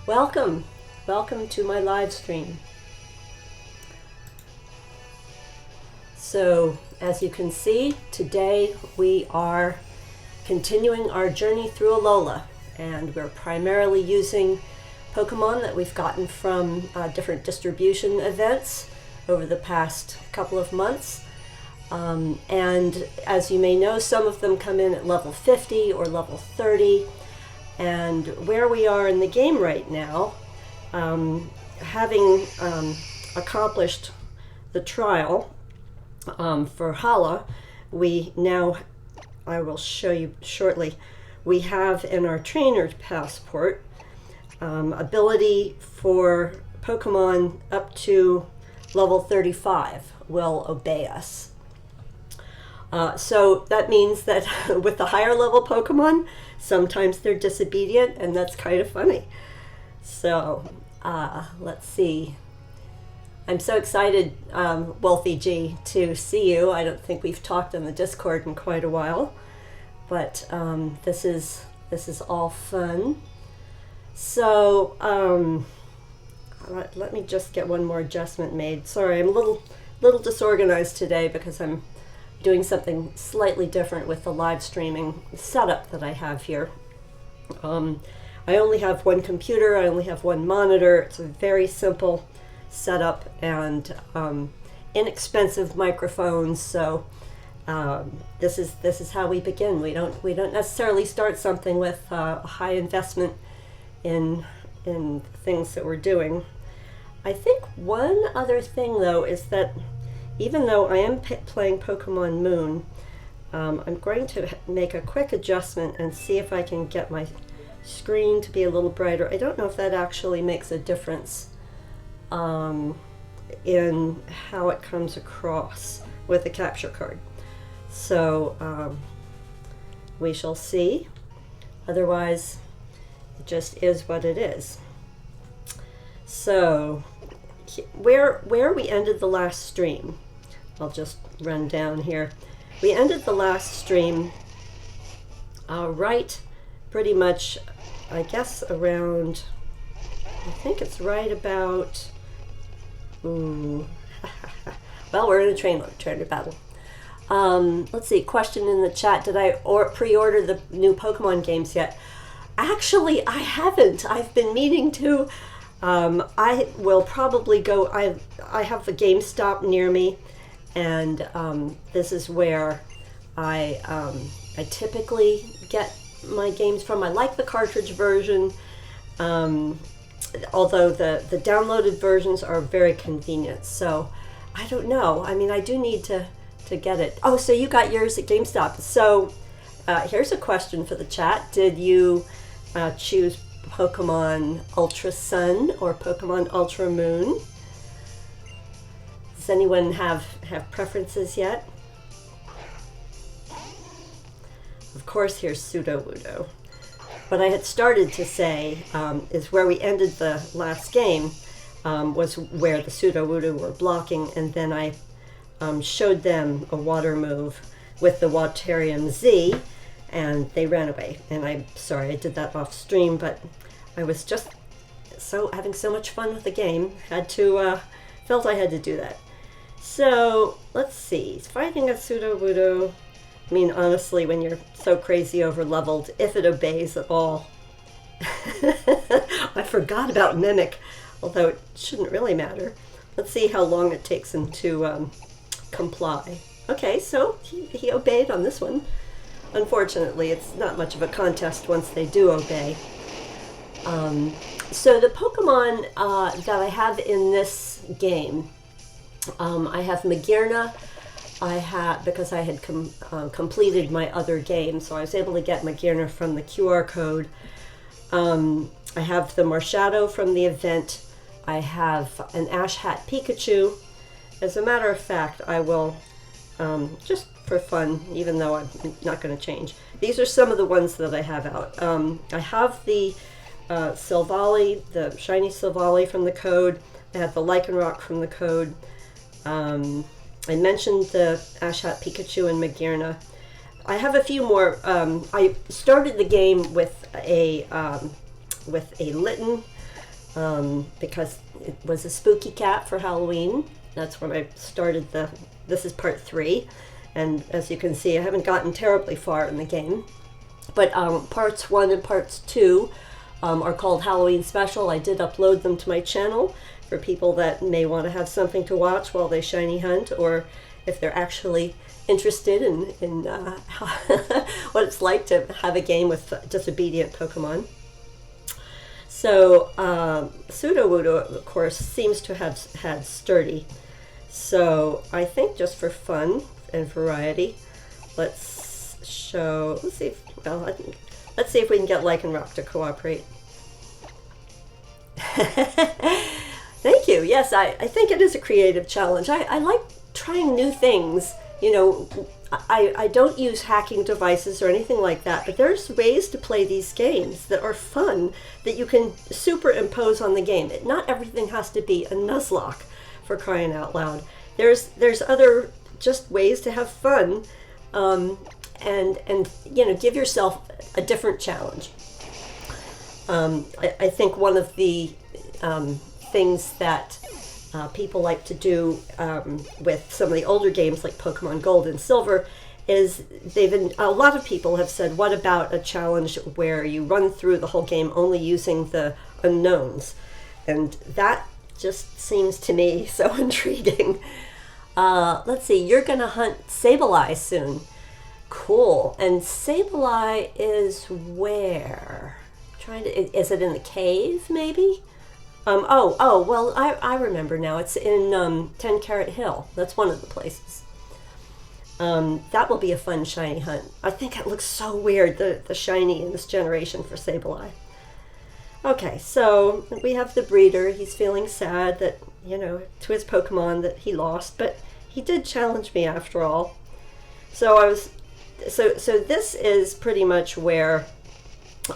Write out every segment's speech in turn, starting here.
Welcome to my live stream. So as you can see, today we are continuing our journey through Alola, and we're primarily using Pokemon that we've gotten from different distribution events over the past couple of months. And as you may know, some of them come in at level 50 or level 30. And where we are in the game right now, having accomplished the trial for Hala, we now, I will show you shortly, we have in our trainer's passport ability for Pokemon up to level 35 will obey us. So that means that with the higher level Pokemon, sometimes they're disobedient, and that's kind of funny. So let's see. I'm so excited, Wolfie G, to see you. I don't think we've talked on the Discord in quite a while, but this is all fun. So let me just get one more adjustment made. Sorry, I'm a little disorganized today because I'm doing something slightly different with the live streaming setup that I have here. I only have one computer, I only have one monitor. It's a very simple setup and inexpensive microphones. So this is how we begin. We don't necessarily start something with a high investment in things that we're doing. I think one other thing though is that even though I am playing Pokemon Moon, I'm going to make a quick adjustment and see if I can get my screen to be a little brighter. I don't know if that actually makes a difference in how it comes across with the capture card. So we shall see. Otherwise, it just is what it is. So where we ended the last stream, I'll just run down here. We ended the last stream right pretty much, I guess, around, I think it's right about, well, we're in a trainer battle. Let's see, question in the chat, did I pre-order the new Pokemon games yet? Actually, I haven't. I've been meaning to. I will probably go, I have a GameStop near me, and this is where I typically get my games from. I like the cartridge version, although the downloaded versions are very convenient. So I don't know. I mean, I do need to get it. Oh, so you got yours at GameStop. So here's a question for the chat. Did you choose Pokemon Ultra Sun or Pokemon Ultra Moon? Does anyone have preferences yet? Of course, here's Sudowoodo. What I had started to say is where we ended the last game was where the Sudowoodo were blocking, and then I showed them a water move with the Waterium Z, and they ran away. And I'm sorry I did that off stream, but I was just having so much fun with the game. Felt I had to do that. So let's see, fighting a Sudowoodo. I mean, honestly, when you're so crazy over leveled, if it obeys at all. I forgot about Mimic, although it shouldn't really matter. Let's see how long it takes him to comply. Okay, so he obeyed on this one. Unfortunately, it's not much of a contest once they do obey. So the Pokemon that I have in this game, I have Magearna. Because I had completed my other game, so I was able to get Magearna from the QR code. I have the Marshadow from the event. I have an Ash Hat Pichachu. As a matter of fact, I will, just for fun, even though I'm not going to change. These are some of the ones that I have out. I have the Silvally, the shiny Silvally from the code. I have the Lycanroc from the code. I mentioned the Ash Hat Pichachu and Magearna. I have a few more. I started the game with a with a Litten because it was a spooky cat for Halloween. That's when I started this is part 3. And as you can see, I haven't gotten terribly far in the game. But parts 1 and parts 2 are called Halloween Special. I did upload them to my channel for people that may want to have something to watch while they shiny hunt, or if they're actually interested in what it's like to have a game with disobedient Pokemon. So Sudowoodo, of course, seems to have had Sturdy. So I think just for fun and variety, let's see if we can get Lycanroc to cooperate. Thank you. Yes, I think it is a creative challenge. I like trying new things. You know, I don't use hacking devices or anything like that, but there's ways to play these games that are fun that you can superimpose on the game. Not everything has to be a Nuzlocke, for crying out loud. There's other just ways to have fun, and you know, give yourself a different challenge. I think one of the things that people like to do with some of the older games like Pokemon Gold and Silver is a lot of people have said, what about a challenge where you run through the whole game only using the unknowns? And that just seems to me so intriguing. Let's see, you're gonna hunt Sableye soon. Cool. And Sableye is where? Is it in the cave, maybe? Well, I remember now. It's in 10 Carat Hill. That's one of the places. That will be a fun shiny hunt. I think it looks so weird, the shiny in this generation for Sableye. Okay, so we have the breeder. He's feeling sad that, you know, to his Pokemon that he lost, but he did challenge me after all. So so this is pretty much where,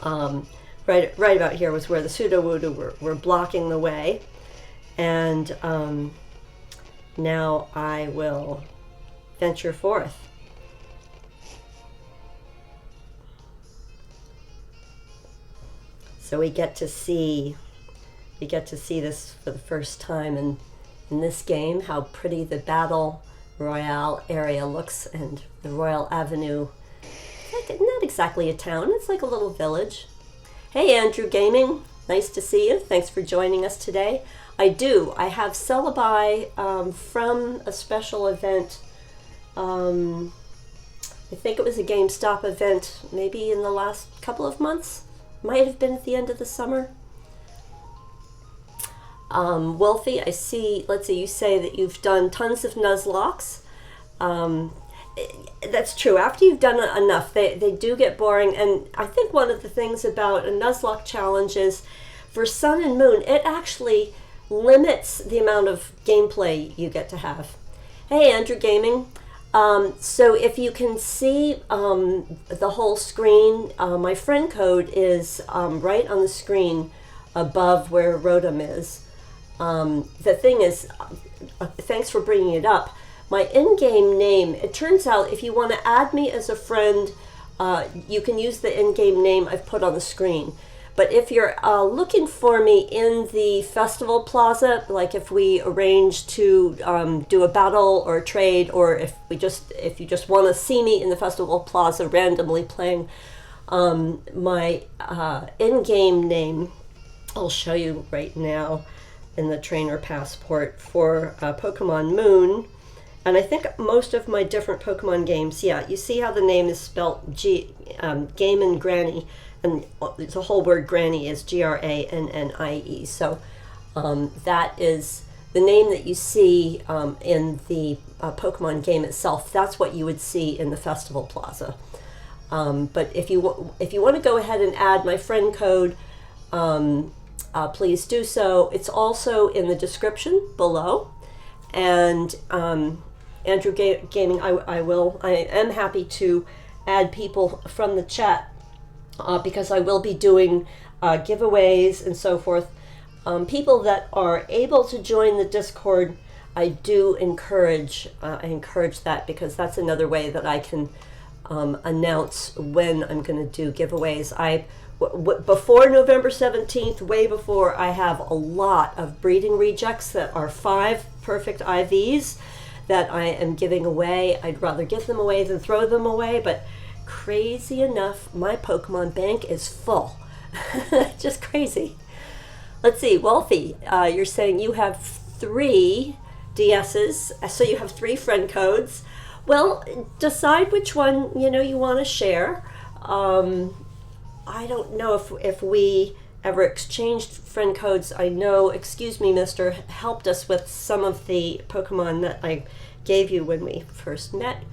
right about here was where the Sudowoodo were blocking the way. And now I will venture forth. So we get to see this for the first time in this game, how pretty the Battle Royale area looks, and the Royal Avenue. Like, not exactly a town, it's like a little village. Hey Andrew Gaming, nice to see you. Thanks for joining us today. I have Celebi from a special event. I think it was a GameStop event maybe in the last couple of months. Might have been at the end of the summer. Wolfie, I see, let's see, you say that you've done tons of Nuzlocks. That's true. After you've done enough, they do get boring. And I think one of the things about a Nuzlocke challenge is for Sun and Moon, it actually limits the amount of gameplay you get to have. Hey, Andrew Gaming. So if you can see the whole screen, my friend code is right on the screen above where Rotom is. The thing is, thanks for bringing it up, my in-game name, it turns out if you want to add me as a friend, you can use the in-game name I've put on the screen. But if you're looking for me in the festival plaza, like if we arrange to do a battle or a trade, or if you just want to see me in the festival plaza randomly playing, my in-game name, I'll show you right now in the trainer passport for Pokemon Moon. And I think most of my different Pokemon games, yeah, you see how the name is spelled GameNGrannie. And the whole word Grannie is Grannie. So that is the name that you see in the Pokemon game itself. That's what you would see in the Festival Plaza. But if you want to go ahead and add my friend code, please do so. It's also in the description below. And Andrew Gaming, I am happy to add people from the chat. Because I will be doing giveaways and so forth. People that are able to join the Discord, I do encourage that, because that's another way that I can announce when I'm going to do giveaways. I before November 17th, way before, I have a lot of breeding rejects that are 5 perfect IVs that I am giving away. I'd rather give them away than throw them away, but crazy enough, my Pokemon bank is full. Just crazy. Let's see, Wolfie, you're saying you have 3 DSs, so you have 3 friend codes. Well, decide which one you want to share. I don't know if we ever exchanged friend codes. I know, excuse me, Mister, helped us with some of the Pokemon that I gave you when we first met.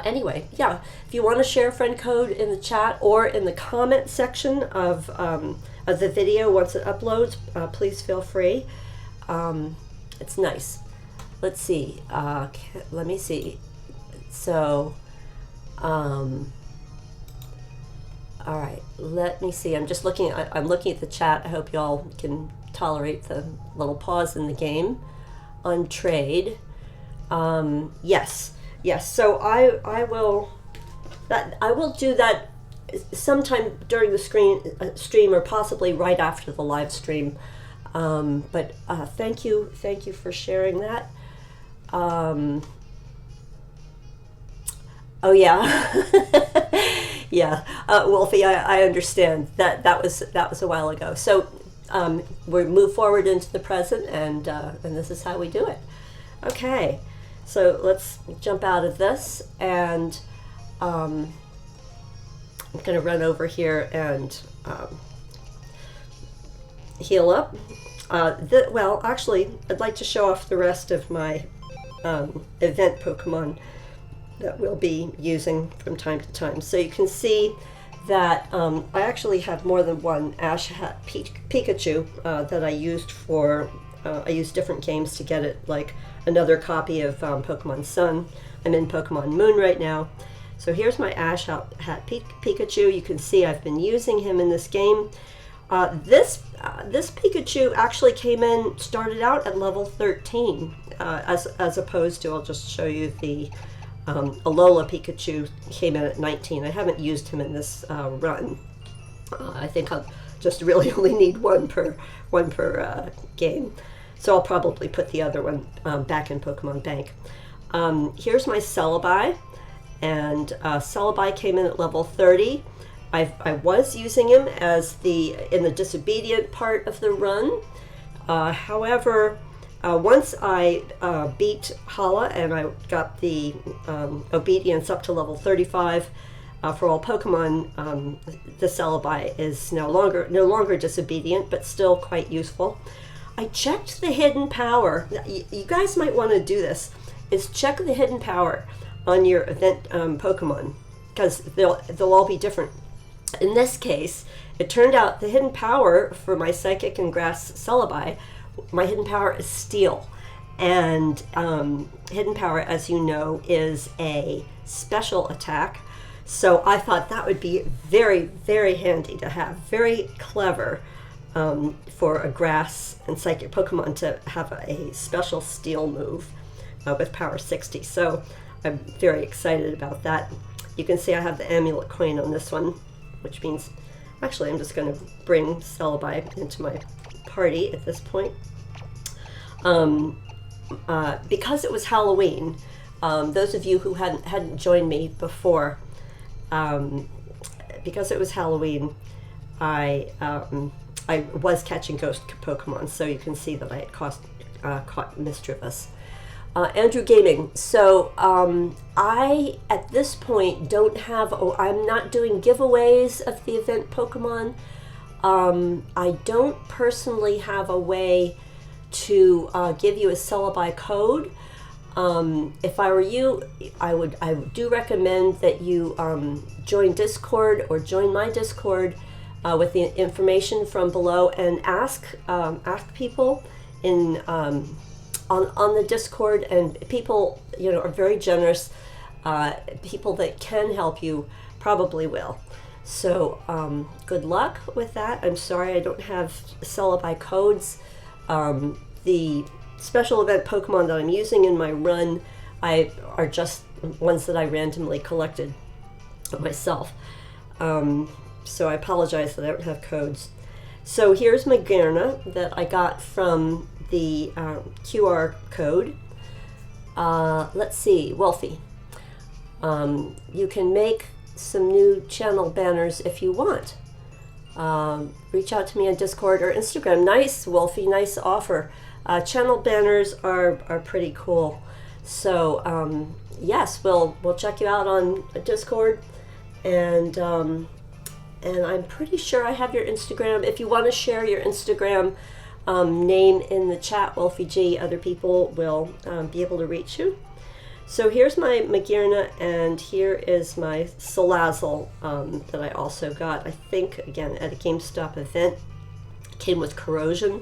Anyway, yeah, if you want to share a friend code in the chat or in the comment section of the video once it uploads, please feel free. It's nice. Let's see. Let me see. So, all right. Let me see. I'm just looking. I'm looking at the chat. I hope y'all can tolerate the little pause in the game on trade. Yes. So I will do that sometime during the stream or possibly right after the live stream. But thank you for sharing that. Oh yeah, yeah, Wolfie, I understand that was a while ago. So we move forward into the present, and this is how we do it. Okay, so let's jump out of this, and I'm going to run over here and heal up. Well, actually, I'd like to show off the rest of my event Pokemon that we'll be using from time to time. So you can see that I actually have more than one Ash Hat Pichachu that I used for, I used different games to get it, like another copy of Pokemon Sun. I'm in Pokemon Moon right now. So here's my Ash Hat Pichachu. You can see I've been using him in this game. This Pichachu actually started out at level 13, as opposed to, I'll just show you the Alola Pichachu came in at 19. I haven't used him in this run. I think I'll just really only need one per game. So I'll probably put the other one back in Pokemon Bank. Here's my Celebi, and Celebi came in at level 30. I was using him in the disobedient part of the run. However, once I beat Hala and I got the obedience up to level 35 for all Pokemon, the Celebi is no longer disobedient, but still quite useful. I checked the hidden power. You guys might want to do this. Is check the hidden power on your event Pokemon, because they'll all be different. In this case, it turned out the hidden power for my Psychic and Grass Celebi, my hidden power is Steel. And hidden power, as you know, is a special attack. So I thought that would be very, very handy to have. Very clever for a Grass and Psychic Pokemon to have a special Steel move with power 60. So I'm very excited about that. You can see I have the Amulet Coin on this one, which means, actually, I'm just going to bring Celebi into my party at this point. Because it was Halloween, those of you who hadn't joined me before, because it was Halloween, I was catching ghost Pokemon, so you can see that I had caught Mischievous. Andrew Gaming. So I, at this point, I'm not doing giveaways of the event Pokemon. I don't personally have a way to give you a Celebi code. If I were you, I do recommend that you join Discord or join my Discord with the information from below, and ask people in on the Discord, and people are very generous. People that can help you probably will. So good luck with that. I'm sorry I don't have Celebi codes. The special event Pokemon that I'm using in my run are just ones that I randomly collected myself. So I apologize that I don't have codes. So here's Magearna that I got from the QR code. Let's see, Wolfie. You can make some new channel banners if you want. Reach out to me on Discord or Instagram. Nice, Wolfie, nice offer. Channel banners are pretty cool. So yes, we'll check you out on Discord, and I'm pretty sure I have your Instagram. If you want to share your Instagram name in the chat, Wolfie G, other people will be able to reach you. So here's my Magearna, and here is my Salazzle that I also got, I think, again, at a GameStop event. It came with corrosion.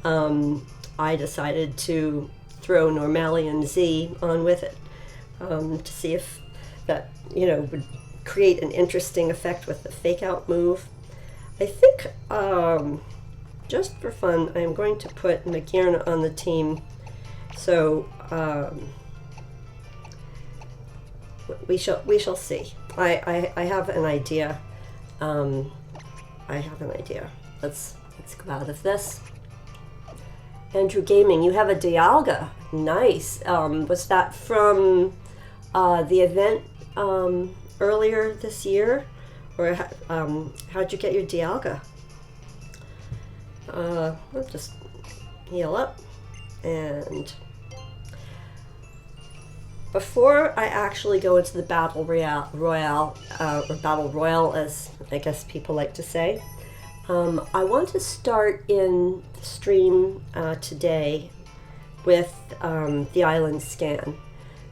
I decided to throw Normalian Z on with it to see if that, would create an interesting effect with the fake out move. I think, just for fun, I'm going to put Magearna on the team. So, we shall see. I have an idea. Let's go out of this. Andrew Gaming, you have a Dialga. Nice. Was that from the event earlier this year, or how'd you get your Dialga? Let's just heal up. And before I actually go into the Battle Royale, or Battle Royal, as I guess people like to say, I want to start in the stream today with the island scan,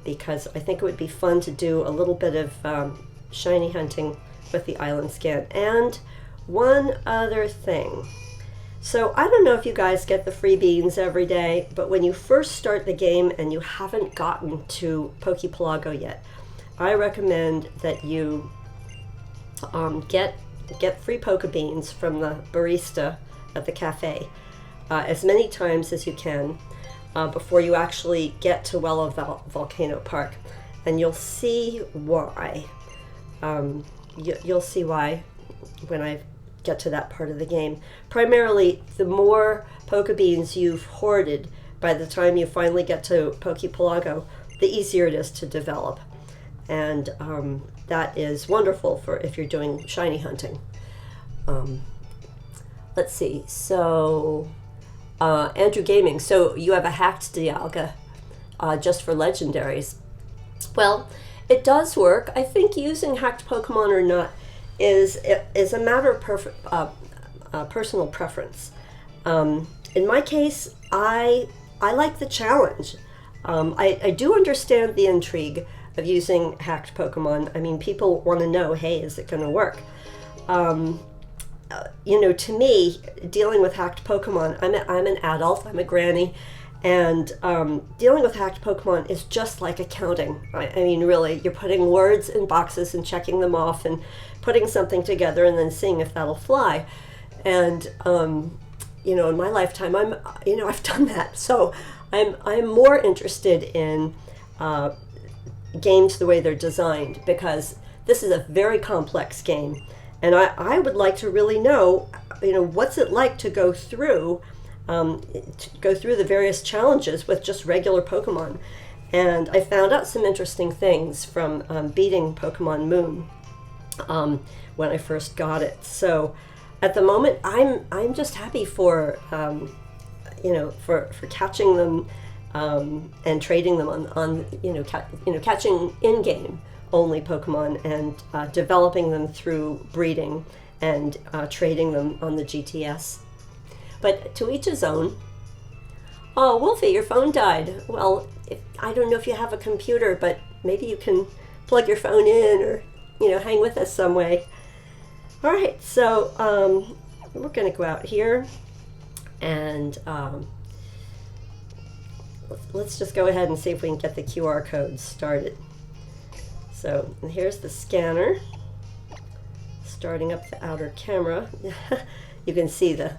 because I think it would be fun to do a little bit of shiny hunting with the island scan. And one other thing. So I don't know if you guys get the free beans every day, but when you first start the game and you haven't gotten to Pokepelago yet, I recommend that you get free Poke Beans from the barista at the cafe as many times as you can before you actually get to Wellow Volcano Park, and you'll see why. You'll see why when I get to that part of the game. Primarily, the more Poke Beans you've hoarded by the time you finally get to Pokepelago, the easier it is to develop. And that is wonderful for if you're doing shiny hunting. Let's see, so Andrew Gaming, so you have a hacked Dialga just for legendaries. Well, it does work. I think using hacked Pokemon or not is a matter of personal preference. In my case, I like the challenge. I do understand the intrigue of using hacked Pokemon. I mean, people want to know, hey, is it going to work? To me, dealing with hacked Pokemon, I'm an adult, I'm a granny, and dealing with hacked Pokemon is just like accounting. I mean, really, you're putting words in boxes and checking them off and putting something together and then seeing if that'll fly. And, in my lifetime, I've done that. So I'm more interested in games the way they're designed, because this is a very complex game. And I would like to really know, what's it like to go through the various challenges with just regular Pokemon. And I found out some interesting things from beating Pokemon Moon when I first got it. So at the moment, I'm just happy for for catching them and trading them on catching in-game only Pokemon and developing them through breeding and trading them on the GTS. But to each his own. Oh, Wolfie, your phone died. Well, I don't know if you have a computer, but maybe you can plug your phone in or, hang with us some way. All right, so we're going to go out here and let's just go ahead and see if we can get the QR code started. So here's the scanner, starting up the outer camera. You can see the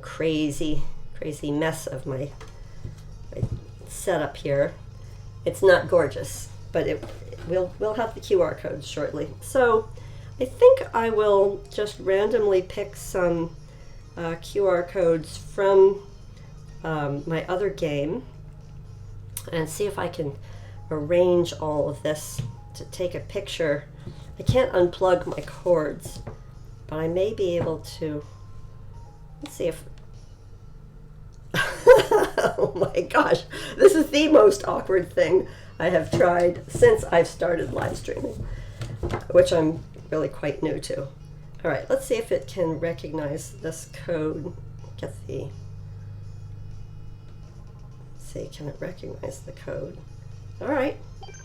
crazy mess of my setup here. It's not gorgeous. but we'll have the QR codes shortly. So I think I will just randomly pick some QR codes from my other game and see if I can arrange all of this to take a picture. I can't unplug my cords, but I may be able to. Let's see if oh my gosh, this is the most awkward thing I have tried since I've started live streaming, which I'm really quite new to. All right, let's see if it can recognize this code. Let's see, can it recognize the code? All right,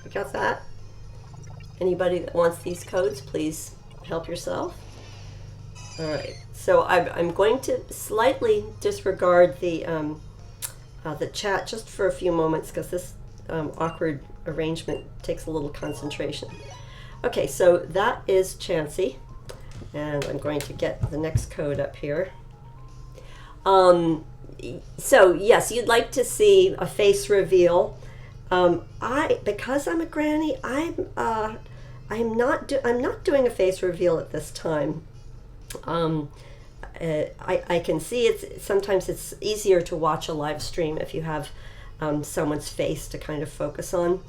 we got that. Anybody that wants these codes, please help yourself. All right, so I'm going to slightly disregard the chat just for a few moments because this awkward arrangement takes a little concentration. Okay, so that is Chansey, and I'm going to get the next code up here. So yes, you'd like to see a face reveal. Because I'm a granny, I'm not doing a face reveal at this time. I can see sometimes it's easier to watch a live stream if you have someone's face to kind of focus on.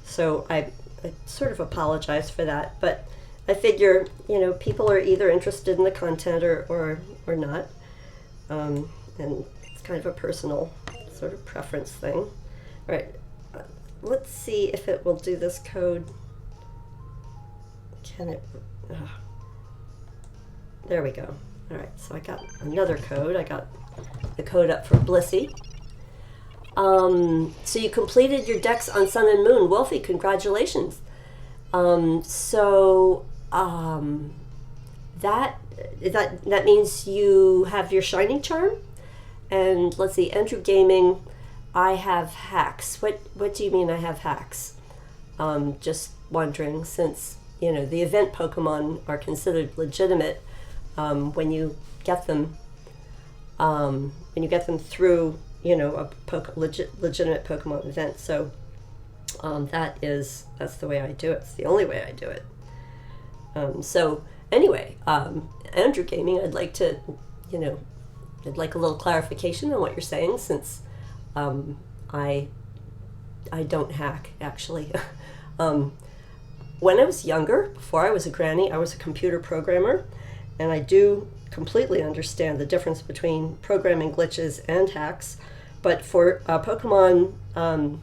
So I sort of apologize for that, but I figure, you know, people are either interested in the content or not, and it's kind of a personal sort of preference thing. All right, let's see if it will do this code. Can it? There we go. All right, so I got another code. I got the code up for Blissey. So you completed your decks on Sun and Moon. Wolfie, congratulations. That means you have your Shining Charm. And let's see, Andrew Gaming, I have hacks. What do you mean I have hacks? Just wondering, since, you know, the event Pokemon are considered legitimate when you get them through, you know, a legitimate Pokemon event. So that's the way I do it. It's the only way I do it. So anyway, Andrew Gaming, I'd like to, you know, I'd like a little clarification on what you're saying, since I don't hack, actually. When I was younger, before I was a granny, I was a computer programmer, and I do completely understand the difference between programming glitches and hacks. But for Pokemon Sun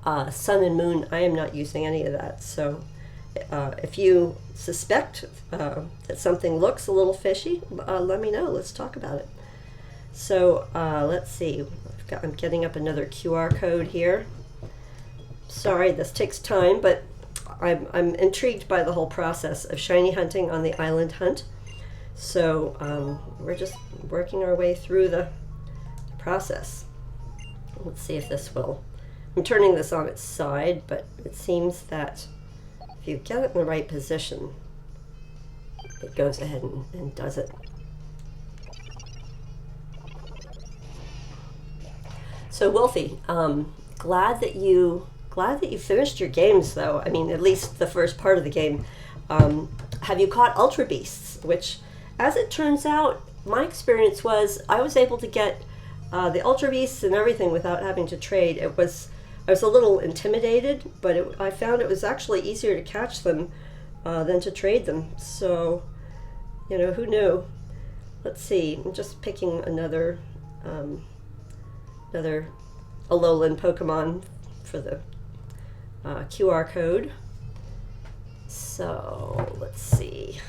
and Moon, I am not using any of that. So if you suspect that something looks a little fishy, let me know. Let's talk about it. So let's see. I'm getting up another QR code here. Sorry, this takes time, but I'm intrigued by the whole process of shiny hunting on the island hunt. So we're just working our way through the process. Let's see if this will. I'm turning this on its side, but it seems that if you get it in the right position, it goes ahead and does it. So Wolfie, glad that you finished your games, though. I mean, at least the first part of the game. Have you caught Ultra Beasts? Which, as it turns out, my experience was I was able to get the Ultra Beasts and everything without having to trade. I was a little intimidated, but I found it was actually easier to catch them than to trade them. So, you know, who knew? Let's see. I'm just picking another Alolan Pokemon for the QR code. So let's see.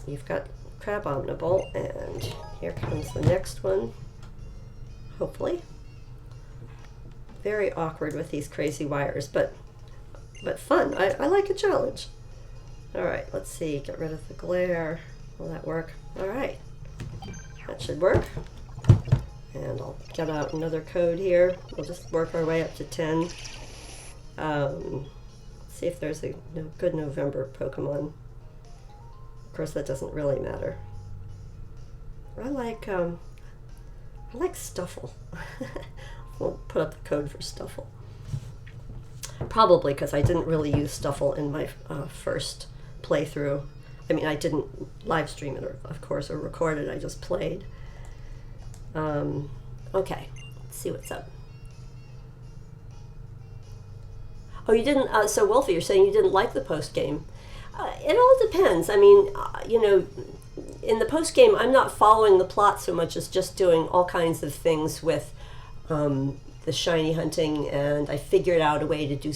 You've got Crabomnable, and here comes the next one. Hopefully. Very awkward with these crazy wires, but fun. I like a challenge. All right, let's see. Get rid of the glare. Will that work? All right, that should work. And I'll get out another code here. We'll just work our way up to 10. See if there's a good November Pokemon. Of course, that doesn't really matter. I like Stuffle. We'll put up the code for Stuffle. Probably because I didn't really use Stuffle in my first playthrough. I mean, I didn't live stream it, of course, or record it. I just played. Okay, let's see what's up. Oh, you didn't, so Wolfie, you're saying you didn't like the post-game. It all depends. I mean, you know, in the post-game, I'm not following the plot so much as just doing all kinds of things with the shiny hunting, and I figured out a way to do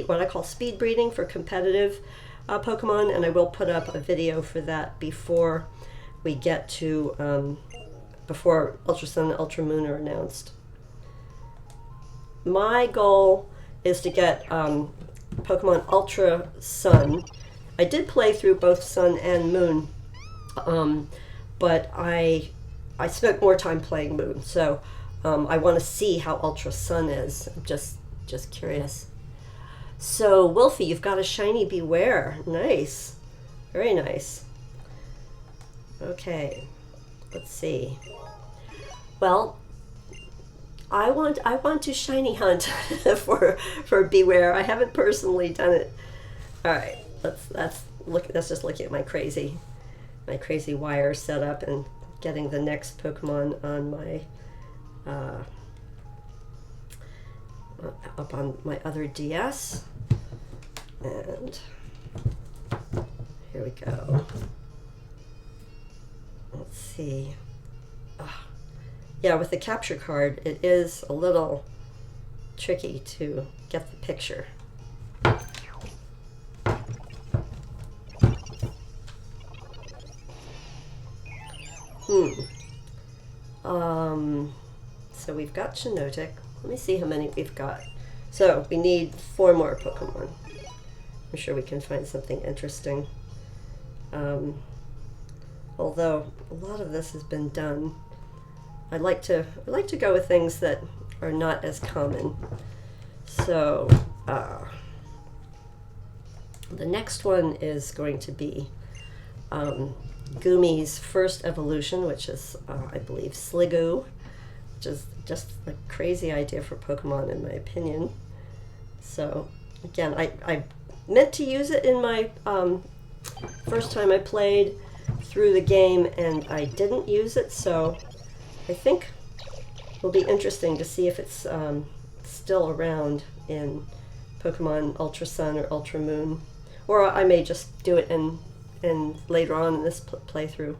what I call speed breeding for competitive Pokemon, and I will put up a video for that before we get to, before Ultra Sun and Ultra Moon are announced. My goal is to get Pokemon Ultra Sun. I did play through both Sun and Moon, but I spent more time playing Moon, so I want to see how Ultra Sun is. I'm just curious. So, Wolfie, you've got a shiny Beware. Nice. Very nice. Okay. Let's see. Well, I want to shiny hunt for Beware. I haven't personally done it. All right. Let's just look at my crazy wire setup and getting the next Pokemon on my up on my other DS, and here we go. Let's see. Yeah, with the capture card, it is a little tricky to get the picture. So we've got Genotic. Let me see how many we've got. So we need 4 more Pokemon. I'm sure we can find something interesting. Although a lot of this has been done, I like to go with things that are not as common. So the next one is going to be Gumi's first evolution, which is I believe Sliggoo, which is just a crazy idea for Pokemon in my opinion. So again, I meant to use it in my first time I played through the game, and I didn't use it, so I think it'll be interesting to see if it's still around in Pokemon Ultra Sun or Ultra Moon, or I may just do it in later on in this playthrough.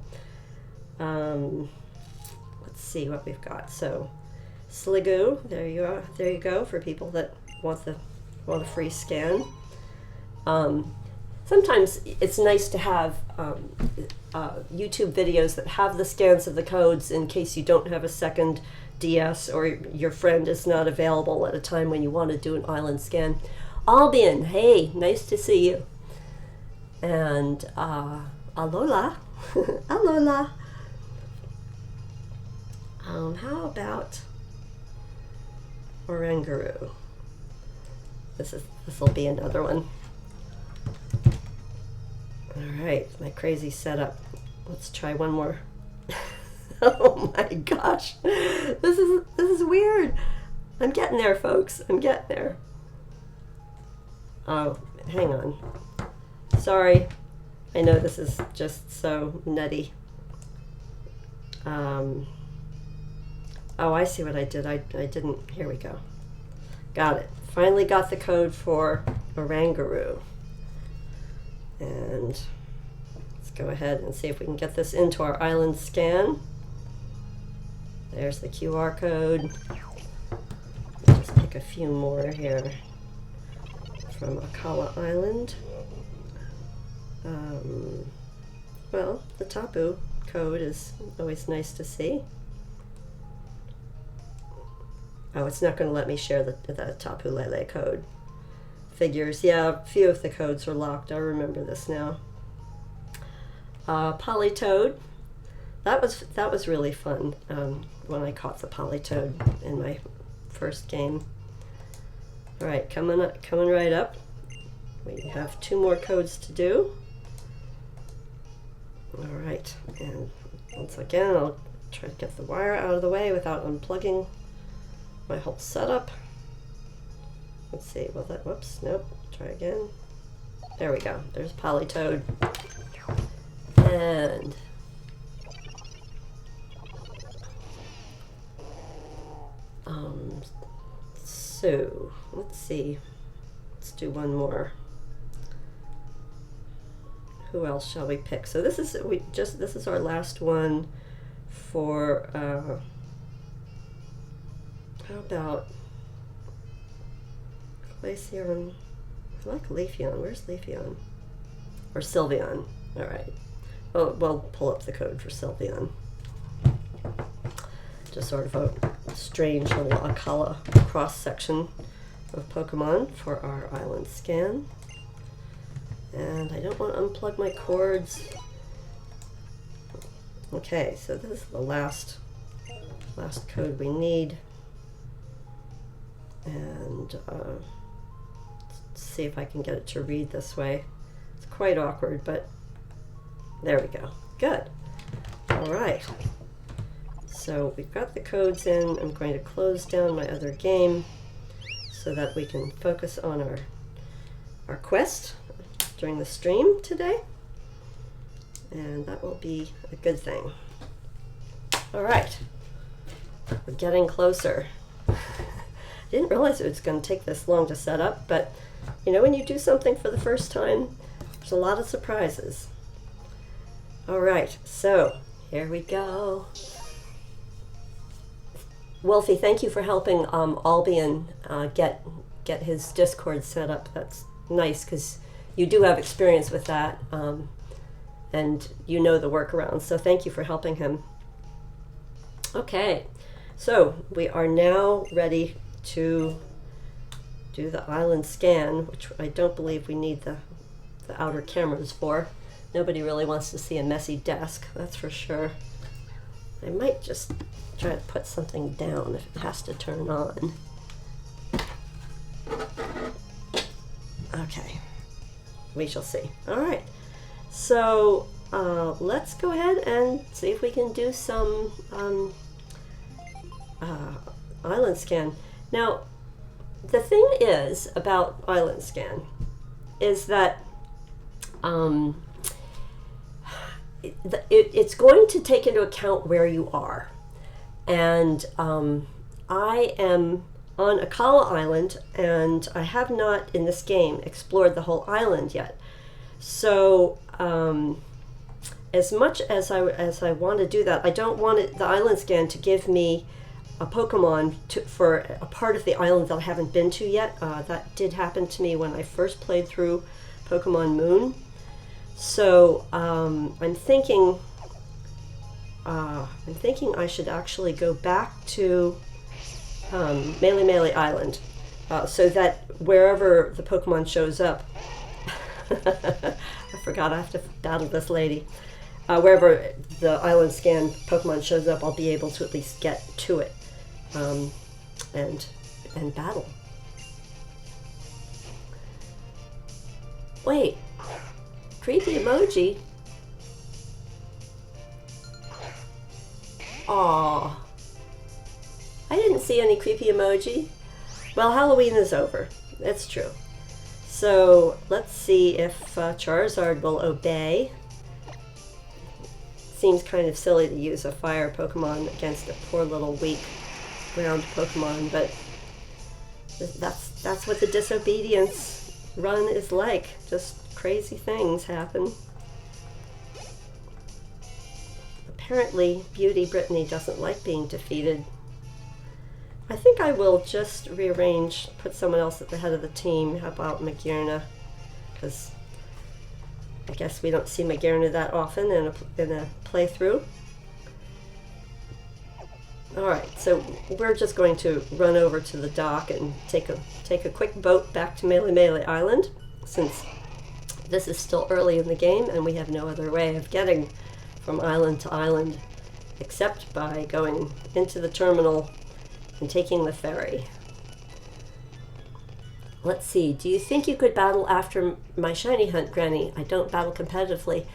Let's see what we've got. So Sliggoo, there you are. There you go for people that want a free scan. Sometimes it's nice to have YouTube videos that have the scans of the codes in case you don't have a second DS or your friend is not available at a time when you want to do an island scan. Albion, hey, nice to see you. And Alola, Alola. How about Oranguru? This will be another one. All right, my crazy setup. Let's try one more. Oh my gosh, this is weird. I'm getting there, folks. I'm getting there. Oh, hang on. Sorry, I know this is just so nutty. Oh, I see what I did. I didn't. Here we go. Got it. Finally got the code for Oranguru. And let's go ahead and see if we can get this into our island scan. There's the QR code. Let's just pick a few more here from Akala Island. Well, the Tapu code is always nice to see. Oh, it's not going to let me share the Tapu Lele code. Figures, yeah, a few of the codes are locked. I remember this now. Politoed. That was really fun when I caught the Politoed in my first game. All right, coming right up. We have 2 more codes to do. All right, and once again, I'll try to get the wire out of the way without unplugging my whole setup. Let's see, will that, whoops, nope, try again. There we go, there's Politoed. And so let's see, let's do one more. Who else shall we pick? So this is this is our last one for how about Glaceon? I like Leafeon. Where's Leafeon? Or Sylveon. All right. Oh, we'll pull up the code for Sylveon. Just sort of a strange little Akala cross section of Pokemon for our island scan. And I don't want to unplug my cords. Okay, so this is the last code we need. And let's see if I can get it to read this way. It's quite awkward, but there we go. Good. All right. So we've got the codes in. I'm going to close down my other game so that we can focus on our quest during the stream today. And that will be a good thing. All right. We're getting closer. I didn't realize it was going to take this long to set up, but you know, when you do something for the first time, there's a lot of surprises. All right, so here we go. Wolfie, thank you for helping Albion get his Discord set up. That's nice because you do have experience with that, and you know the workarounds. So thank you for helping him. Okay, so we are now ready to do the island scan, which I don't believe we need the outer cameras for. Nobody really wants to see a messy desk, that's for sure. I might just try to put something down if it has to turn on. Okay, we shall see. All right, so let's go ahead and see if we can do some island scan. Now, the thing is about island scan is that it's going to take into account where you are. And I am on Akala Island, and I have not in this game explored the whole island yet. So as much as I want to do that, I don't want the island scan to give me a Pokemon for a part of the island that I haven't been to yet. That did happen to me when I first played through Pokemon Moon. So I'm thinking I should actually go back to Melee Island, so that wherever the Pokemon shows up, I forgot I have to battle this lady. Wherever the island scan Pokemon shows up, I'll be able to at least get to it and battle. Wait, creepy emoji. Aw, I didn't see any creepy emoji. Well, Halloween is over. That's true. So let's see if Charizard will obey. Seems kind of silly to use a fire Pokemon against a poor little weak ground Pokemon, but that's what the disobedience run is like. Just crazy things happen. Apparently, Beauty Brittany doesn't like being defeated. I think I will just rearrange, put someone else at the head of the team. How about Magearna? Because I guess we don't see Magearna that often in a playthrough. Alright, so we're just going to run over to the dock and take a quick boat back to Melee Island, since this is still early in the game and we have no other way of getting from island to island except by going into the terminal and taking the ferry. Let's see, do you think you could battle after my shiny hunt, Granny? I don't battle competitively.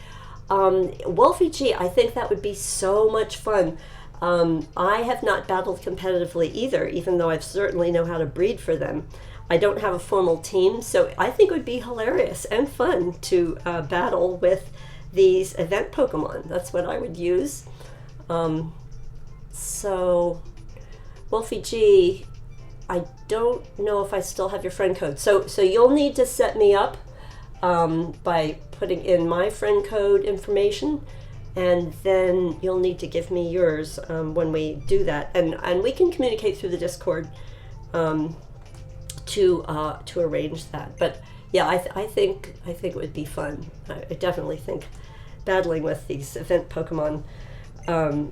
Wolfie G, I think that would be so much fun. I have not battled competitively either, even though I certainly know how to breed for them. I don't have a formal team, so I think it would be hilarious and fun to battle with these event Pokemon. That's what I would use. So, Wolfie G, I don't know if I still have your friend code. So you'll need to set me up by putting in my friend code information, and then you'll need to give me yours when we do that. And we can communicate through the Discord to arrange that. But yeah, I think it would be fun. I definitely think battling with these event Pokemon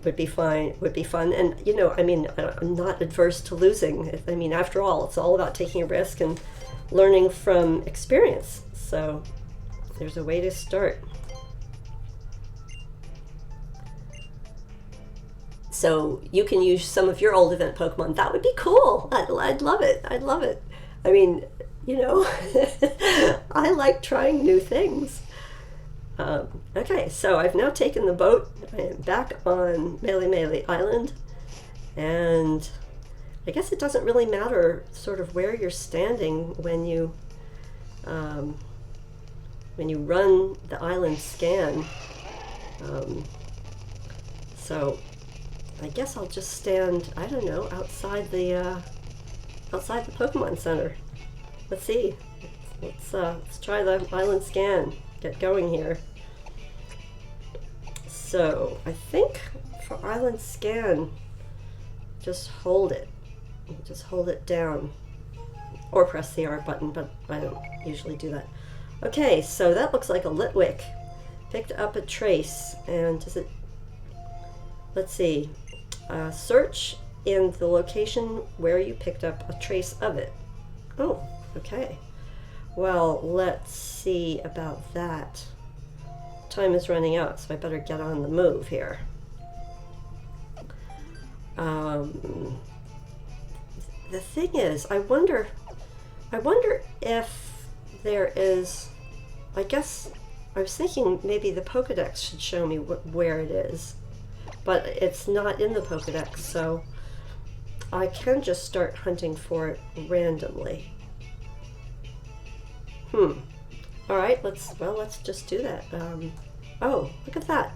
would be fun. And you know, I mean, I'm not adverse to losing. I mean, after all, it's all about taking a risk and learning from experience. So there's a way to start. So you can use some of your old event Pokemon. That would be cool. I'd love it. I'd love it. I mean, you know, I like trying new things. Okay, so I've now taken the boat. I am back on Melee Island, and I guess it doesn't really matter sort of where you're standing when you run the island scan. So I guess I'll just stand, I don't know, outside the Pokemon Center. Let's see. Let's try the island scan. Get going here. So I think for island scan, just hold it. Just hold it down, or press the R button, but I don't usually do that. Okay, so that looks like a Litwick. Picked up a trace, and does it? Let's see. Search in the location where you picked up a trace of it. Oh, okay. Well, let's see about that. Time is running out, so I better get on the move here. The thing is, I wonder if there is, I guess, I was thinking maybe the Pokedex should show me where it is, but it's not in the Pokedex, so I can just start hunting for it randomly. Alright, let's just do that. Oh, look at that.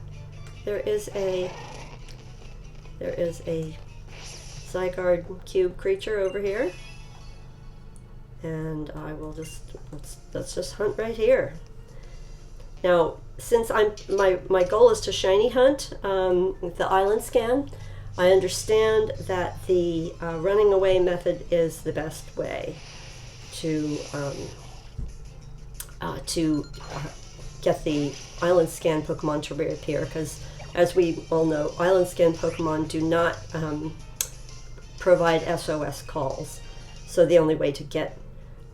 There is a Zygarde cube creature over here. And I will just, let's just hunt right here. Now, since my goal is to shiny hunt the island scan, I understand that the running away method is the best way to get the island scan Pokemon to reappear, because as we all know, island scan Pokemon do not provide SOS calls. So the only way to get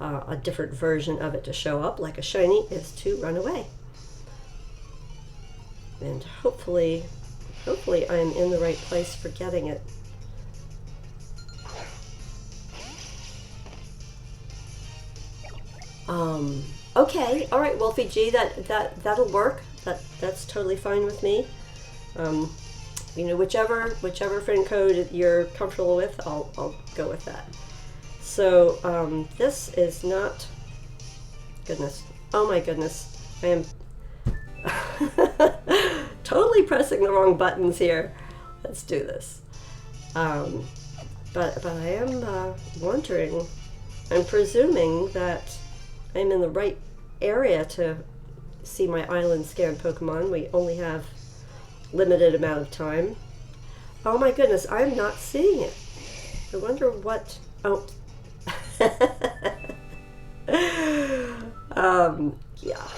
a different version of it to show up, like a shiny, is to run away. And hopefully I am in the right place for getting it. Okay, all right, Wolfie G, that'll work. That's totally fine with me. You know, whichever friend code you're comfortable with, I'll go with that. So this is not, goodness, oh my goodness, I am totally pressing the wrong buttons here. Let's do this. But I am wondering, I'm presuming that I'm in the right area to see my island scan Pokemon. We only have limited amount of time. Oh my goodness, I'm not seeing it. I wonder what, oh. Yeah,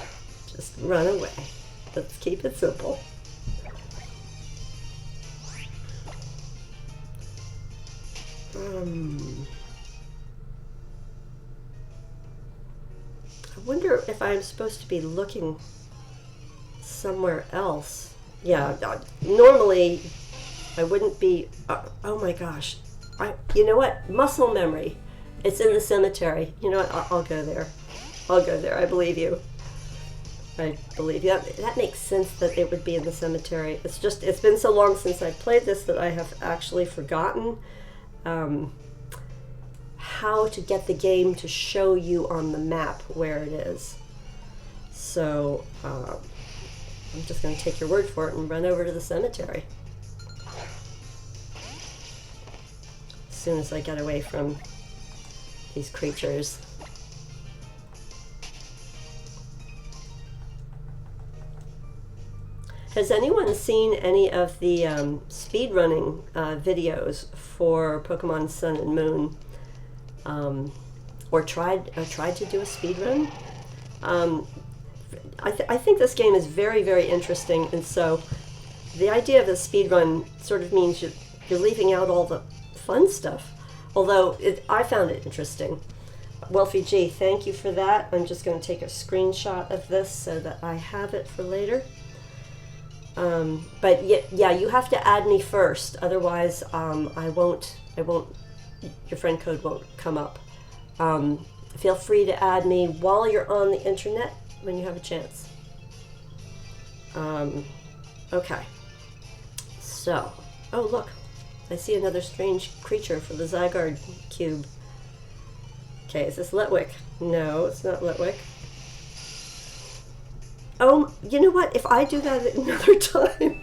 just run away. Let's keep it simple. I wonder if I'm supposed to be looking somewhere else. Yeah, normally I wouldn't be, oh my gosh. You know what? Muscle memory. It's in the cemetery. You know what? I'll go there. I'll go there. I believe you. I believe you. That makes sense that it would be in the cemetery. It's just, it's been so long since I played this that I have actually forgotten how how to get the game to show you on the map where it is. So I'm just going to take your word for it and run over to the cemetery as soon as I get away from these creatures. Has anyone seen any of the speedrunning videos for Pokemon Sun and Moon, or tried to do a speedrun? I think this game is very, very interesting, and so the idea of a speedrun sort of means you're leaving out all the fun stuff, although I found it interesting. Wolfie G, thank you for that. I'm just going to take a screenshot of this so that I have it for later. But yeah, you have to add me first, otherwise I won't, your friend code won't come up. Feel free to add me while you're on the internet when you have a chance. Okay, so, oh look, I see another strange creature for the Zygarde cube. Okay, is this Litwick? No, it's not Litwick. Oh, you know what? If I do that another time,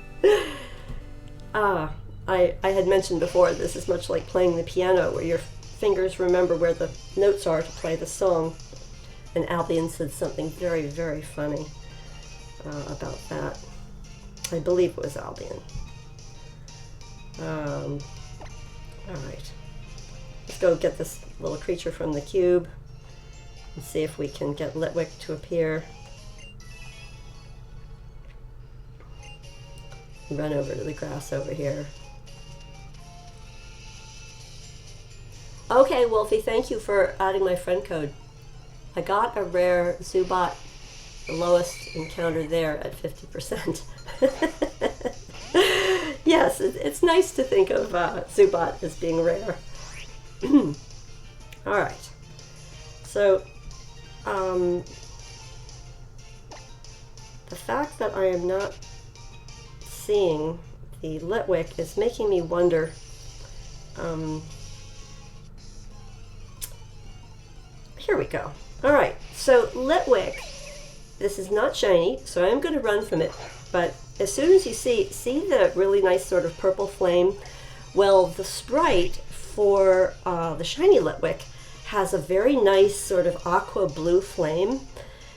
I had mentioned before, this is much like playing the piano, where your fingers remember where the notes are to play the song. And Albion said something very, very funny about that. I believe it was Albion. All right, let's go get this little creature from the cube and see if we can get Litwick to appear. Run over to the grass over here. Okay, Wolfie, thank you for adding my friend code. I got a rare Zubat, the lowest encounter there, at 50%. Yes, it's nice to think of Zubat as being rare. All right. So, the fact that I am not seeing the Litwick is making me wonder. Here we go. All right, so Litwick, this is not shiny, so I'm going to run from it. But as soon as you see the really nice sort of purple flame, well, the sprite for the shiny Litwick has a very nice sort of aqua blue flame.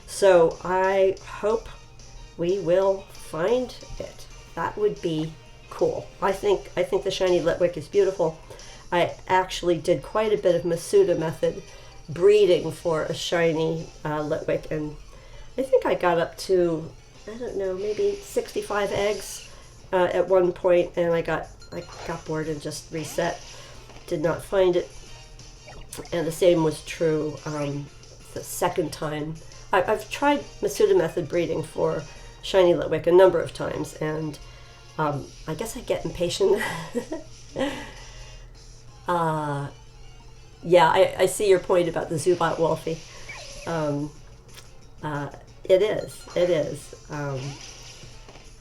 So I hope we will find it. That would be cool. I think the shiny Litwick is beautiful. I actually did quite a bit of Masuda method breeding for a shiny Litwick, and I think I got up to, I don't know, maybe 65 eggs at one point, and I got bored and just reset. Did not find it, and the same was true the second time. I've tried Masuda method breeding for shiny Litwick a number of times, and I guess I get impatient. Yeah, I see your point about the Zubat, Wolfie. It is.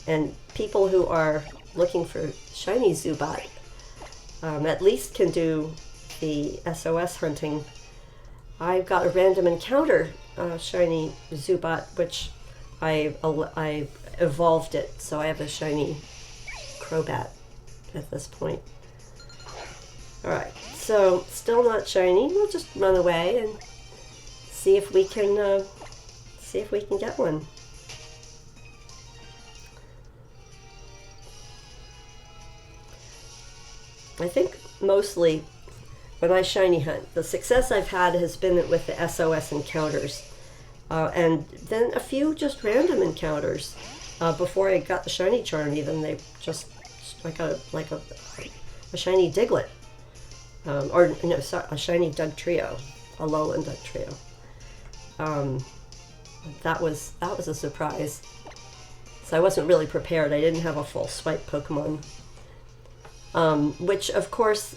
And people who are looking for shiny Zubat at least can do the SOS hunting. I've got a random encounter shiny Zubat, which I evolved it, so I have a shiny Crobat at this point. All right, so still not shiny. We'll just run away and see if we can get one. I think mostly when I shiny hunt, the success I've had has been with the SOS encounters, and then a few just random encounters before I got the shiny charm. Even I got a shiny Diglett. Or no, sorry, a shiny Doug Trio, a Alolan Doug Trio. That was a surprise. So I wasn't really prepared. I didn't have a full swipe Pokemon. Which, of course,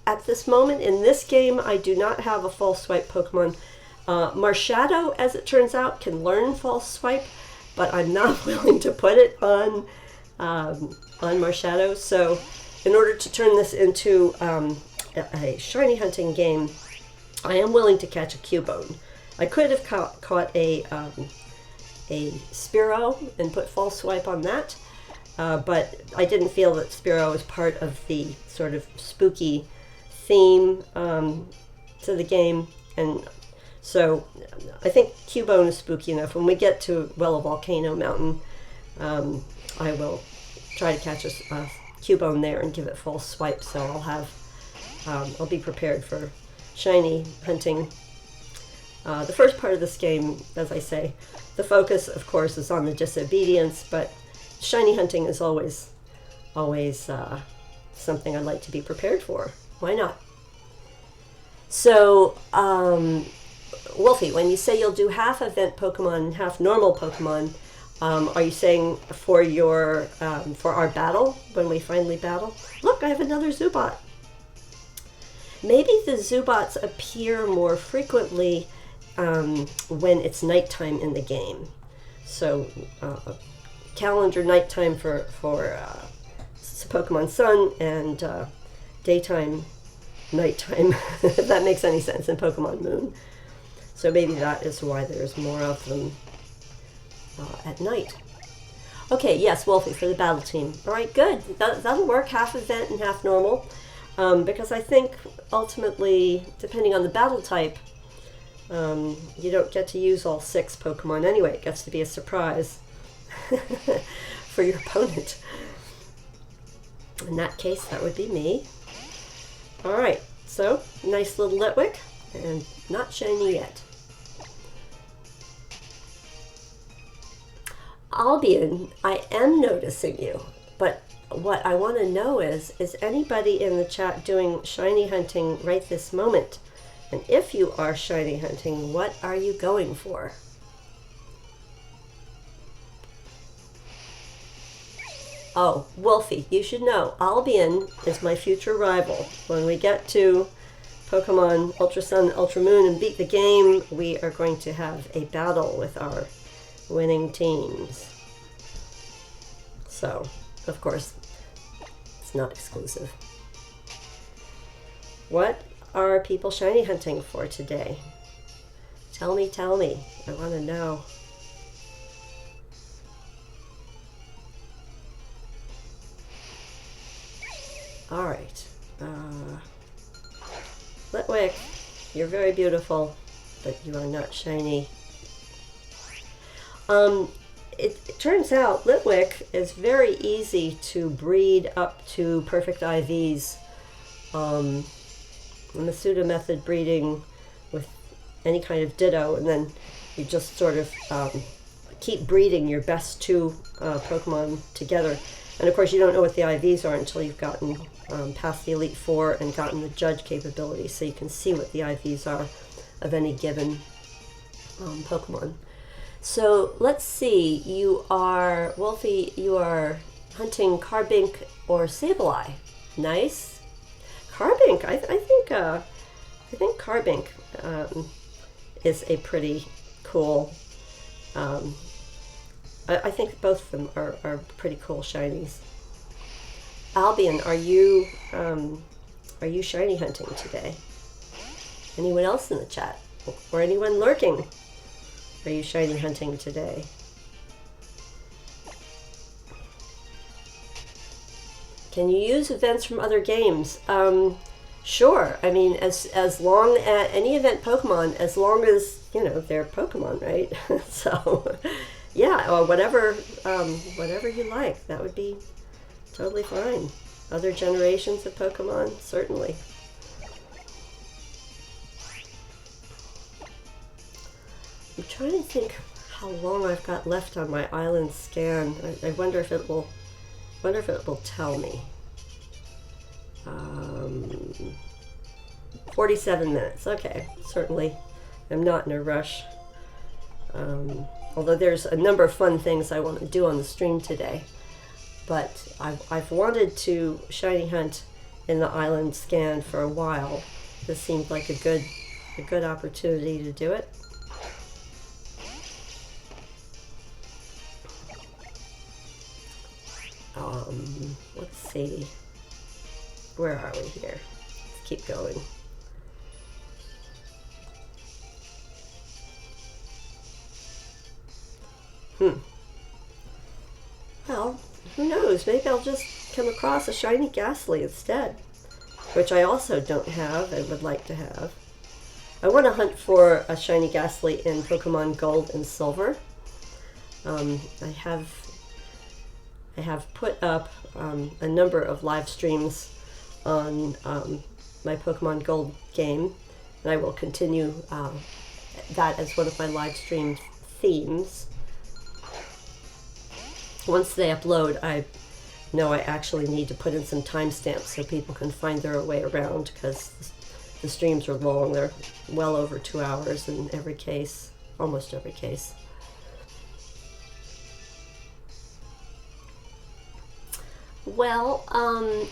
at this moment in this game, I do not have a full swipe Pokemon. Marshadow, as it turns out, can learn false swipe, but I'm not willing to put it on Marshadow. So in order to turn this into a shiny hunting game, I am willing to catch a Cubone. I could have caught a Spearow and put False Swipe on that, but I didn't feel that Spearow was part of the sort of spooky theme to the game, and so I think Cubone is spooky enough. When we get to Volcano Mountain, I will try to catch a Cubone there and give it False Swipe, so I'll be prepared for shiny hunting. The first part of this game, as I say, the focus, of course, is on the disobedience, but shiny hunting is always something I'd like to be prepared for. Why not? So, Wolfie, when you say you'll do half event Pokemon and half normal Pokemon, are you saying for your for our battle, when we finally battle? Look, I have another Zubat. Maybe the Zubats appear more frequently when it's nighttime in the game. So calendar nighttime for Pokemon Sun, and daytime nighttime, if that makes any sense, in Pokemon Moon. So maybe that is why there's more of them at night. Okay, yes, Wolfie, for the battle team. All right, good. That'll work, half event and half normal. Because I think ultimately, depending on the battle type, you don't get to use all 6 Pokemon anyway. It gets to be a surprise for your opponent. In that case, that would be me. All right, so nice little Litwick, and not shiny yet. Albion, I am noticing you, but what I want to know is anybody in the chat doing shiny hunting right this moment? And if you are shiny hunting, what are you going for? Oh, Wolfie, you should know, Albion is my future rival. When we get to Pokemon Ultra Sun, Ultra Moon and beat the game, we are going to have a battle with our winning teams. So, of course, it's not exclusive. What are people shiny hunting for today? Tell me, I want to know. All right, Litwick, you're very beautiful, but you are not shiny. It turns out Litwick is very easy to breed up to perfect IVs. In the pseudo method breeding with any kind of Ditto, and then you just sort of keep breeding your best 2 Pokemon together. And of course, you don't know what the IVs are until you've gotten past the Elite Four and gotten the judge capability, so you can see what the IVs are of any given Pokemon. So let's see, you are, Wolfie, you are hunting Carbink or Sableye. Nice. Carbink, I think Carbink is a pretty cool, I think both of them are pretty cool shinies. Albion, are you shiny hunting today? Anyone else in the chat? Or anyone lurking? Are you shiny hunting today? Can you use events from other games? Sure. I mean, as long as any event Pokemon, as long as, you know, they're Pokemon, right? So, yeah, or whatever you like, that would be totally fine. Other generations of Pokemon, certainly. I'm trying to think how long I've got left on my island scan. I wonder if it will tell me. 47 minutes. Okay, certainly I'm not in a rush. Although there's a number of fun things I want to do on the stream today. But I've wanted to shiny hunt in the island scan for a while. This seemed like a good opportunity to do it. Let's see. Where are we here? Let's keep going. Well, who knows? Maybe I'll just come across a shiny Ghastly instead, which I also don't have and would like to have. I want to hunt for a shiny Ghastly in Pokemon Gold and Silver. I have put up a number of live streams on my Pokemon Gold game, and I will continue that as one of my live stream themes. Once they upload, I know I actually need to put in some timestamps so people can find their way around, because the streams are long. They're well over 2 hours in every case, almost every case. Well,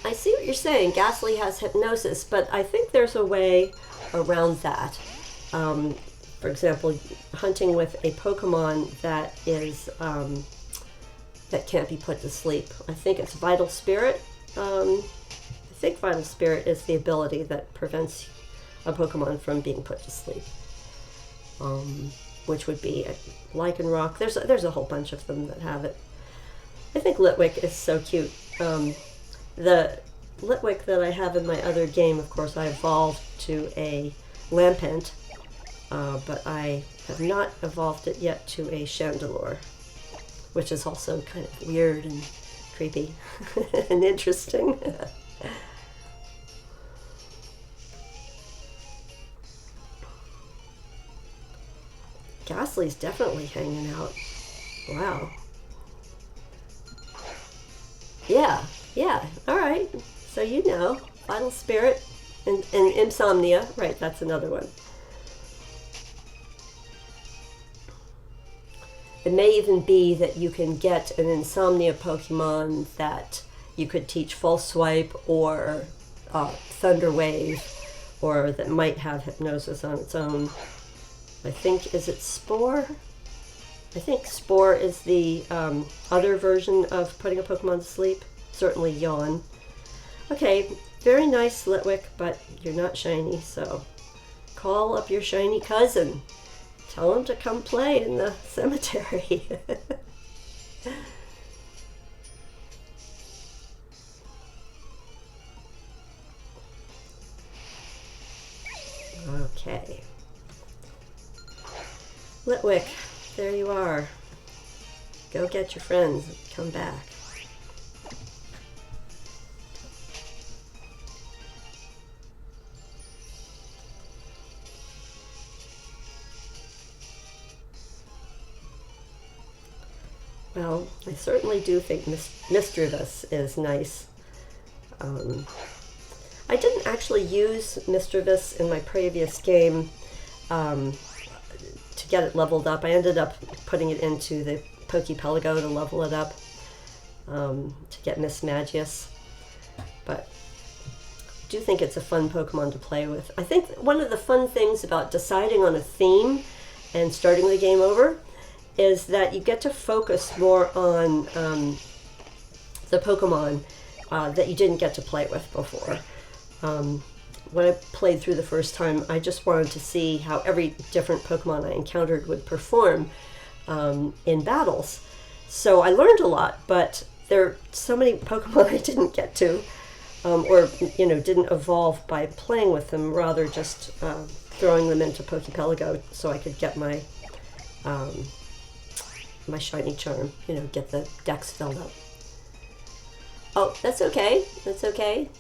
I see what you're saying. Ghastly has hypnosis, but I think there's a way around that. For example, hunting with a Pokemon that is that can't be put to sleep. I think it's Vital Spirit. I think Vital Spirit is the ability that prevents a Pokemon from being put to sleep, which would be a Lycanroc. There's a whole bunch of them that have it. I think Litwick is so cute. The Litwick that I have in my other game, of course, I evolved to a Lampent, but I have not evolved it yet to a Chandelure, which is also kind of weird and creepy and interesting. Ghastly's definitely hanging out. Wow. Yeah, alright. So you know, Vital Spirit and Insomnia. Right, that's another one. It may even be that you can get an Insomnia Pokemon that you could teach False Swipe or Thunder Wave, or that might have hypnosis on its own. I think, is it Spore? I think Spore is the other version of putting a Pokemon to sleep. Certainly Yawn. Okay, very nice, Litwick, but you're not shiny, so call up your shiny cousin. Tell him to come play in the cemetery. Okay. Litwick, there you are. Go get your friends and come back. Well, I certainly do think Misdreavus is nice. I didn't actually use Misdreavus in my previous game to get it leveled up. I ended up putting it into the Pokepelago to level it up to get Miss Magius. But I do think it's a fun Pokemon to play with. I think one of the fun things about deciding on a theme and starting the game over is that you get to focus more on the Pokemon that you didn't get to play with before. When I played through the first time, I just wanted to see how every different Pokemon I encountered would perform in battles. So I learned a lot, but there are so many Pokemon I didn't get to, or didn't evolve by playing with them, rather just throwing them into Pokepelago so I could get my my shiny charm, get the decks filled up. Oh, that's okay. That's okay.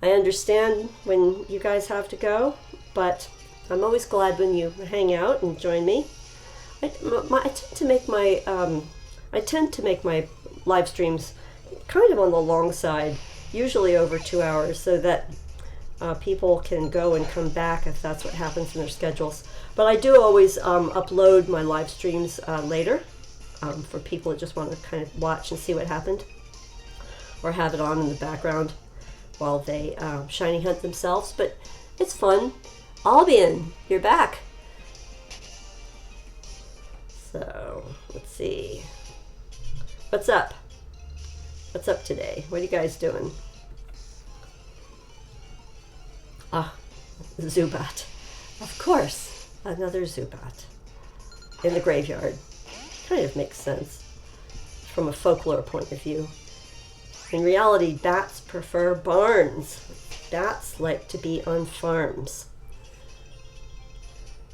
I understand when you guys have to go, but I'm always glad when you hang out and join me. I tend to make my live streams kind of on the long side, usually over 2 hours, so that people can go and come back if that's what happens in their schedules. But I do always upload my live streams later for people that just want to kind of watch and see what happened, or have it on in the background while they shiny hunt themselves. But it's fun. Albion, you're back. So let's see. What's up? What's up today? What are you guys doing? Ah, Zubat. Of course, another Zubat in the graveyard. Kind of makes sense. from a folklore point of view. In reality, bats prefer barns. Bats like to be on farms.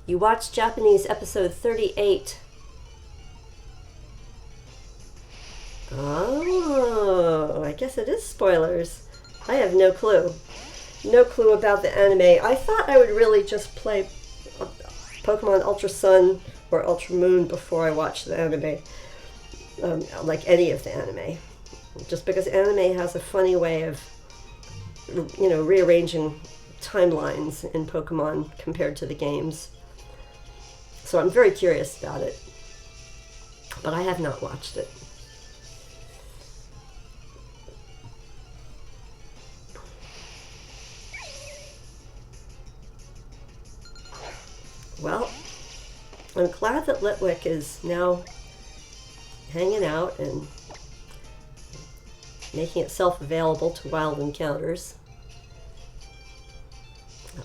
You watched Japanese episode 38. Oh, I guess it is spoilers. I have no clue. No clue about the anime. I thought I would really just play Pokemon Ultra Sun or Ultra Moon before I watched the anime. Like any of the anime. Just because anime has a funny way of, you know, rearranging timelines in Pokemon compared to the games. So I'm very curious about it. But I have not watched it. Well, I'm glad that Litwick is now hanging out and making itself available to wild encounters.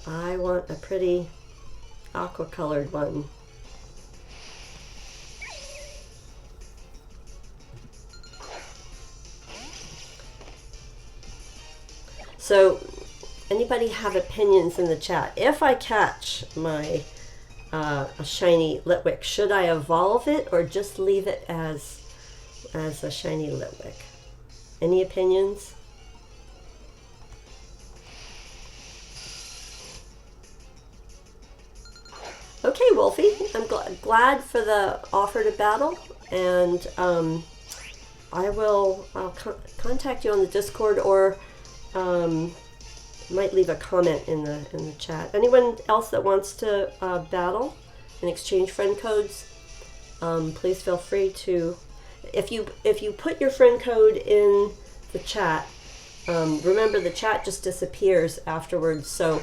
I want a pretty aqua-colored one. So, anybody have opinions in the chat? If I catch my a shiny Litwick, should I evolve it or just leave it as a shiny Litwick? Any opinions? Okay, Wolfie, I'm glad for the offer to battle, and I'll contact you on the Discord, or might leave a comment in the chat. Anyone else that wants to battle and exchange friend codes, please feel free to. If you put your friend code in the chat, remember the chat just disappears afterwards, so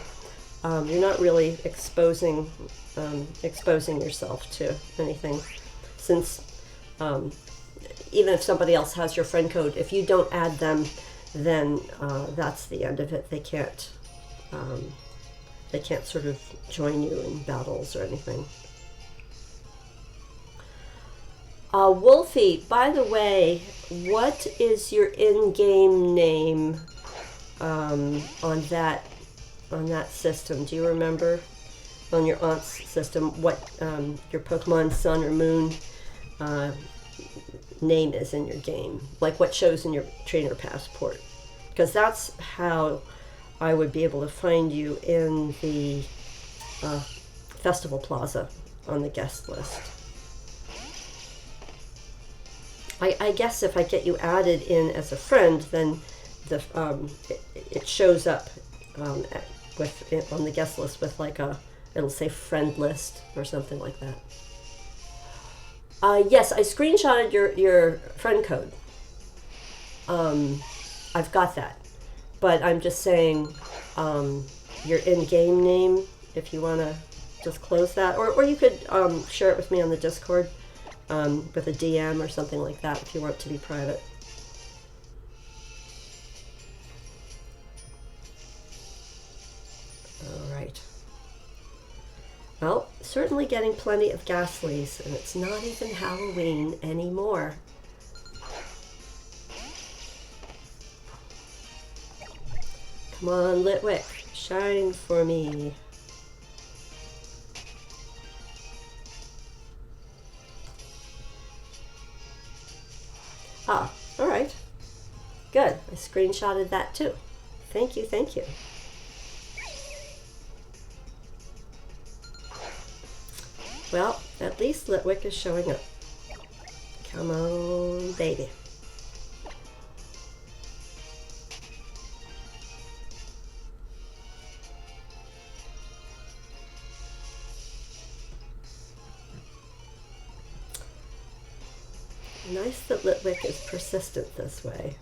you're not really exposing yourself to anything, since even if somebody else has your friend code, if you don't add them, then that's the end of it. They can't sort of join you in battles or anything. Wolfie, by the way, what is your in-game name on that system? Do you remember, on your aunt's system, what your Pokemon Sun or Moon name is in your game? Like what shows in your trainer passport? Because that's how I would be able to find you in the Festival Plaza on the guest list. I guess if I get you added in as a friend, then it shows up on the guest list with like it'll say friend list or something like that. Yes, I screenshotted your friend code. I've got that, but I'm just saying your in-game name, if you want to just close that, or you could share it with me on the Discord with a DM or something like that if you want it to be private. All right. Well, certainly getting plenty of Ghastlies, and it's not even Halloween anymore. Come on, Litwick, shine for me. Ah, all right. Good. I screenshotted that too. Thank you, thank you. Well, at least Litwick is showing up. Come on, baby. Nice that Litwick is persistent this way.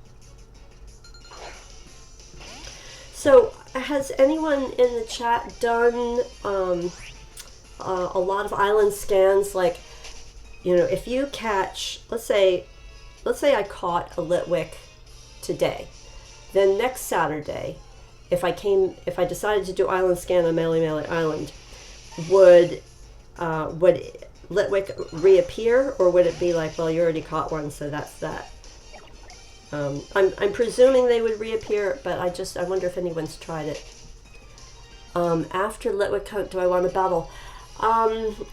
So, has anyone in the chat done a lot of island scans? Like, you know, if you catch, let's say I caught a Litwick today, then next Saturday, if I decided to do island scan on Melee Island, would Litwick reappear, or would it be like, well, you already caught one, so that's that? I'm presuming they would reappear, but I wonder if anyone's tried it. After Litwick hunt, do I want to battle?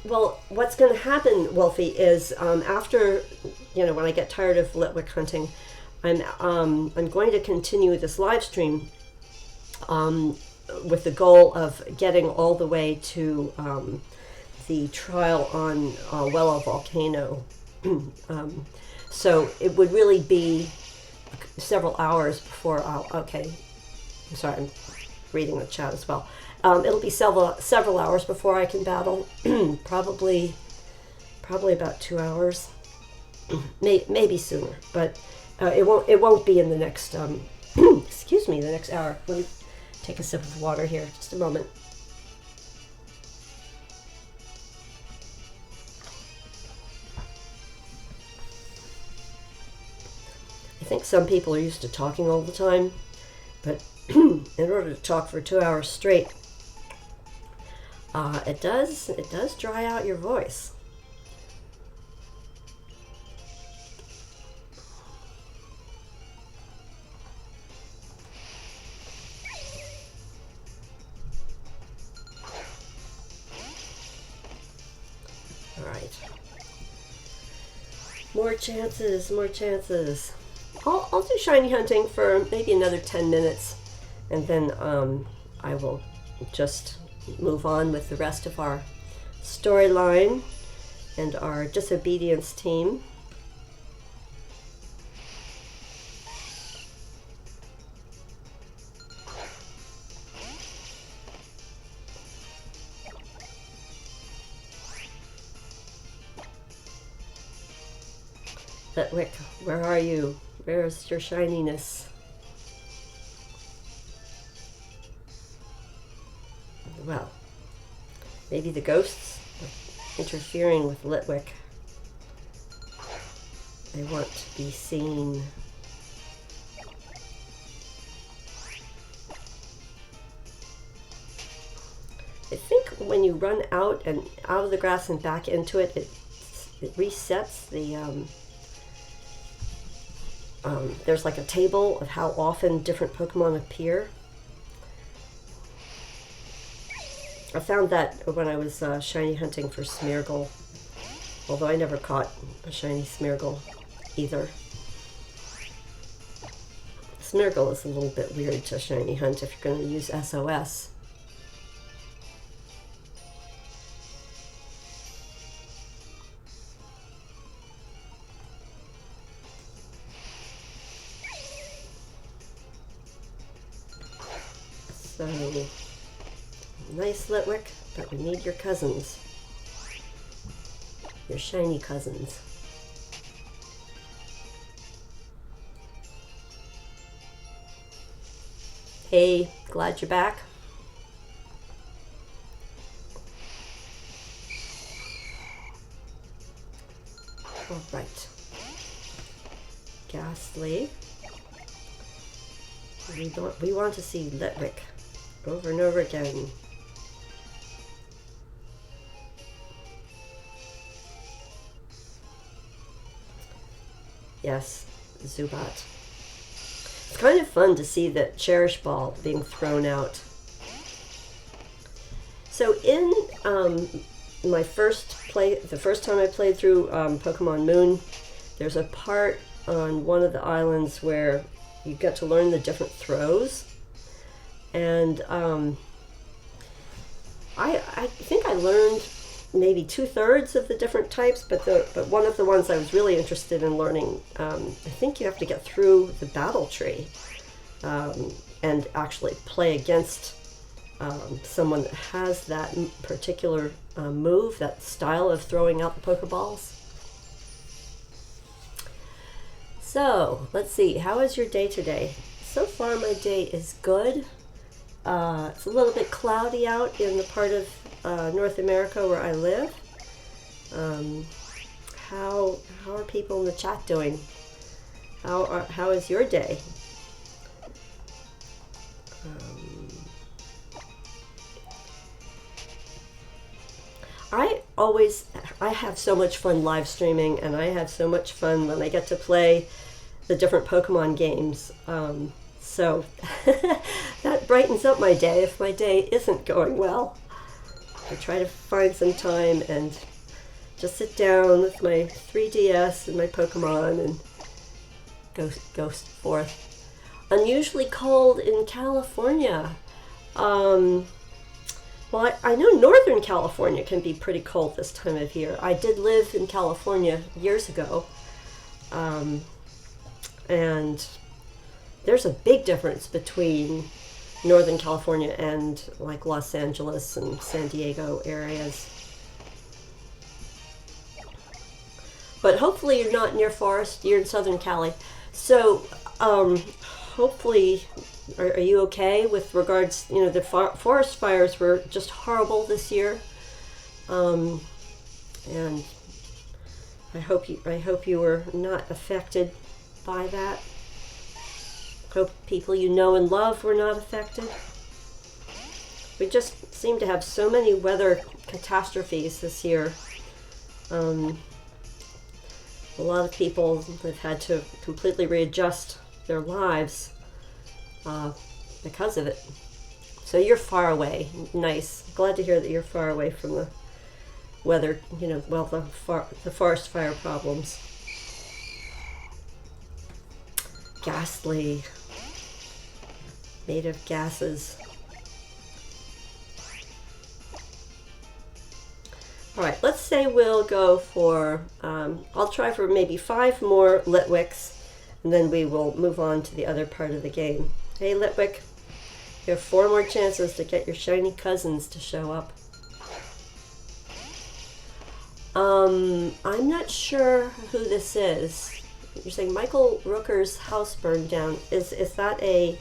Well, what's going to happen, Wolfie, is after, you know, when I get tired of Litwick hunting, I'm going to continue this live stream with the goal of getting all the way to the trial on Wellow Volcano. So it would really be several hours before I'll, okay, I'm sorry, I'm reading the chat as well. It'll be several hours before I can battle. probably about 2 hours, maybe sooner, but it won't be in the next excuse me, the next hour. Let me take a sip of water here, just a moment. I think some people are used to talking all the time, but in order to talk for 2 hours straight, it does dry out your voice. All right. More chances, more chances. I'll do shiny hunting for maybe another 10 minutes, and then I will just move on with the rest of our storyline and our disobedience team. Litwick, where are you? Where's your shininess? Well, maybe the ghosts are interfering with Litwick. They want to be seen. I think when you run out of the grass and back into it, it resets the there's like a table of how often different Pokemon appear. I found that when I was shiny hunting for Smeargle, although I never caught a shiny Smeargle either. Smeargle is a little bit weird to shiny hunt if you're going to use SOS. So, nice Litwick, but we need your cousins. Your shiny cousins. Hey, glad you're back. All right. Ghastly. We want to see Litwick over and over again. Yes, Zubat. It's kind of fun to see the Cherish Ball being thrown out. So in my the first time I played through Pokemon Moon, there's a part on one of the islands where you get to learn the different throws. And I think I learned maybe 2/3 of the different types, but one of the ones I was really interested in learning, I think you have to get through the battle tree and actually play against someone that has that particular move, that style of throwing out the Pokeballs. So let's see, how is your day today? So far my day is good. It's a little bit cloudy out in the part of North America where I live. How are people in the chat doing? How is your day? I have so much fun live streaming, and I have so much fun when I get to play the different Pokemon games. So that brightens up my day if my day isn't going well. I try to find some time and just sit down with my 3DS and my Pokemon and go forth. Unusually cold in California. Well, I know Northern California can be pretty cold this time of year. I did live in California years ago, and there's a big difference between Northern California and like Los Angeles and San Diego areas. But hopefully you're not near forest, you're in Southern Cali. So hopefully, are you okay with regards, you know, the forest fires were just horrible this year. And I hope you were not affected by that. Hope people you know and love were not affected. We just seem to have so many weather catastrophes this year. A lot of people have had to completely readjust their lives because of it. So you're far away. Nice. Glad to hear that you're far away from the weather, you know, well, the forest fire problems. Ghastly. Made of gases. All right, let's say we'll go for, I'll try for maybe 5 more Litwicks, and then we will move on to the other part of the game. Hey, Litwick, you have 4 more chances to get your shiny cousins to show up. I'm not sure who this is. You're saying Michael Rooker's house burned down. Is that a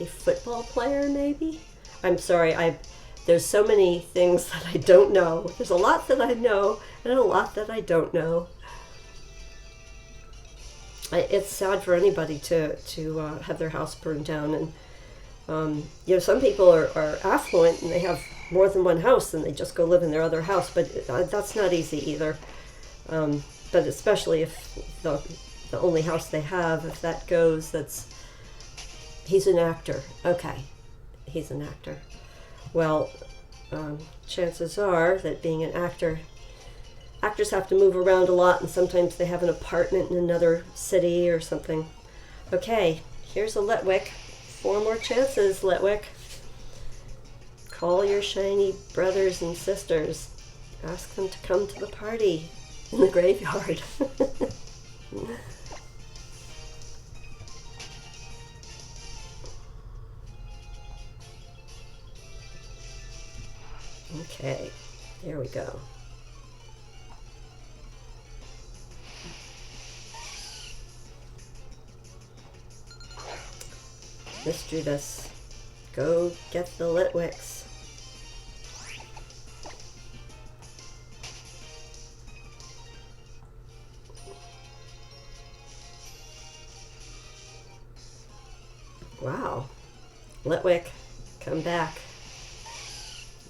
football player, maybe? I'm sorry, there's so many things that I don't know. There's a lot that I know and a lot that I don't know. It's sad for anybody to have their house burned down, and you know, some people are affluent and they have more than one house and they just go live in their other house, but that's not easy either. But especially if the only house they have, if that goes, he's an actor. Okay, he's an actor. Well, chances are that being an actor, actors have to move around a lot, and sometimes they have an apartment in another city or something. Okay, here's a Litwick. 4 more chances, Litwick. Call your shiny brothers and sisters. Ask them to come to the party in the graveyard. Okay, there we go. Misdreavus, go get the Litwicks. Wow, Litwick, come back.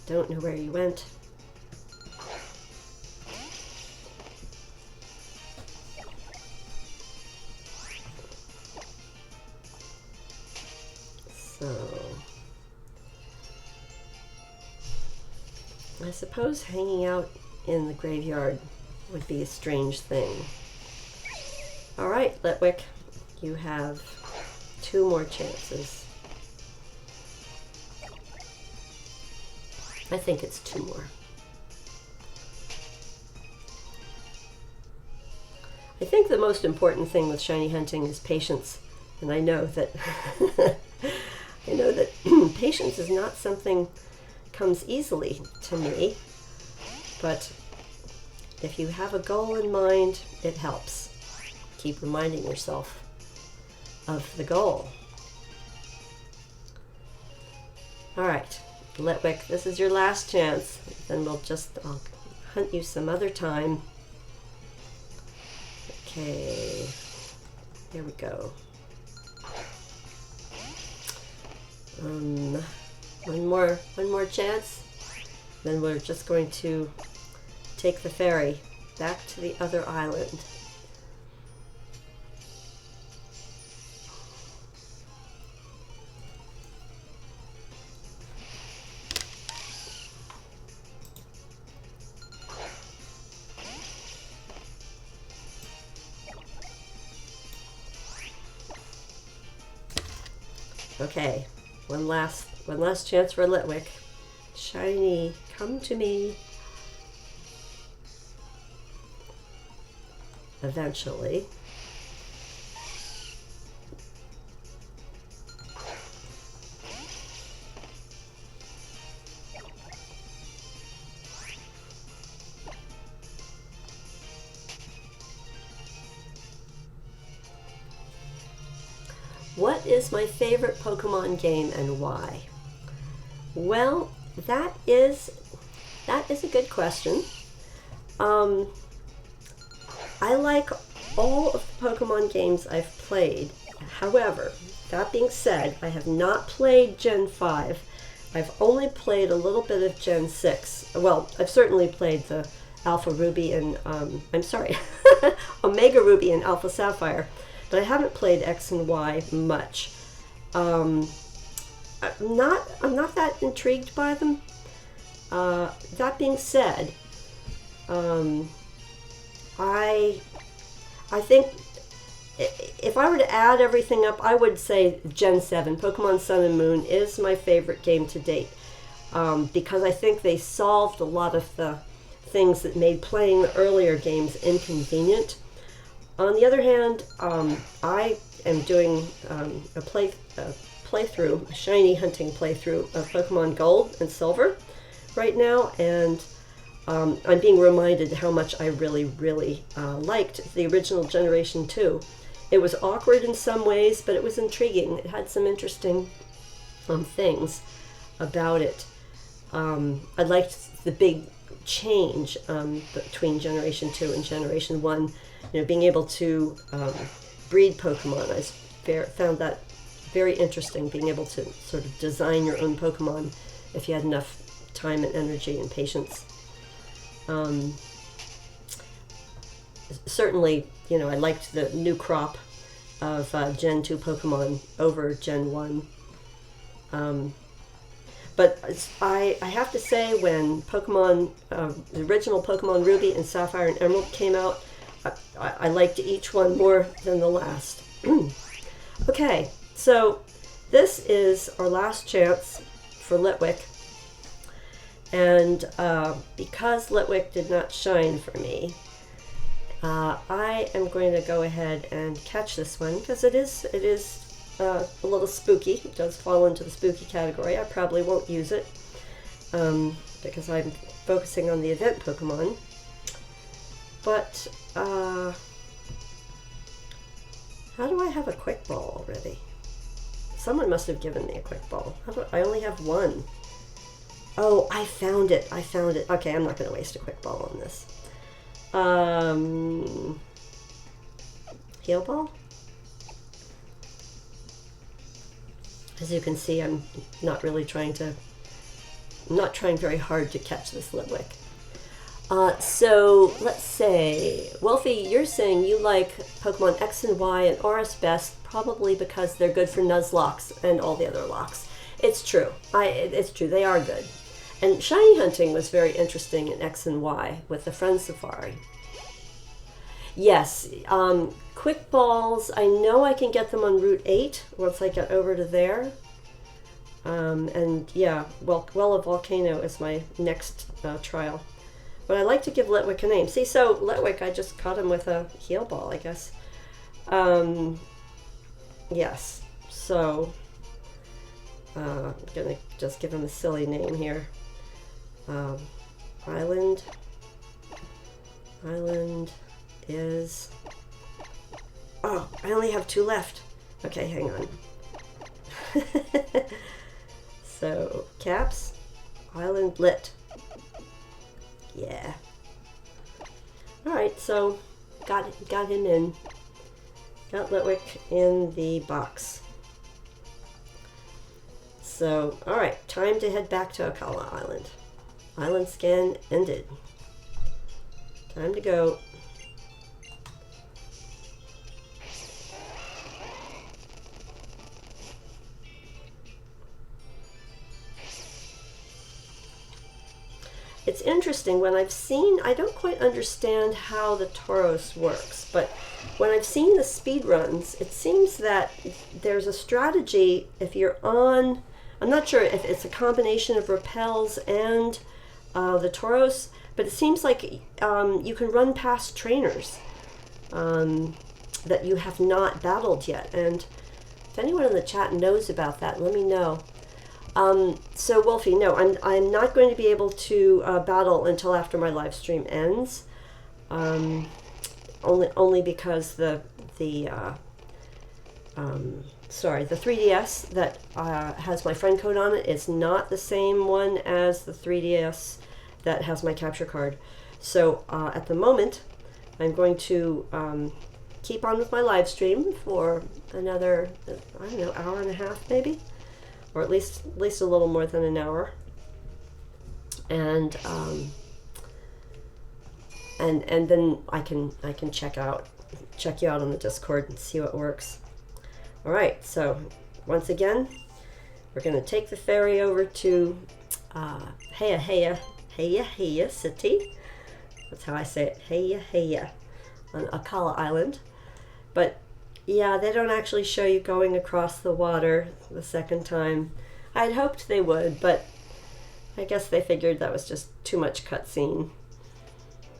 Don't know where you went. So, I suppose hanging out in the graveyard would be a strange thing. All right, Litwick, you have 2 more chances. I think it's 2 more. I think the most important thing with shiny hunting is patience, and I know that patience is not something comes easily to me, but if you have a goal in mind, it helps. Keep reminding yourself of the goal. All right. Litwick, this is your last chance. Then I'll hunt you some other time. Okay, here we go. One more chance. Then we're just going to take the ferry back to the other island. Okay, one last chance for Litwick. Shiny, come to me. Eventually. What is my favorite Pokemon game and why? Well, that is a good question. I like all of the Pokemon games I've played. However, that being said, I have not played Gen 5. I've only played a little bit of Gen 6. Well, I've certainly played the Alpha Ruby and, Omega Ruby and Alpha Sapphire, but I haven't played X and Y much. I'm not that intrigued by them. That being said, I think if I were to add everything up, I would say Gen 7, Pokemon Sun and Moon, is my favorite game to date, because I think they solved a lot of the things that made playing the earlier games inconvenient. On the other hand, I am doing a playthrough, a shiny hunting playthrough of Pokemon Gold and Silver right now, and I'm being reminded how much I really liked the original Generation 2. It was awkward in some ways, but it was intriguing. It had some interesting things about it. I liked the big change between Generation 2 and Generation 1. You know, being able to breed Pokemon. I found that very interesting, being able to sort of design your own Pokemon if you had enough time and energy and patience. Certainly, you know, I liked the new crop of Gen 2 Pokemon over Gen 1. But I have to say, when Pokemon, the original Pokemon Ruby and Sapphire and Emerald came out, I liked each one more than the last. Okay, so this is our last chance for Litwick. And because Litwick did not shine for me, I am going to go ahead and catch this one, because it is a little spooky. It does fall into the spooky category. I probably won't use it because I'm focusing on the event Pokemon. But how do I have a quick ball already? Someone must have given me a quick ball. I only have one. Oh, I found it. Okay, I'm not going to waste a quick ball on this. Heal ball? As you can see, I'm not trying very hard to catch this Litwick. So let's say, Wolfie, you're saying you like Pokemon X and Y and RS best, probably because they're good for Nuzlocks and all the other locks. It's true. It's true. They are good. And shiny hunting was very interesting in X and Y with the Friend Safari. Yes, quick balls, I know I can get them on Route 8 once I get over to there. And yeah, well, a Volcano is my next trial. But I like to give Litwick a name. See, so Litwick, I just caught him with a heal ball, I guess. Yes, so I'm gonna just give him a silly name here. Island is, oh, I only have 2 left. Okay, hang on. So, Caps, Island Lit. Yeah. Alright, so got him in. Got Litwick in the box. So, alright, time to head back to Akala Island. Island scan ended. Time to go. It's interesting, when I've seen, I don't quite understand how the Tauros works, but when I've seen the speed runs, it seems that there's a strategy if you're on, I'm not sure if it's a combination of repels and the Tauros, but it seems like you can run past trainers that you have not battled yet. And if anyone in the chat knows about that, let me know. So Wolfie, no, I'm not going to be able to battle until after my live stream ends. Only because the 3DS that has my friend code on it is not the same one as the 3DS that has my capture card. So at the moment, I'm going to keep on with my live stream for another, I don't know, hour and a half maybe, or at least a little more than an hour, and then I can check you out on the Discord and see what works. All right, so once again, we're going to take the ferry over to Heya City. That's how I say it, Heya, on Akala Island. But yeah, they don't actually show you going across the water the second time. I'd hoped they would, but I guess they figured that was just too much cutscene,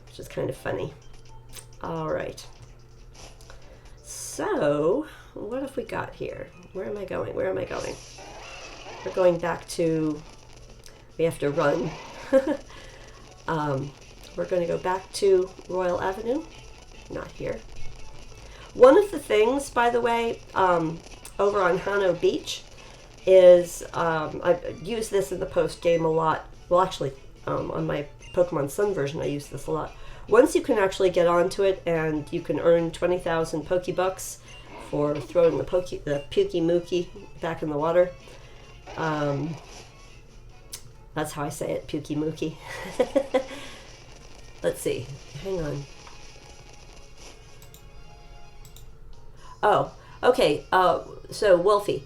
which is kind of funny. All right. So, what have we got here? Where am I going? Where am I going? We're going back to, we have to run. We're going to go back to Royal Avenue. Not here. One of the things, by the way, over on Hano Beach is, I use this in the post game a lot. Well, actually, on my Pokemon Sun version, I use this a lot. Once you can actually get onto it, and you can earn 20,000 Pokebucks for throwing the Pukey back in the water. That's how I say it, Pukey. Let's see. Hang on. Oh, okay. So Wolfie,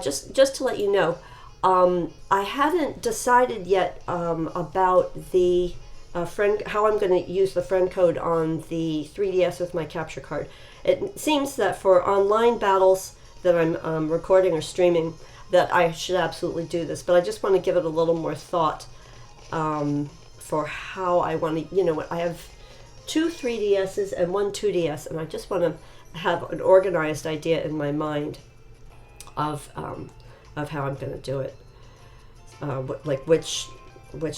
just to let you know, I haven't decided yet about the how I'm going to use the friend code on the 3DS with my capture card. It seems that for online battles that I'm recording or streaming, that I should absolutely do this, but I just want to give it a little more thought for how I want to, you know, I have 2 3DSs and 1 2DS, and I just want to have an organized idea in my mind of how I'm going to do it, like which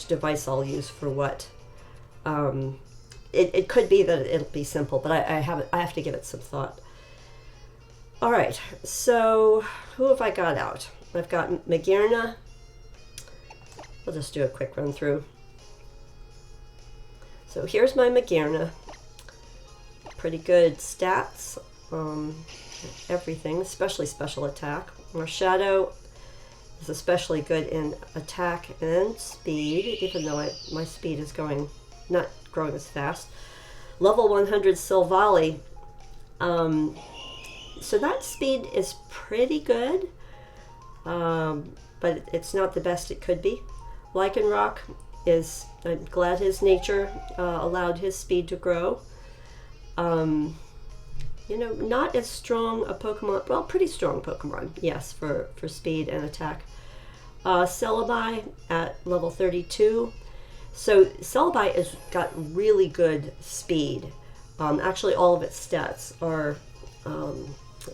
device I'll use for what. It could be that it'll be simple, but I have to give it some thought. All right, so who have I got out? I've got Magearna. I'll just do a quick run through. So here's my Magearna. Pretty good stats, everything, especially special attack. Marshadow is especially good in attack and speed, even though my speed is not growing as fast. Level 100 Silvally. So that speed is pretty good, but it's not the best it could be. Lycanroc is, I'm glad his nature allowed his speed to grow. You know, not as strong a Pokemon, well, pretty strong Pokemon, yes, for speed and attack. Celebi at level 32. So Celebi has got really good speed. Actually, all of its stats are a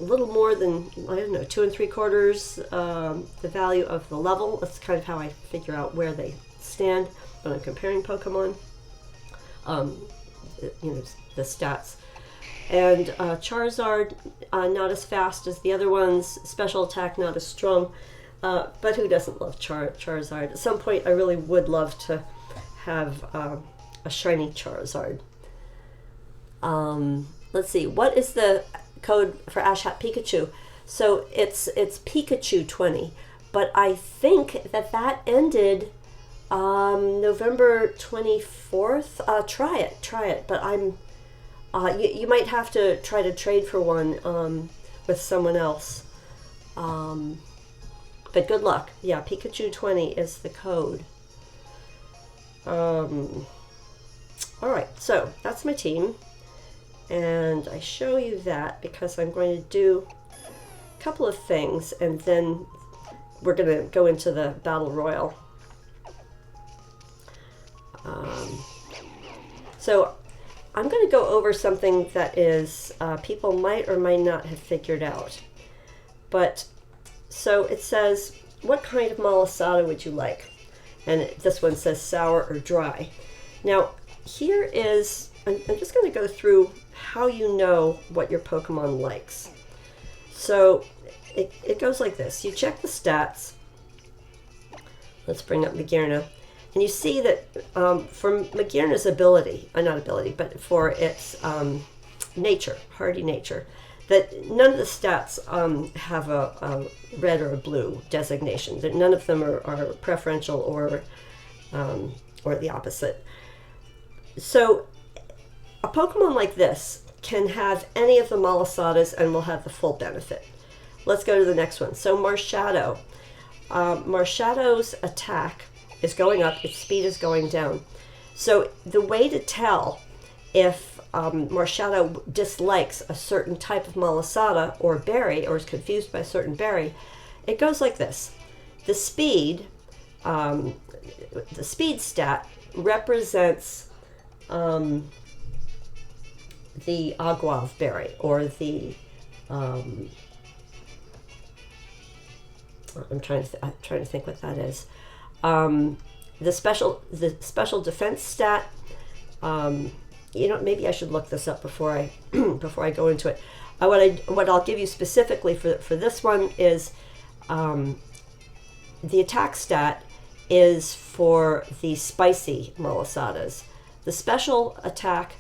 little more than, I don't know, 2 3/4 the value of the level. That's kind of how I figure out where they stand when I'm comparing Pokemon. You know, the stats. And Charizard, not as fast as the other ones. Special attack, not as strong. But who doesn't love Charizard? At some point, I really would love to have a shiny Charizard. Let's see, what is the code for Ash Hat Pikachu? So it's Pichachu 20, but I think that ended November 24th. Try it. But you might have to try to trade for one with someone else. But good luck. Yeah, Pichachu 20 is the code. All right, so that's my team. And I show you that because I'm going to do a couple of things, and then we're going to go into the Battle Royal. So I'm going to go over something that is people might or might not have figured out. But so it says, what kind of malasada would you like? And this one says sour or dry. Now here is, I'm just going to go through how you know what your Pokemon likes. So it goes like this. You check the stats. Let's bring up Magearna. And you see that from Magearna's ability, not ability, but for its nature, hardy nature, that none of the stats have a red or a blue designation. That none of them are preferential or the opposite. So a Pokemon like this can have any of the Malasadas and will have the full benefit. Let's go to the next one. So Marshadow. Marshadow's attack is going up, its speed is going down. So the way to tell if Marshadow dislikes a certain type of Malasada or berry, or is confused by a certain berry, it goes like this. The speed stat represents the Aguav berry, or the I'm trying to think what that is. The special defense stat. You know, maybe I should look this up before I before I go into it. What I'll give you specifically for this one is the attack stat is for the spicy Malasadas. The special attack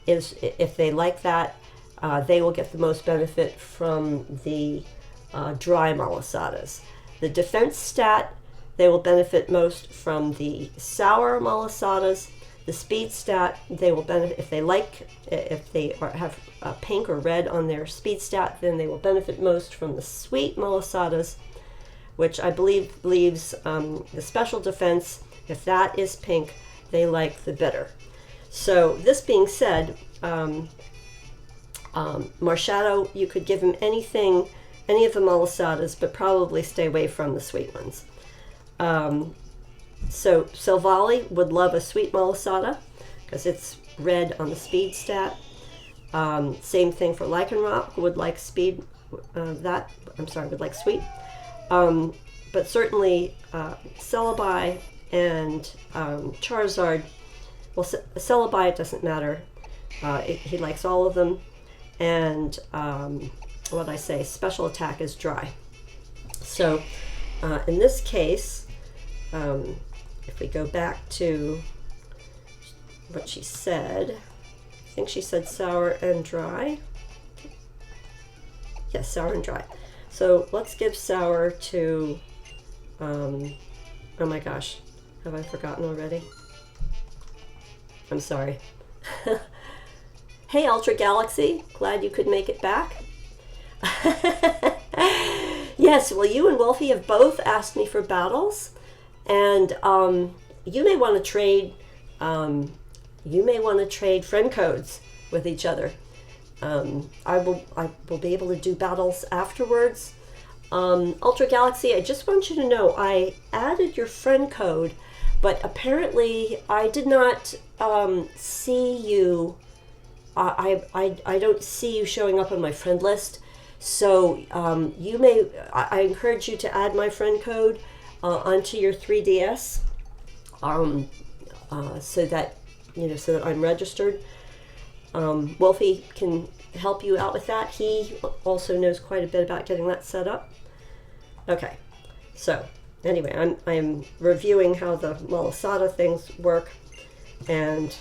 is, if they like that, they will get the most benefit from the dry Malasadas. The defense stat, they will benefit most from the sour Malasadas. The speed stat, they will benefit if they have pink or red on their speed stat, then they will benefit most from the sweet Malasadas, which I believe leaves the special defense. If that is pink, they like the bitter. So this being said, Marshadow, you could give him anything, any of the Malasadas, but probably stay away from the sweet ones. So Silvally would love a sweet Malasada because it's red on the speed stat. Same thing for Lycanroc, would like speed, would like sweet. But certainly Celebi and Charizard, well, Celebi, it doesn't matter. He likes all of them. And what I say, special attack is dry. So in this case, if we go back to what she said, I think she said sour and dry. Yes, sour and dry. So let's give sour to, oh my gosh, have I forgotten already? I'm sorry. Hey, Ultra Galaxy, glad you could make it back. Yes, well, you and Wolfie have both asked me for battles, and you may want to trade. You may want to trade friend codes with each other. I will be able to do battles afterwards. Ultra Galaxy, I just want you to know I added your friend code, but apparently I did not see you. I don't see you showing up on my friend list. So you may. I encourage you to add my friend code onto your 3DS, so that so that I'm registered. Wolfie can help you out with that. He also knows quite a bit about getting that set up. Okay, so anyway, I'm reviewing how the Malasada things work, and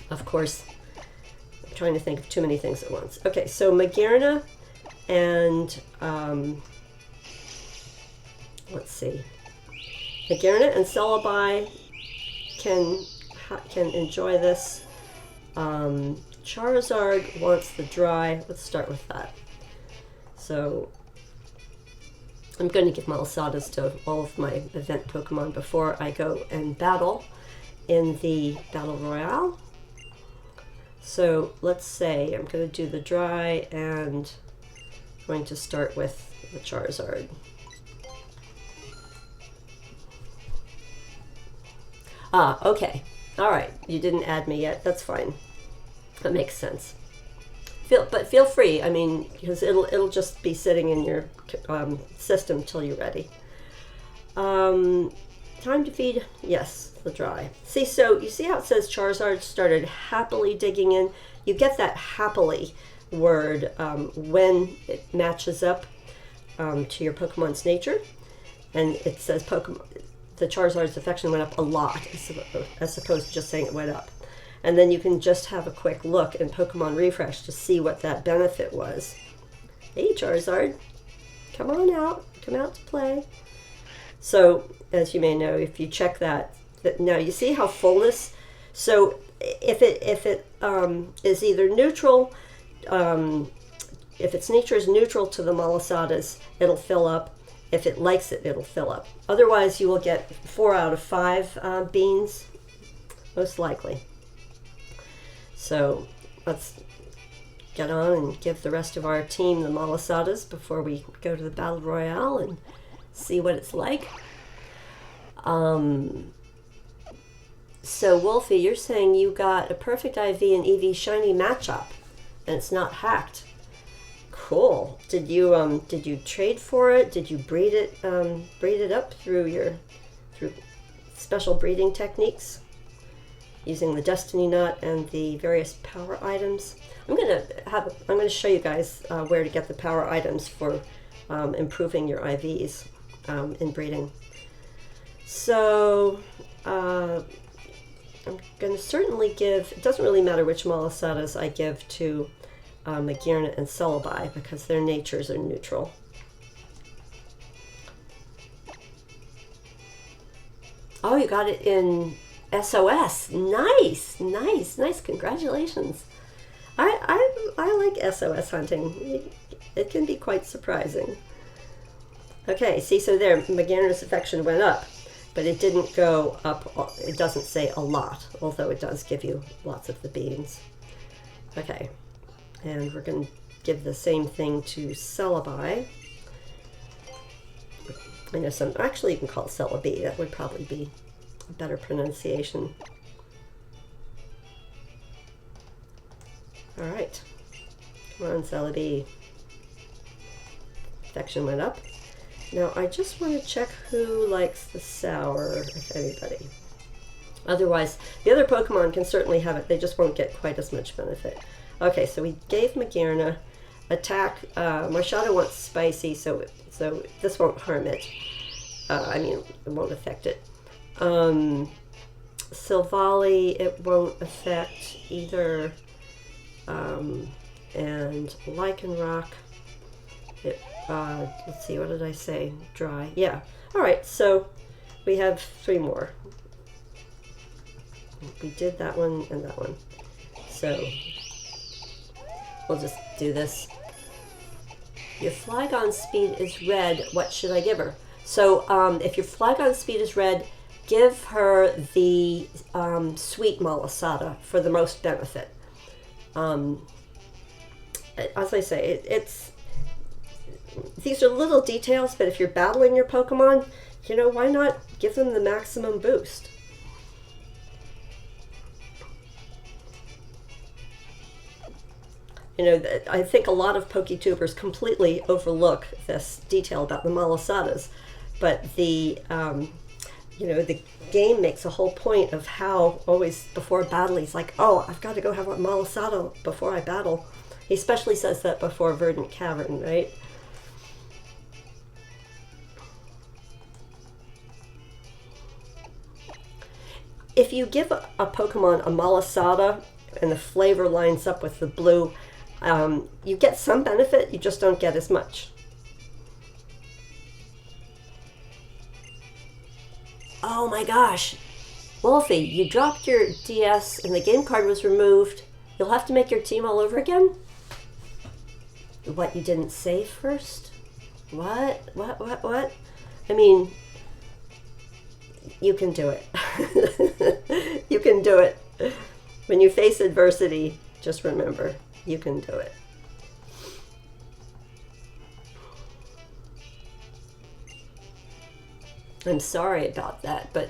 of course, I'm trying to think of too many things at once. Okay, so Magearna and let's see, Magearna and Celebi can enjoy this. Charizard wants the dry. Let's start with that. So I'm going to give Malassadas to all of my event Pokemon before I go and battle in the Battle Royale. So let's say I'm going to do the dry, and I'm going to start with the Charizard. Ah, okay. All right. You didn't add me yet. That's fine. That makes sense. But feel free. I mean, because it'll just be sitting in your system till you're ready. Time to feed. Yes, the dry. See, so you see how it says Charizard started happily digging in. You get that happily word when it matches up to your Pokemon's nature, and it says the Charizard's affection went up a lot, as opposed to just saying it went up. And then you can just have a quick look in Pokemon Refresh to see what that benefit was. Hey Charizard, come on out, come out to play. So, as you may know, if you check that now you see how fullness, so if it is either neutral, if its nature is neutral to the Malassadas, it'll fill up. If it likes it, it'll fill up. Otherwise, you will get 4 out of 5 beans, most likely. So let's get on and give the rest of our team the Malassadas before we go to the Battle Royale and see what it's like. So Wolfie, you're saying you got a perfect IV and EV shiny matchup, and it's not hacked. Cool. Did you trade for it? Did you breed it up through special breeding techniques using the Destiny Nut and the various power items? I'm gonna show you guys where to get the power items for improving your IVs in breeding. So I'm gonna certainly give. It doesn't really matter which Malassadas I give to Magearna and Celebi because their natures are neutral. Oh, you got it in SOS. Nice, nice, nice. Congratulations. I like SOS hunting. It can be quite surprising. Okay, see, so there, Magearna's affection went up, but it didn't go up. It doesn't say a lot, although it does give you lots of the beans. Okay. And we're going to give the same thing to Celebi. I know actually you can call it Celebi. That would probably be a better pronunciation. All right. Come on, Celebi. Affection went up. Now, I just want to check who likes the sour, if anybody. Otherwise, the other Pokemon can certainly have it. They just won't get quite as much benefit. Okay, so we gave Magearna attack. Marshadow wants spicy, so this won't harm it. I mean, it won't affect it. Silvally, it won't affect either. And Lycanroc, let's see, what did I say? Dry. Yeah. All right, so we have 3 more. We did that one and that one. So we'll just do this. Your Flygon speed is red. What should I give her? So if your Flygon speed is red, give her the sweet Malasada for the most benefit. As I say, these are little details, but if you're battling your Pokemon, you know, why not give them the maximum boost? You know, I think a lot of PokeTubers completely overlook this detail about the Malassadas, but the the game makes a whole point of how always before battle he's like, oh, I've got to go have a Malasada before I battle. He especially says that before Verdant Cavern, right? If you give a Pokemon a Malasada and the flavor lines up with the blue, you get some benefit, you just don't get as much. Oh my gosh. Wolfie, you dropped your DS and the game card was removed. You'll have to make your team all over again? What, you didn't save first? What? What? I mean, you can do it. You can do it. When you face adversity, just remember, you can do it. I'm sorry about that, but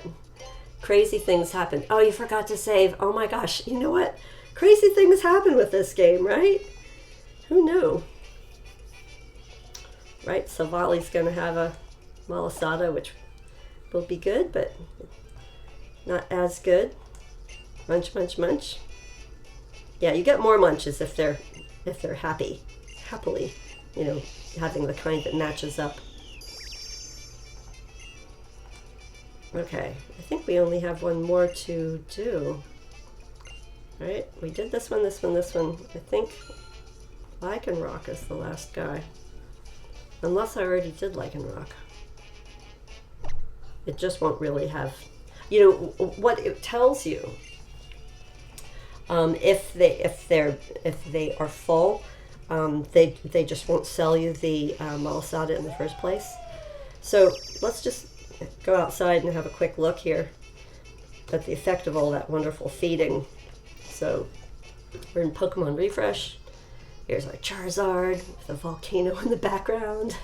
crazy things happen. Oh, you forgot to save. Oh my gosh, you know what? Crazy things happen with this game, right? Who knew? Right, so Volley's going to have a Marshadow, which will be good, but not as good. Munch, munch, munch. Yeah, you get more munches if they're happily, you know, having the kind that matches up. Okay, I think we only have one more to do. All right, we did this one, this one, this one. I think Lycanroc is the last guy. Unless I already did Lycanroc. It just won't really have, you know, what it tells you. If they are full, they just won't sell you the Marshadow in the first place. So let's just go outside and have a quick look here at the effect of all that wonderful feeding. So we're in Pokemon Refresh. Here's our Charizard with a volcano in the background.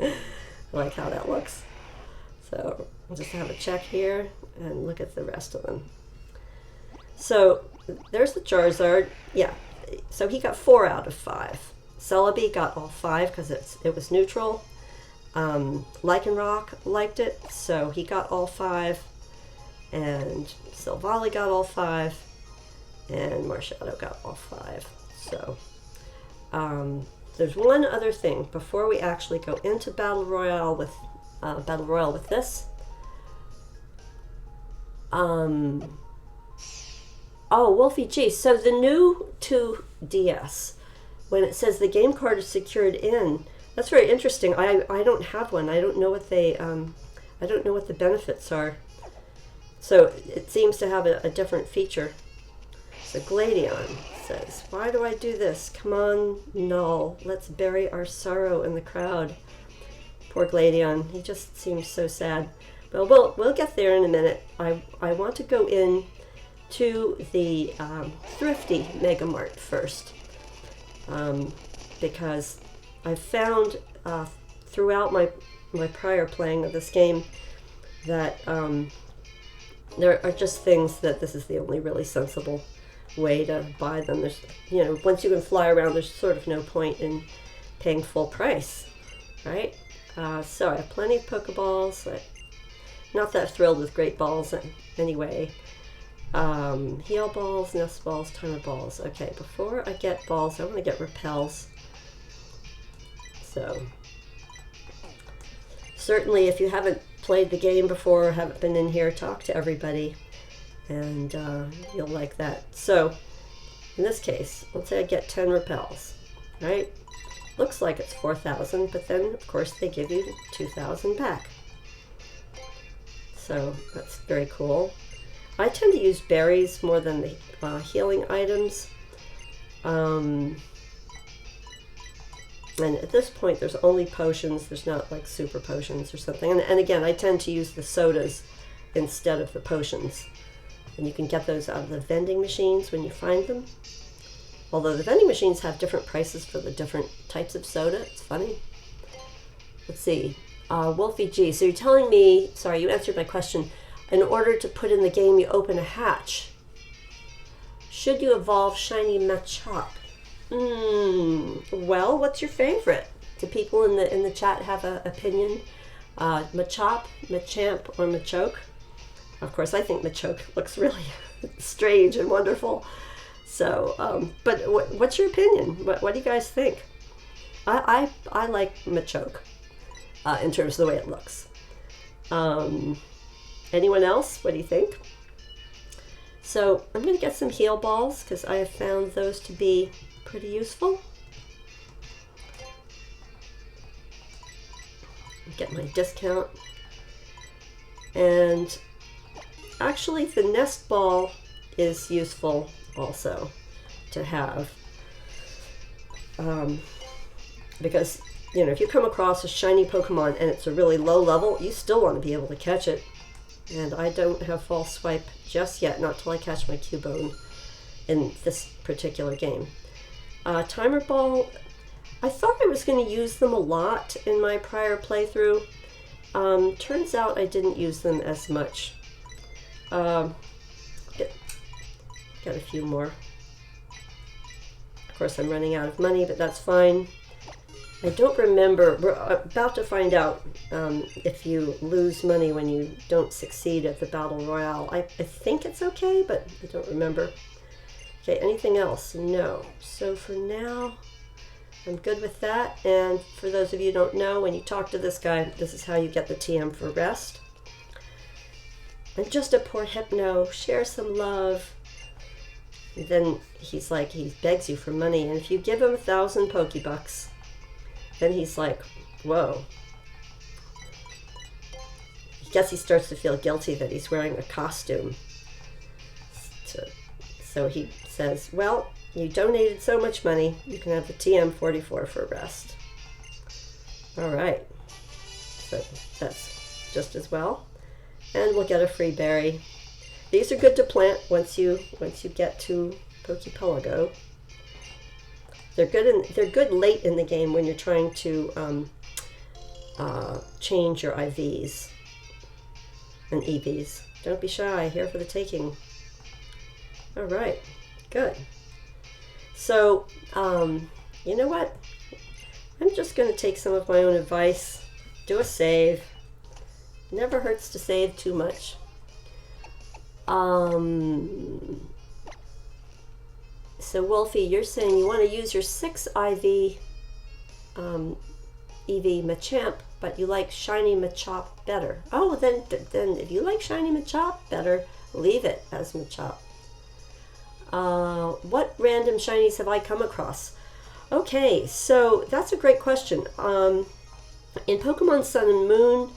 I like how that looks. So we'll just have a check here and look at the rest of them. So there's the Charizard. Yeah, so he got 4 out of 5. Celebi got all 5 because it was neutral. Lycanroc liked it, so he got all 5. And Silvally got all 5. And Marshadow got all 5. So there's one other thing before we actually go into Battle Royale with this. Oh, Wolfie G. So the new 2DS, when it says the game card is secured in, that's very interesting. I don't have one. I don't know what they I don't know what the benefits are. So it seems to have a different feature. So Gladion says, "Why do I do this? Come on, Null. Let's bury our sorrow in the crowd." Poor Gladion. He just seems so sad. But we'll get there in a minute. I want to go in to the Thrifty Mega Mart first, because I've found throughout my prior playing of this game that there are just things that this is the only really sensible way to buy them. There's, you know, once you can fly around, there's sort of no point in paying full price, right? So I have plenty of Pokeballs. I'm not that thrilled with Great Balls anyway. Heal Balls, Nest Balls, Timer Balls. Okay, before I get balls, I want to get repels. So certainly if you haven't played the game before or haven't been in here, talk to everybody, and you'll like that. So in this case, let's say I get 10 repels, right? Looks like it's 4,000, but then of course they give you 2,000 back. So that's very cool. I tend to use berries more than the healing items. And at this point, there's only potions. There's not like super potions or something. And again, I tend to use the sodas instead of the potions. And you can get those out of the vending machines when you find them. Although the vending machines have different prices for the different types of soda. It's funny. Let's see. Wolfie G. So you're telling me, sorry, you answered my question. In order to put in the game, you open a hatch. Should you evolve Shiny Machop? Well, what's your favorite? Do people in the chat have an opinion? Machop, Machamp, or Machoke? Of course, I think Machoke looks really strange and wonderful. So, but what's your opinion? What do you guys think? I like Machoke in terms of the way it looks. Anyone else? What do you think? So I'm going to get some heal balls because I have found those to be pretty useful. Get my discount. And actually the nest ball is useful also to have. Because, you know, if you come across a shiny Pokemon and it's a really low level, you still want to be able to catch it. And I don't have False Swipe just yet, not till I catch my Cubone in this particular game. Timer Ball, I thought I was going to use them a lot in my prior playthrough. Turns out I didn't use them as much. Got a few more. Of course, I'm running out of money, but that's fine. I don't remember. We're about to find out if you lose money when you don't succeed at the Battle Royale. I think it's okay, but I don't remember. Okay, anything else? No. So for now, I'm good with that. And for those of you who don't know, when you talk to this guy, this is how you get the TM for rest. I'm just a poor Hypno. Share some love. And then he's like, he begs you for money. And if you give him 1,000 Pokebucks, then he's like, whoa. I guess he starts to feel guilty that he's wearing a costume. So he says, well, you donated so much money, you can have the TM44 for rest. All right. So that's just as well. And we'll get a free berry. These are good to plant once you get to Pokepelago. They're good late in the game when you're trying to change your IVs and EVs. Don't be shy. Here for the taking. All right. Good. So, you know what? I'm just going to take some of my own advice. Do a save. Never hurts to save too much. So Wolfie, you're saying you want to use your 6 IV EV Machamp, but you like Shiny Machop better. Oh, then if you like Shiny Machop better, leave it as Machop. What random shinies have I come across? Okay, so that's a great question. In Pokemon Sun and Moon,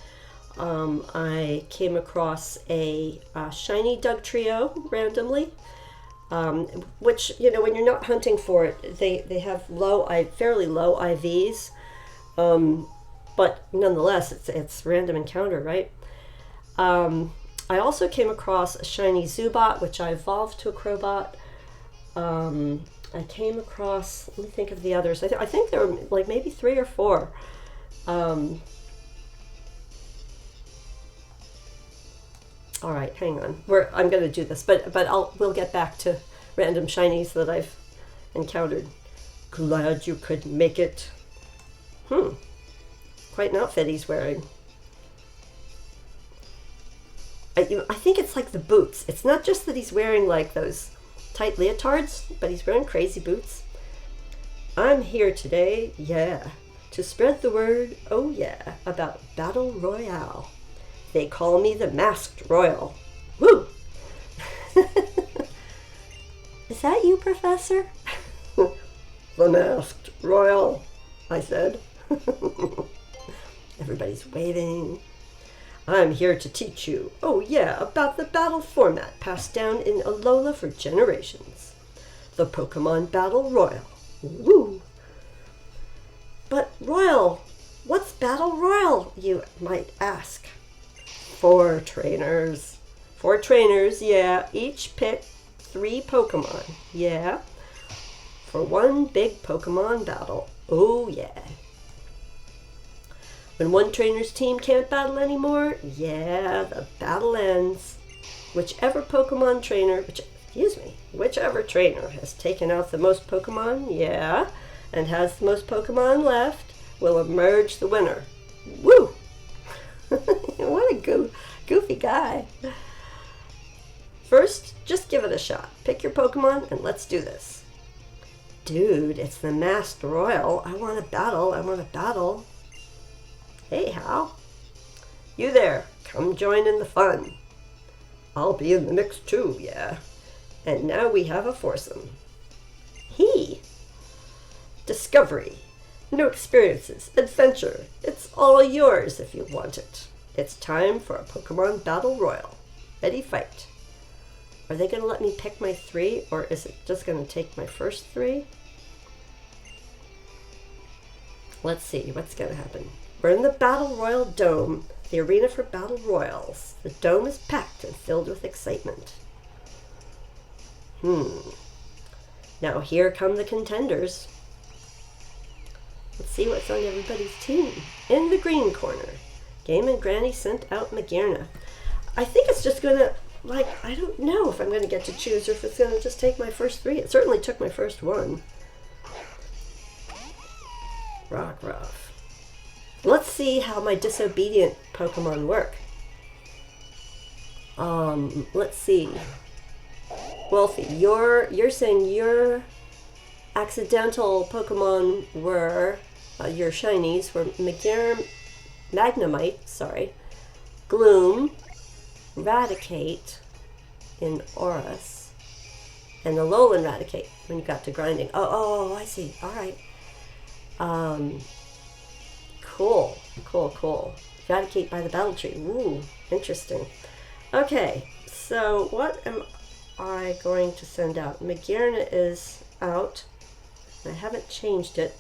I came across a shiny Dugtrio randomly. Which, you know, when you're not hunting for it, they have fairly low IVs, but nonetheless, it's random encounter, right? I also came across a shiny Zubat, which I evolved to a Crobot. I came across, let me think of the others. I think there were like maybe 3 or 4. All right, hang on. I'm going to do this, but we'll get back to random shinies that I've encountered. Glad you could make it. Quite an outfit he's wearing. I think it's like the boots. It's not just that he's wearing like those tight leotards, but he's wearing crazy boots. I'm here today, yeah, to spread the word, oh yeah, about Battle Royale. They call me the Masked Royal. Woo! Is that you, Professor? The Masked Royal, I said. Everybody's waving. I'm here to teach you, oh yeah, about the battle format passed down in Alola for generations. The Pokemon Battle Royal. Woo! But Royal, what's Battle Royal, you might ask? 4 trainers. 4 trainers, yeah. Each pick 3 Pokemon, yeah. For one big Pokemon battle, oh yeah. When one trainer's team can't battle anymore, yeah, the battle ends. Whichever trainer has taken out the most Pokemon, yeah, and has the most Pokemon left, will emerge the winner. Woo! What a goofy guy. First, just give it a shot. Pick your Pokemon and let's do this. Dude, it's the Masked Royal. I want to battle. Hey, Hal. You there, come join in the fun. I'll be in the mix too, yeah. And now we have a foursome. Discovery. New experiences. Adventure. It's all yours if you want it. It's time for a Pokemon Battle Royal. Ready, fight. Are they going to let me pick my 3, or is it just going to take my first 3? Let's see what's going to happen. We're in the Battle Royal Dome, the arena for Battle Royals. The dome is packed and filled with excitement. Now here come the contenders. Let's see what's on everybody's team. In the green corner, GameNGrannie sent out Magearna. I think it's just going to, like, I don't know if I'm going to get to choose or if it's going to just take my first 3. It certainly took my first 1. Rockruff. Let's see how my disobedient Pokemon work. Let's see. Wolfie, you're saying your accidental Pokemon were, your shinies were Magnemite, Gloom, Raticate in Oris, and Alolan Raticate when you got to grinding. Oh, I see. All right. Cool. Raticate by the Battle Tree. Ooh, interesting. Okay, so what am I going to send out? Magearna is out. I haven't changed it.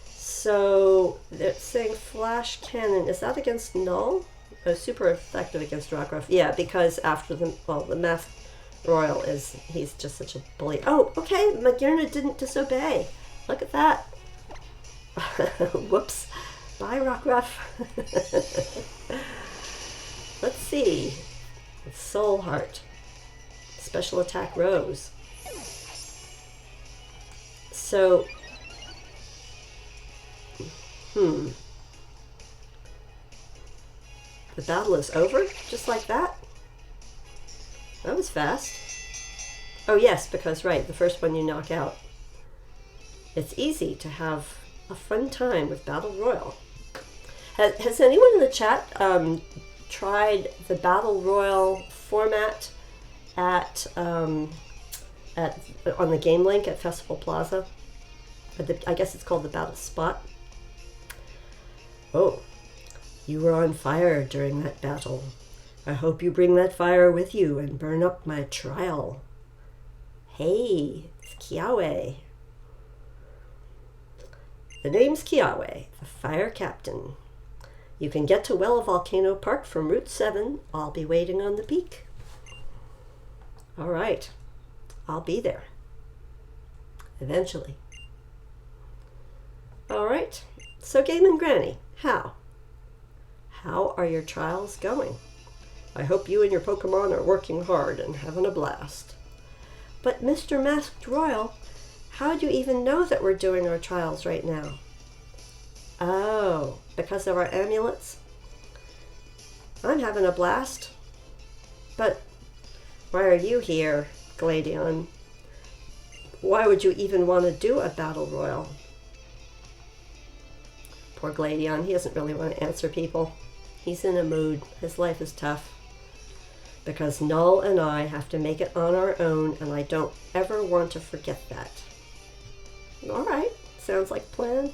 So they're saying Flash Cannon. Is that against Null? Oh, super effective against Rockruff. Yeah, because after the Math Royal he's just such a bully. Oh, okay, Magearna didn't disobey. Look at that. Whoops. Bye, Rockruff. Let's see. Soul Heart. Special attack Rose. So, the battle is over? Just like that? That was fast. Oh yes, because right, the first one you knock out. It's easy to have a fun time with Battle Royal. Has anyone in the chat tried the Battle Royal format at on the game link at Festival Plaza? I guess it's called the Battle Spot. Oh, you were on fire during that battle. I hope you bring that fire with you and burn up my trial. Hey, it's Kiawe. The name's Kiawe, the Fire Captain. You can get to Wella Volcano Park from Route 7. I'll be waiting on the peak. All right, I'll be there. Eventually. All right, so GameNGrannie, how? How are your trials going? I hope you and your Pokemon are working hard and having a blast. But Mr. Masked Royal, how do you even know that we're doing our trials right now? Oh, because of our amulets? I'm having a blast. But why are you here, Gladion? Why would you even want to do a battle royal? Poor Gladion, he doesn't really want to answer people. He's in a mood. His life is tough. Because Null and I have to make it on our own, and I don't ever want to forget that. All right, sounds like a plan.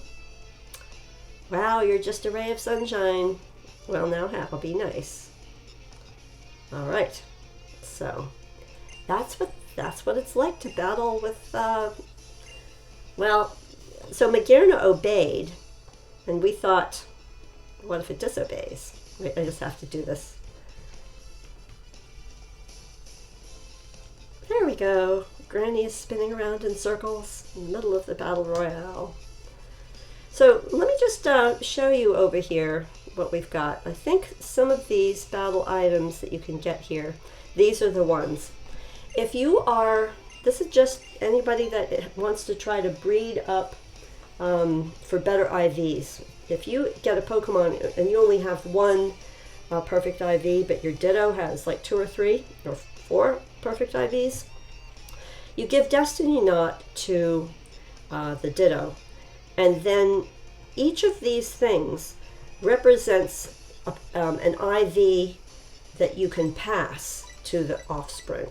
Wow, you're just a ray of sunshine. Well, now that'll be nice. All right, so that's what it's like to battle with. Well, so Magearna obeyed, and we thought, what if it disobeys? Wait, I just have to do this. There we go. Granny is spinning around in circles in the middle of the Battle Royale. So let me just show you over here what we've got. I think some of these battle items that you can get here, these are the ones. If you are, this is just anybody that wants to try to breed up for better IVs. If you get a Pokemon and you only have one perfect IV, but your Ditto has like 2 or 3 or 4 perfect IVs, you give Destiny Knot to the Ditto, and then each of these things represents an IV that you can pass to the offspring.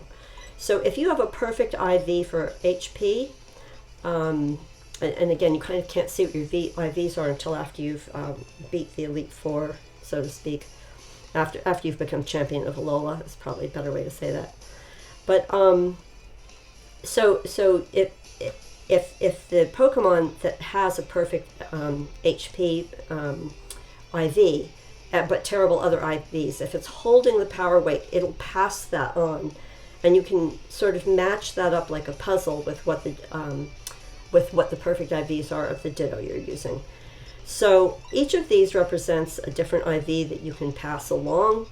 So if you have a perfect IV for HP, and again, you kind of can't see what your IVs are until after you've beat the Elite Four, so to speak. after you've become champion of Alola is probably a better way to say that. But so if the Pokemon that has a perfect HP IV, but terrible other IVs, if it's holding the power weight, it'll pass that on, and you can sort of match that up like a puzzle with what the perfect IVs are of the Ditto you're using. So each of these represents a different IV that you can pass along,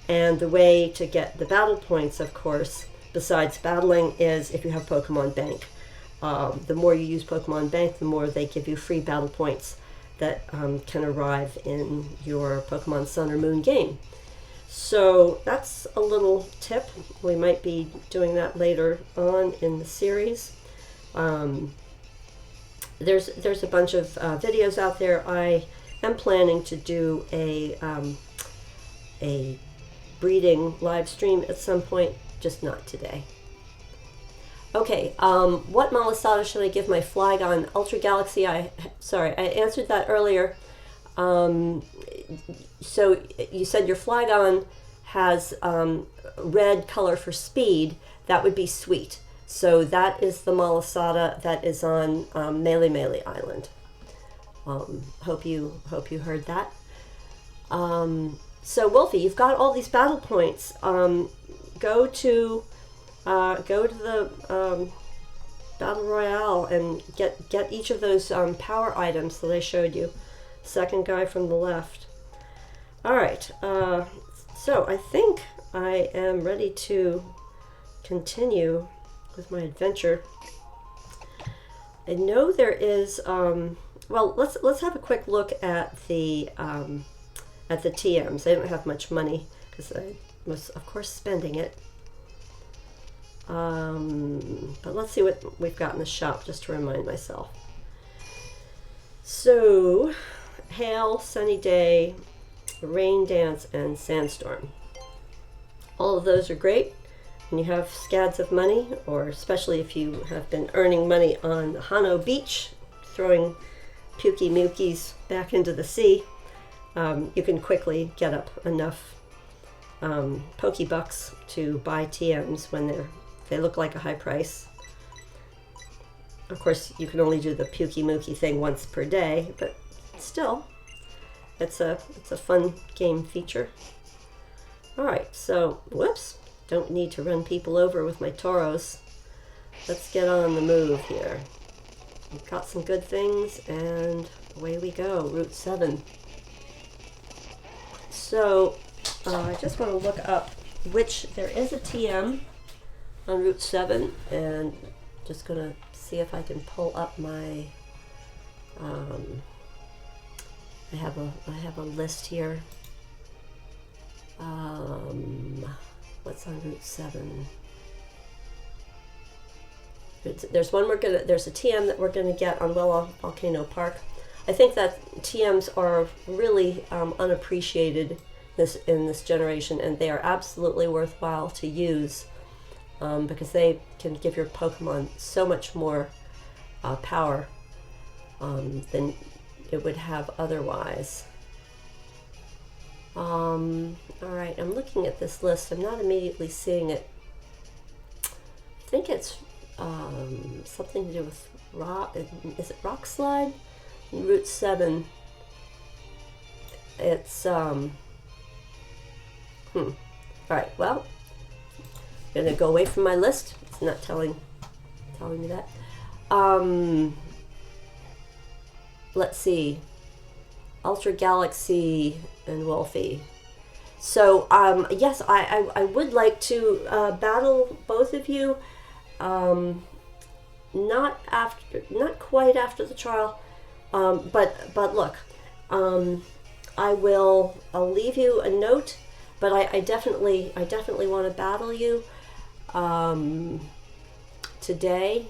and the way to get the battle points, of course, besides battling, is if you have Pokemon Bank. The more you use Pokemon Bank, the more they give you free battle points that can arrive in your Pokemon Sun or Moon game. So that's a little tip. We might be doing that later on in the series. There's a bunch of videos out there. I am planning to do a breeding live stream at some point, just not today. Okay, what Malasada should I give my Flygon Ultra Galaxy? Sorry, I answered that earlier. So you said your Flygon has red color for speed. That would be Sweet. So that is the Malasada that is on Melee Island. Hope you heard that. So Wolfie, you've got all these battle points. Go to the Battle Royale and get each of those power items that I showed you. Second guy from the left. All right. So I think I am ready to continue with my adventure. I know there is. Well, let's have a quick look at the TMs. I don't have much money because I was, of course, spending it. But let's see what we've got in the shop just to remind myself. So, Hail, Sunny Day, Rain Dance, and Sandstorm. All of those are great. And you have scads of money, or especially if you have been earning money on Hano Beach, throwing Mukies back into the sea, you can quickly get up enough Pokebucks to buy TMs when they look like a high price. Of course, you can only do the Muki thing once per day, but still, it's a fun game feature. All right, so whoops, don't need to run people over with my Tauros. Let's get on the move here. We've got some good things, and away we go. Route 7. So I just want to look up which there is a TM on Route 7, and just gonna see if I can pull up my I have a list here. What's on Route 7? There's a TM that we're gonna get on Volcano Park. I think that TMs are really unappreciated in this generation, and they are absolutely worthwhile to use because they can give your Pokemon so much more power than it would have otherwise. Alright, I'm looking at this list. I'm not immediately seeing it. I think it's something to do with rock. Is it Rock Slide? Route 7. It's Alright, well, I'm gonna go away from my list. It's not telling me that. Let's see. Ultra Galaxy and Wolfie. So yes, I would like to battle both of you. Not quite after the trial, but look, I'll leave you a note, but I definitely want to battle you today.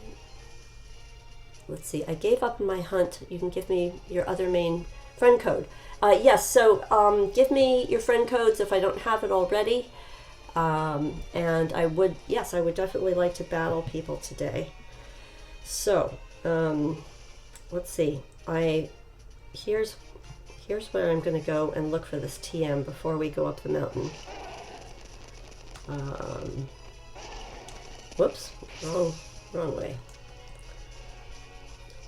Let's see, I gave up my hunt. You can give me your other main friend code. Yes, so give me your friend codes if I don't have it already. And I would definitely like to battle people today. So, let's see. Here's here's where I'm going to go and look for this TM before we go up the mountain. Whoops. Oh, wrong way.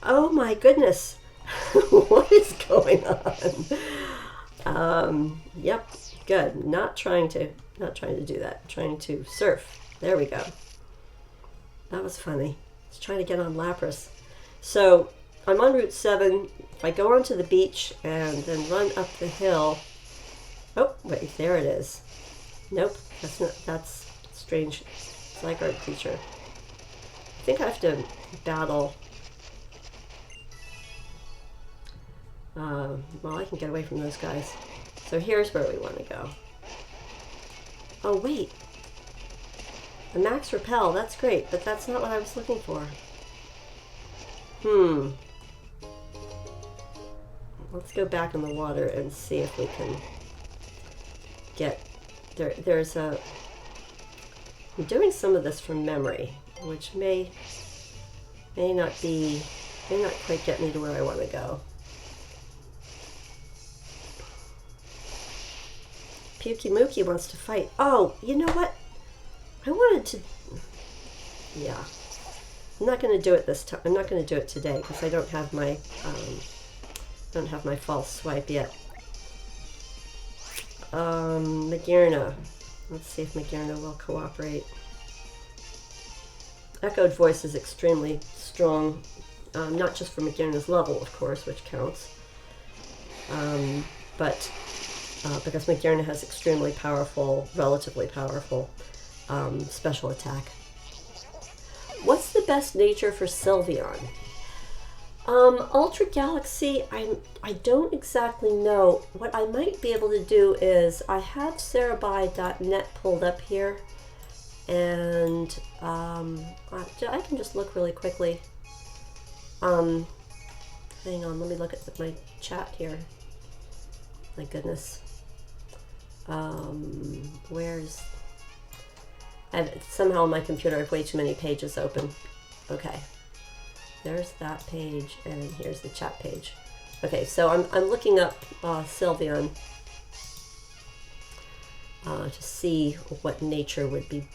Oh my goodness. What is going on? Yep, good. Not trying to do that. Trying to surf. There we go. That was funny. I was trying to get on Lapras. So I'm on Route 7. If I go onto the beach and then run up the hill. Oh, wait, there it is. Nope, that's strange Zygarde creature. I think I have to battle. Well, I can get away from those guys. So here's where we want to go. Oh, wait. The max repel, that's great, but that's not what I was looking for. Let's go back in the water and see if we can get... There's a... I'm doing some of this from memory, which may not quite get me to where I want to go. PkMn wants to fight. Oh, you know what? I wanted to... Yeah. I'm not going to do it this time. I'm not going to do it today because I don't have my false swipe yet. Magearna. Let's see if Magearna will cooperate. Echoed Voice is extremely strong, not just for Magearna's level, of course, which counts, but because Magearna has extremely powerful, relatively powerful special attack. What's the best nature for Sylveon? Ultra Galaxy, I don't exactly know. What I might be able to do is, I have Celebi.net pulled up here, and I can just look really quickly. Hang on, let me look at my chat here. My goodness. Where's... somehow on my computer I have way too many pages open. Okay. There's that page, and here's the chat page. Okay, so I'm looking up Sylveon to see what nature would be,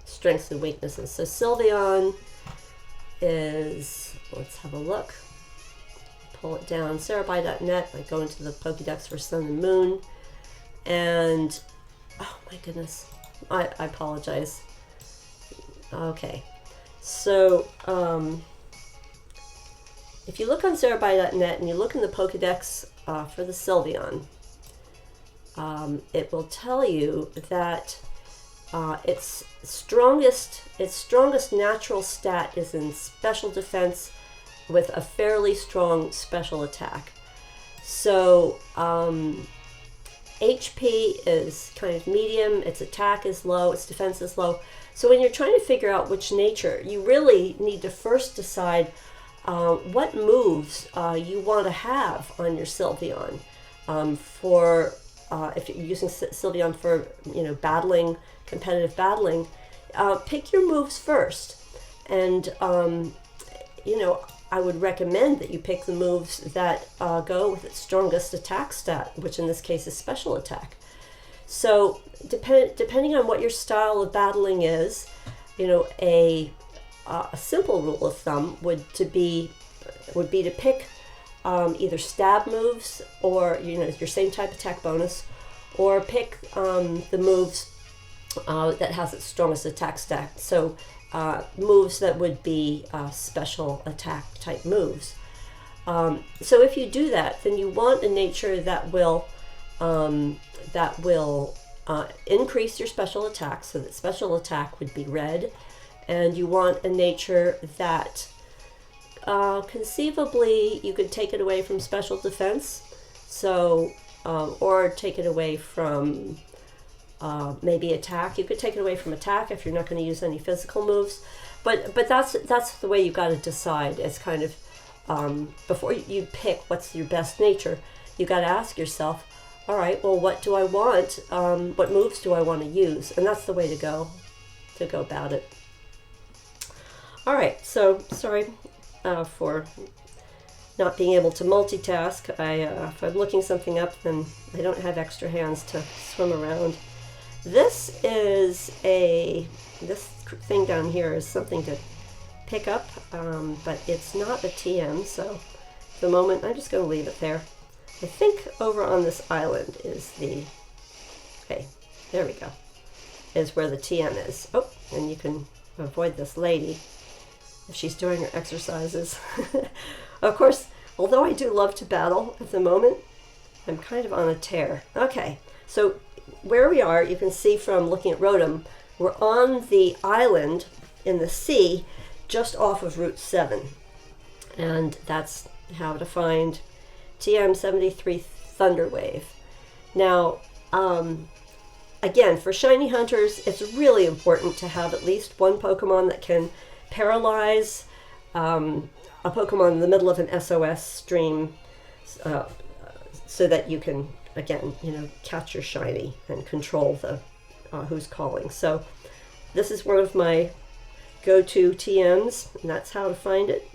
strengths and weaknesses. So Sylveon is, let's have a look. Pull it down, Celebi.net. I go into the Pokédex for Sun and Moon, and oh my goodness, I apologize. Okay. So, if you look on Celebi.net and you look in the Pokédex for the Sylveon, it will tell you that its strongest natural stat is in special defense with a fairly strong special attack. So, HP is kind of medium, its attack is low, its defense is low. So when you're trying to figure out which nature, you really need to first decide what moves you want to have on your Sylveon. If you're using Sylveon for battling, competitive battling, pick your moves first. And I would recommend that you pick the moves that go with its strongest attack stat, which in this case is special attack. So depending on what your style of battling is, a simple rule of thumb would be to pick either stab moves or your same type attack bonus, or pick the moves that has its strongest attack stat. So moves that would be special attack type moves. So if you do that, then you want a nature that will increase your special attack, so that special attack would be red, and you want a nature that conceivably you could take it away from special defense, so or take it away from maybe attack. You could take it away from attack if you're not going to use any physical moves, but that's the way you got to decide. It's kind of before you pick what's your best nature, you got to ask yourself, all right, well, what do I want? What moves do I want to use? And that's the way to go about it. All right, so sorry for not being able to multitask. If I'm looking something up, then I don't have extra hands to swim around. This thing down here is something to pick up, but it's not a TM, so at the moment I'm just going to leave it there. I think over on this island is okay, there we go, is where the TM is. Oh, and you can avoid this lady if she's doing her exercises. Of course, although I do love to battle at the moment, I'm kind of on a tear. Okay, so where we are, you can see from looking at Rotom, we're on the island in the sea just off of Route 7. And that's how to find TM73 Thunderwave. Now, again, for shiny hunters, it's really important to have at least one Pokemon that can paralyze a Pokemon in the middle of an SOS stream, so that you can, again, catch your shiny and control the who's calling. So this is one of my go-to TMs, and that's how to find it.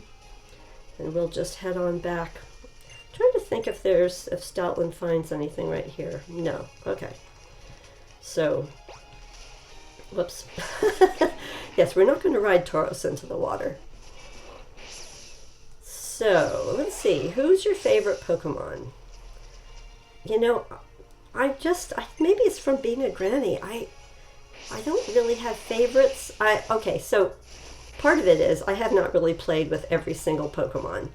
And we'll just head on back. I'm trying to think if Stoutland finds anything right here. No. Okay. So, whoops. Yes, we're not going to ride Tauros into the water. So, let's see. Who's your favorite Pokemon? Maybe it's from being a granny. I don't really have favorites. Okay, so part of it is I have not really played with every single Pokemon.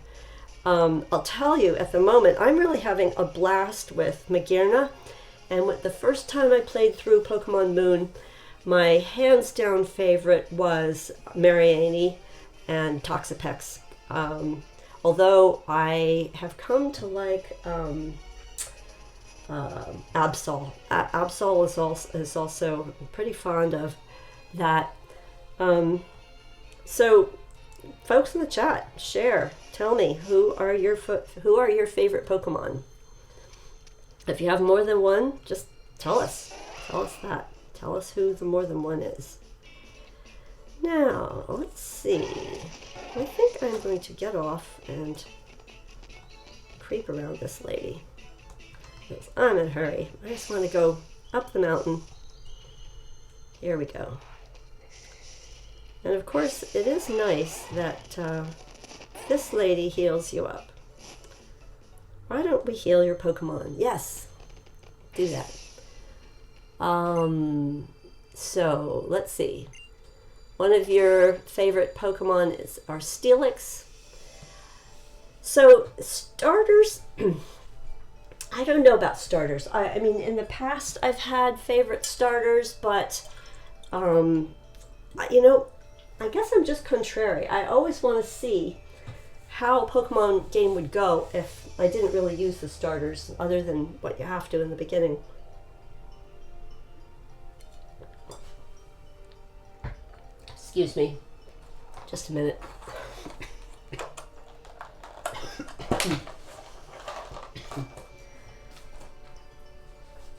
I'll tell you, at the moment, I'm really having a blast with Magearna. And the first time I played through Pokemon Moon, my hands-down favorite was Marianne and Toxapex. Although I have come to like Absol. Absol is also pretty fond of that. So, folks in the chat, share. Tell me, who are your favorite Pokemon? If you have more than one, just tell us. Tell us that. Tell us who the more than one is. Now, let's see. I think I'm going to get off and creep around this lady, because I'm in a hurry. I just want to go up the mountain. Here we go. And of course, it is nice that this lady heals you up. Why don't we heal your Pokemon? Yes, do that. So let's see. One of your favorite Pokemon are Steelix. So starters, I don't know about starters. I mean, in the past I've had favorite starters, but I guess I'm just contrary. I always want to see how a Pokemon game would go if I didn't really use the starters, other than what you have to in the beginning. Excuse me. Just a minute.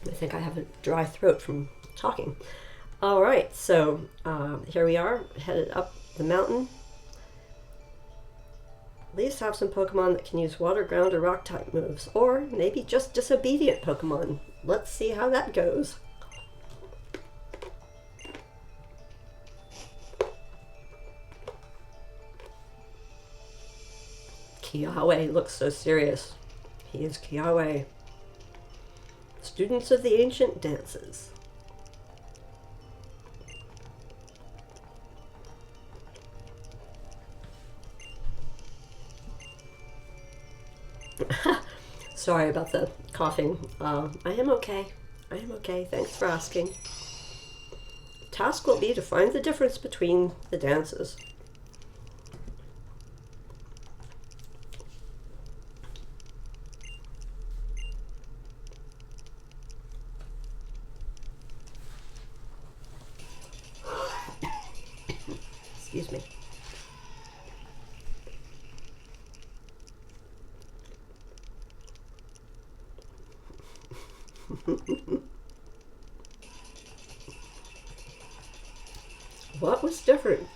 I think I have a dry throat from talking. All right, so here we are, headed up the mountain. At least have some Pokemon that can use water, ground, or rock type moves, or maybe just disobedient Pokemon. Let's see how that goes. Kiawe looks so serious. He is Kiawe. Students of the ancient dances. Sorry about the coughing. I am okay. I am okay. Thanks for asking. Task will be to find the difference between the dances. Excuse me. What was different?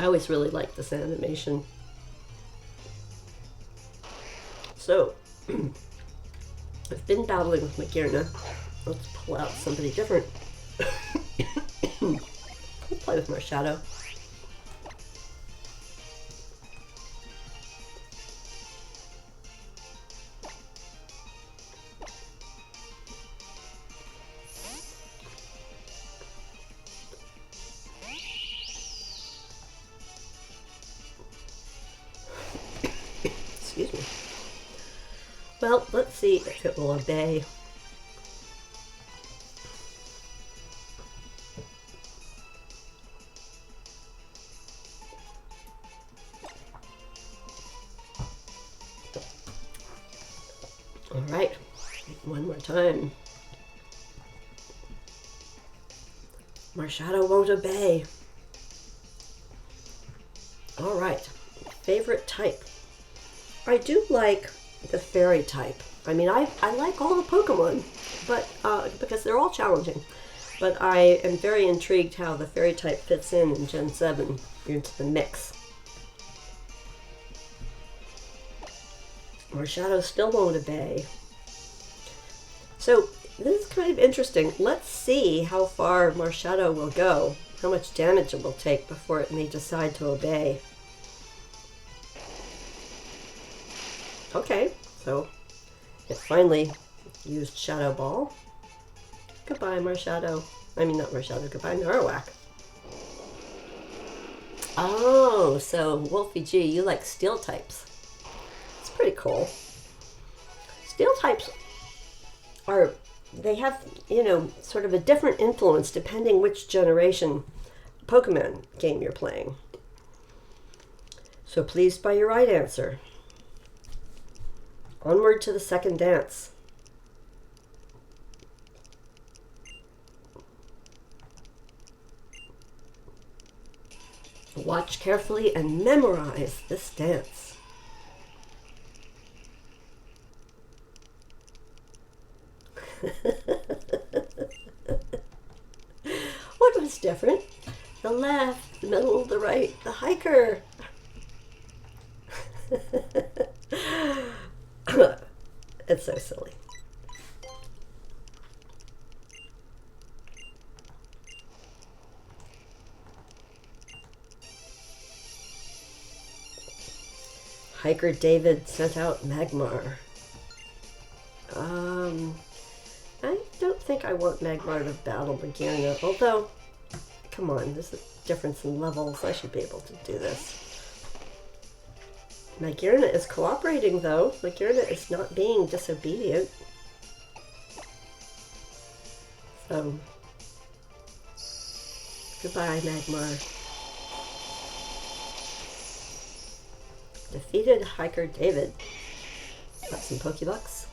I always really like this animation. So, I've been battling with Magearna. Let's pull out somebody different. Let's play with Marshadow. Excuse me. Well, let's see if it will obey. All right, one more time. Marshadow won't obey. All right, favorite type. I do like the fairy type. I mean, I like all the Pokemon, but because they're all challenging. But I am very intrigued how the fairy type fits in Gen 7 into the mix. Marshadow still won't obey. So this is kind of interesting. Let's see how far Marshadow will go, how much damage it will take before it may decide to obey. Okay, so it finally used Shadow Ball. Goodbye, Marshadow. I mean, not Marshadow, goodbye, Marowak. Oh, so Wolfie G, you like steel types. It's pretty cool. Steel types are, they have, you know, sort of a different influence depending which generation Pokemon game you're playing. So pleased by your right answer. Onward to the second dance. Watch carefully and memorize this dance. What was different? The left, the middle, the right, the hiker. It's so silly. Hiker David sent out Magmar. I don't think I want Magmar to battle Magearna, although, come on, there's a difference in levels. I should be able to do this. Magearna is cooperating, though. Magearna is not being disobedient. So, goodbye, Magmar. Defeated Hiker David. Got some Pokebucks.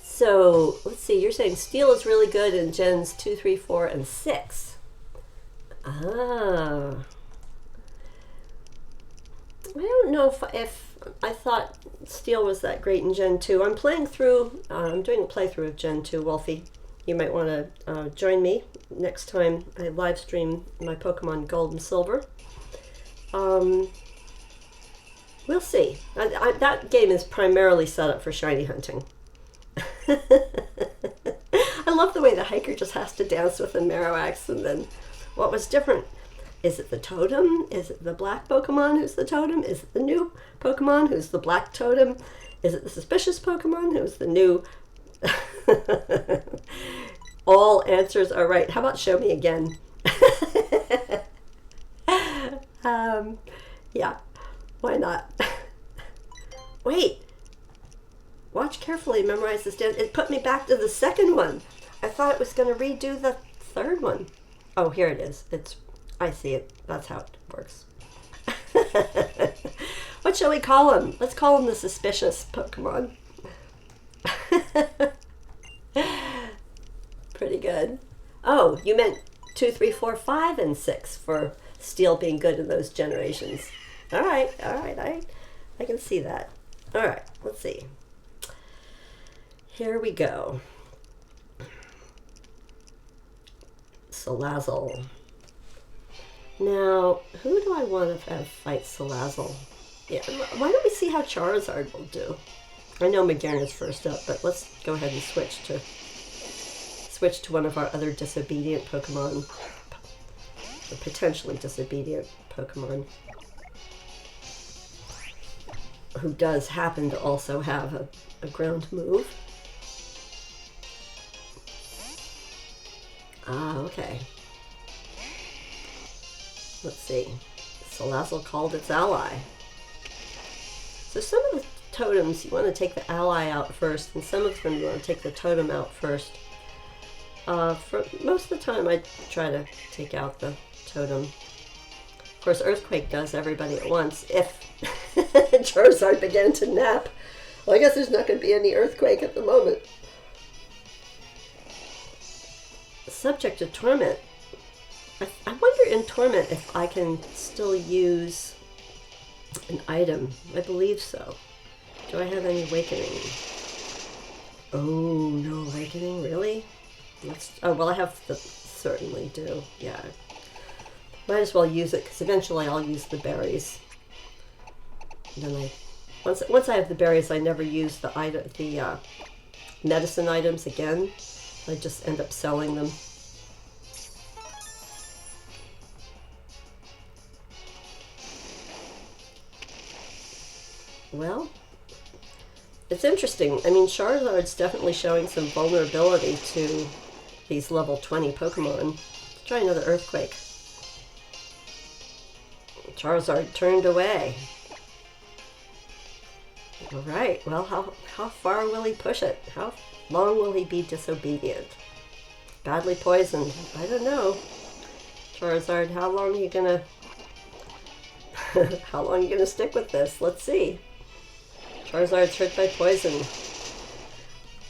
So, let's see, you're saying Steel is really good in Gens 2, 3, 4, and 6. Ah. I don't know if I thought Steel was that great in Gen 2. I'm playing through, I'm doing a playthrough of Gen 2, Wolfie. You might want to join me next time I live stream my Pokemon Gold and Silver. We'll see. That game is primarily set up for shiny hunting. I love the way the hiker just has to dance with the Marowak, and then what was different? Is it the totem? Is it the black Pokemon who's the totem? Is it the new Pokemon who's the black totem? Is it the suspicious Pokemon who's the new... All answers are right. How about show me again? Yeah, why not? Wait. Watch carefully, memorize this dance. It put me back to the second one. I thought it was going to redo the third one. Oh, here it is. I see it. That's how it works. What shall we call him? Let's call him the suspicious Pokemon. Pretty good. Oh, you meant 2, 3, 4, 5, and 6 for Steel being good in those generations. All right. I can see that. All right, let's see. Here we go. Salazzle. Now, who do I want to have fight Salazzle? Yeah, why don't we see how Charizard will do? I know Magearna's first up, but let's go ahead and switch to one of our other disobedient Pokemon. Or potentially disobedient Pokemon. Who does happen to also have a ground move. Ah, okay. Let's see. Salazzle called its ally. So some of the totems, you want to take the ally out first, and some of them you want to take the totem out first. For most of the time, I try to take out the totem. Of course, Earthquake does everybody at once. If Charizard began to nap, well, I guess there's not going to be any Earthquake at the moment. Subject to Torment. I wonder in Torment if I can still use an item. I believe so. Do I have any Awakening? Oh, no Awakening? Really? Oh, well, I have the... Certainly do. Yeah. Might as well use it, because eventually I'll use the berries. And then once I have the berries, I never use the medicine items again. I just end up selling them. Well, it's interesting. I mean, Charizard's definitely showing some vulnerability to these level 20 Pokemon. Let's try another Earthquake. Charizard turned away. Alright, well, how far will he push it? How long will he be disobedient? Badly poisoned. I don't know. Charizard, how long are you gonna... how long are you gonna stick with this? Let's see. Charizard's hurt by poison.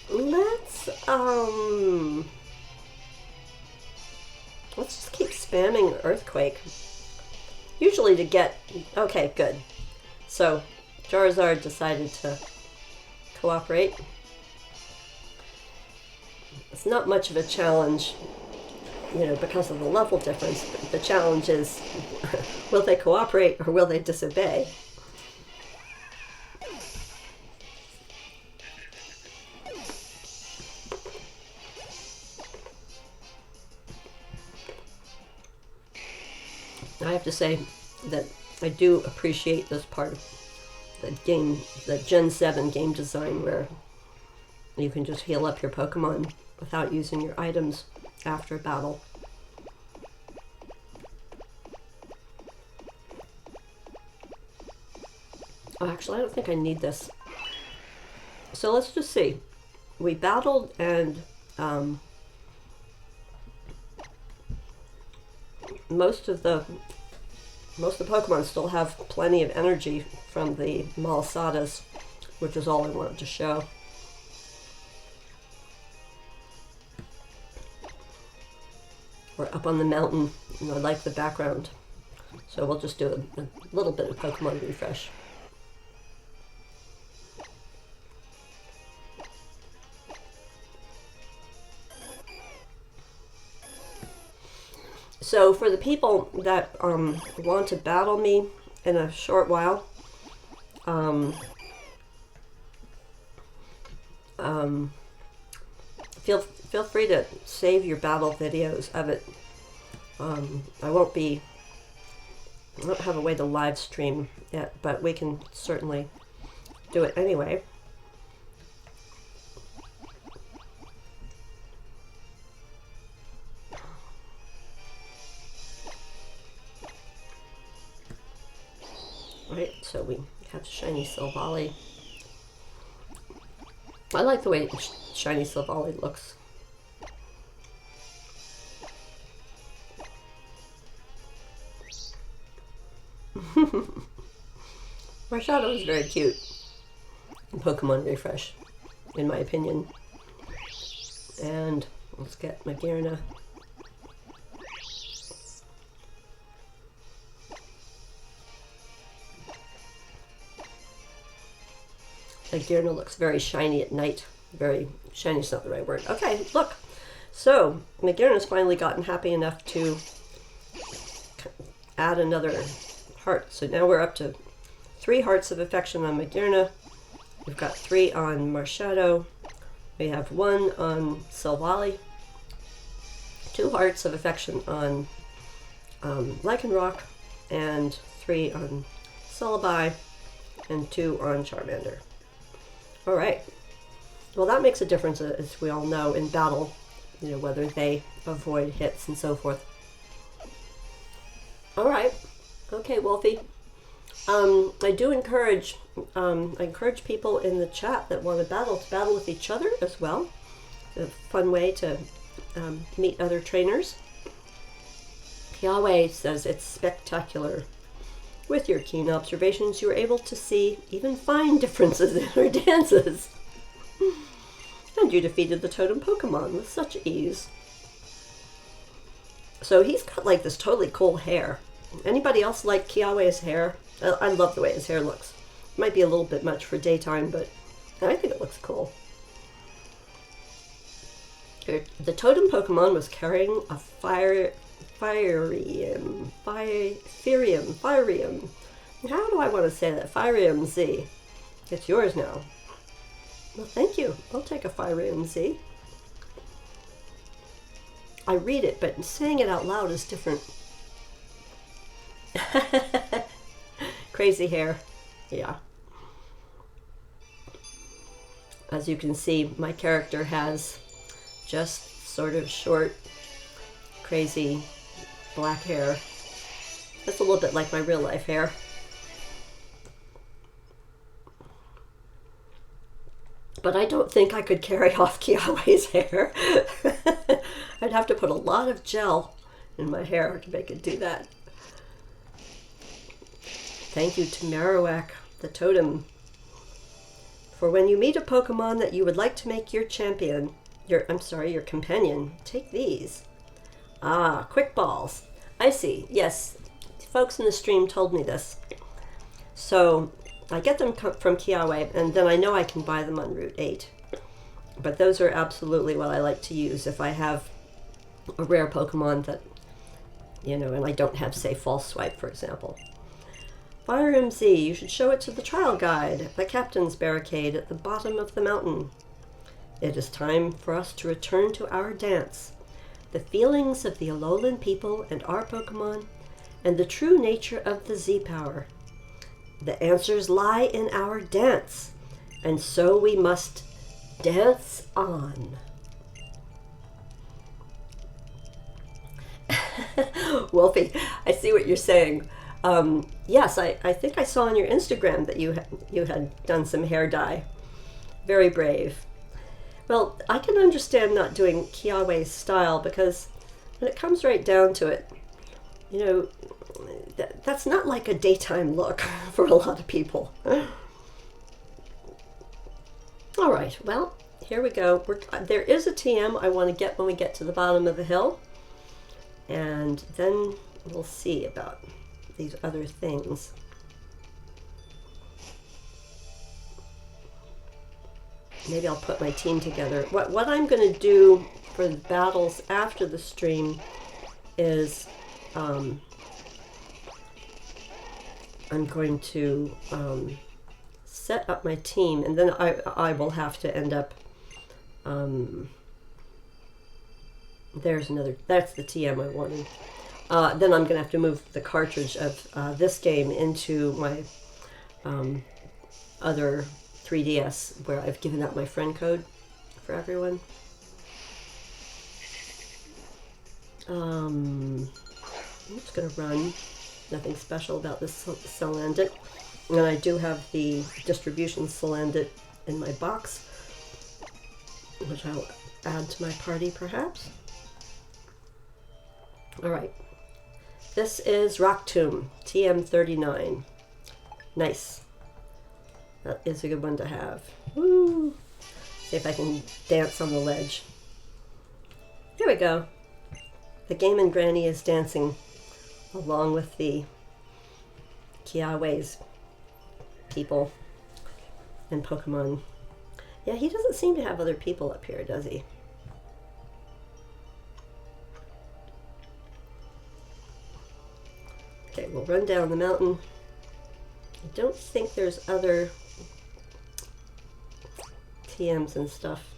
Let's just keep spamming Earthquake. Usually to get... Okay, good. So, Charizard decided to cooperate. It's not much of a challenge, you know, because of the level difference. But the challenge is, will they cooperate or will they disobey? I have to say that I do appreciate this part of the game, the Gen 7 game design, where you can just heal up your Pokemon without using your items after battle. Oh, actually, I don't think I need this. So let's just see. We battled and most of the Pokemon still have plenty of energy from the Marshadows, which is all I wanted to show. We're up on the mountain, and I like the background. So we'll just do a little bit of Pokemon refresh. So for the people that want to battle me in a short while, feel free to save your battle videos of it. I won't have a way to live stream it, but we can certainly do it anyway. Right, so we have shiny Celebi. I like the way shiny Celebi looks. Marshadow is very cute in Pokemon Refresh, in my opinion. And let's get Magearna. Magearna looks very shiny at night. Very shiny is not the right word. Okay, look. So, Magearna's finally gotten happy enough to add another heart. So now we're up to 3 hearts of affection on Magearna. We've got 3 on Marshadow. We have 1 on Celebi. 2 hearts of affection on Lycanroc, and 3 on Celebi, and 2 on Charmander. Alright. Well, that makes a difference, as we all know, in battle, you know, whether they avoid hits and so forth. Alright. Okay, Wolfie. I do encourage, people in the chat that want to battle with each other as well. It's a fun way to meet other trainers. Yahweh says it's spectacular. With your keen observations, you were able to see even fine differences in her dances. And you defeated the totem Pokemon with such ease. So he's got like this totally cool hair. Anybody else like Kiawe's hair? I love the way his hair looks. It might be a little bit much for daytime, but I think it looks cool. The totem Pokemon was carrying a Firium. How do I want to say that? Firium Z. It's yours now. Well, thank you. I'll take a Firium Z. I read it, but saying it out loud is different. Crazy hair. Yeah. As you can see, my character has just sort of short, crazy black hair. That's a little bit like my real life hair. But I don't think I could carry off Kiawe's hair. I'd have to put a lot of gel in my hair to make it do that. Thank you to Marowak, the totem. For when you meet a Pokemon that you would like to make your champion, your companion, take these. Ah, quick balls. I see. Yes, folks in the stream told me this. So I get them from Kiawe, and then I know I can buy them on Route 8. But those are absolutely what I like to use if I have a rare Pokemon that, you know, and I don't have, say, False Swipe, for example. Fire MZ, you should show it to the trial guide, the captain's barricade at the bottom of the mountain. It is time for us to return to our dance. The feelings of the Alolan people and our Pokemon, and the true nature of the Z-Power. The answers lie in our dance, and so we must dance on. Wolfie, I see what you're saying. Yes, I think I saw on your Instagram that you had done some hair dye. Very brave. Well, I can understand not doing Kiawe's style, because when it comes right down to it, you know, that's not like a daytime look for a lot of people. All right, well, here we go. There is a TM I want to get when we get to the bottom of the hill, and then we'll see about these other things. Maybe I'll put my team together. What I'm going to do for the battles after the stream is I'm going to set up my team, and then I will have to end up that's the TM I wanted. Then I'm going to have to move the cartridge of this game into my other 3DS, where I've given out my friend code for everyone. I'm just going to run. Nothing special about this Salandit. And I do have the distribution Salandit in my box, which I'll add to my party perhaps. Alright. This is Rock Tomb, TM39. Nice. That is a good one to have. Woo! See if I can dance on the ledge. Here we go. The GameNGrannie is dancing along with the Kiawe's people and Pokemon. Yeah, he doesn't seem to have other people up here, does he? Okay, we'll run down the mountain. I don't think there's other TMs and stuff.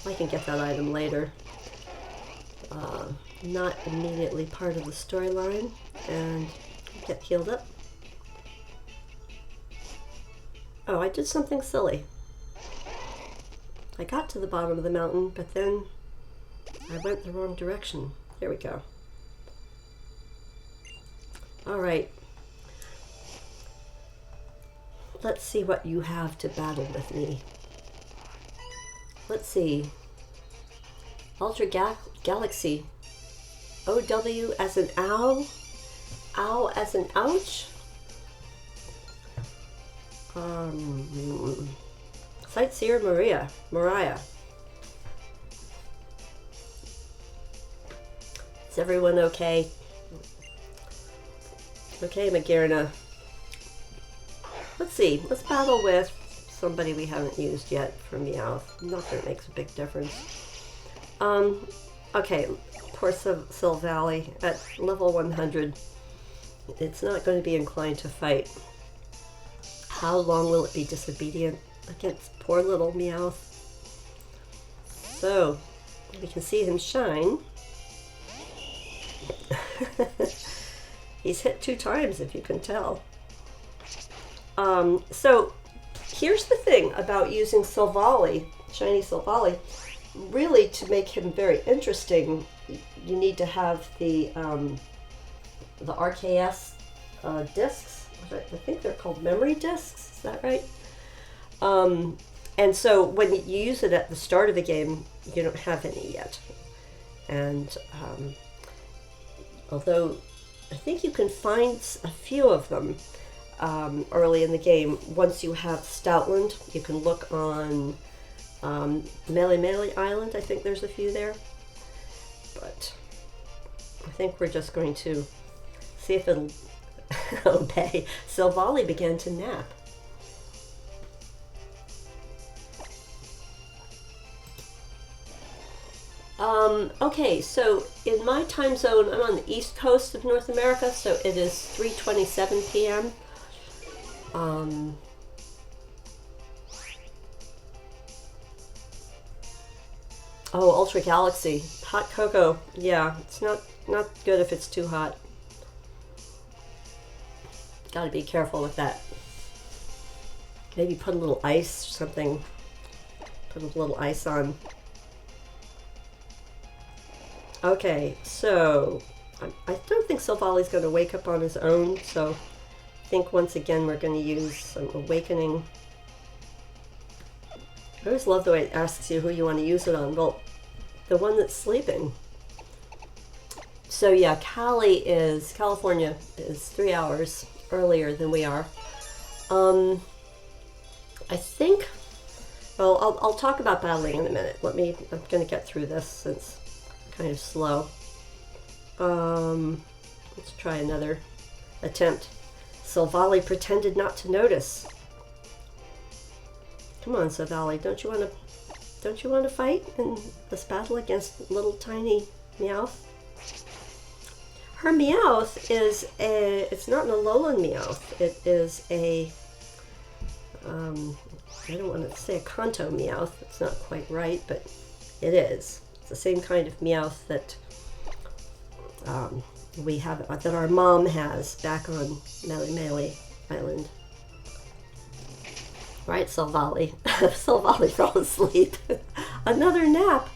I can get that item later. Not immediately part of the storyline. And get healed up. Oh, I did something silly. I got to the bottom of the mountain, but then I went the wrong direction. There we go. All right. Let's see what you have to battle with me. Let's see. Ultra Galaxy. OW as an ow. Ow as an ouch. Sightseer Mariah. Is everyone okay? Okay, Magearna. Let's see. Let's battle with somebody we haven't used yet for Meowth. Not that it makes a big difference. Okay, poor Silvally at level 100. It's not going to be inclined to fight. How long will it be disobedient against poor little Meowth? So, we can see him shine. He's hit 2 times, if you can tell. So, here's the thing about using Silvally, shiny Silvally. Really, to make him very interesting, you need to have the RKS discs. I think they're called memory discs. Is that right? And so when you use it at the start of the game, you don't have any yet. And although I think you can find a few of them early in the game, once you have Stoutland, you can look on Melee Island. I think there's a few there. But I think we're just going to see if it'll obey. Silvally began to nap. Okay, so in my time zone, I'm on the east coast of North America, so it is 3:27 p.m. Oh, Ultra Galaxy. Hot cocoa. Yeah, it's not good if it's too hot. Gotta be careful with that. Maybe put a little ice or something. Put a little ice on. Okay, so I don't think Silvally's going to wake up on his own, so I think once again we're going to use some Awakening. I always love the way it asks you who you want to use it on. Well, the one that's sleeping. So yeah, California is 3 hours earlier than we are. I think, well, I'll talk about battling in a minute. I'm going to get through this since kind of slow. Let's try another attempt. Silvally pretended not to notice. Come on, Silvally, don't you want to fight in this battle against little tiny Meowth? Her Meowth is it's not an Alolan Meowth. It is a I don't want to say a Kanto Meowth. It's not quite right, but it is. It's the same kind of Meowth that we have, that our mom has back on Melee Island. Right, Silvally. Silvally fell asleep. Another nap.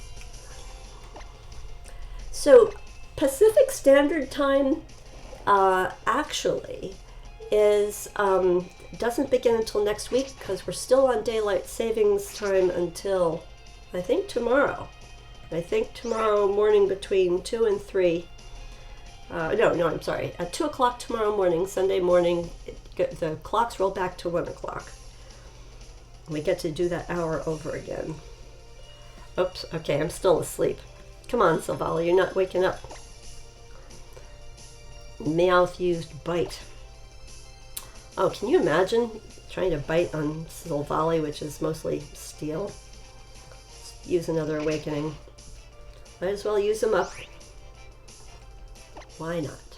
So, Pacific Standard Time actually is doesn't begin until next week because we're still on daylight savings time until I think tomorrow. I think tomorrow morning between 2 and 3. No, I'm sorry. At 2 o'clock tomorrow morning, Sunday morning, the clocks roll back to 1 o'clock. We get to do that hour over again. Oops, okay, I'm still asleep. Come on, Silvally, you're not waking up. Meowth used Bite. Oh, can you imagine trying to bite on Silvally, which is mostly steel? Let's use another Awakening. Might as well use them up. Why not?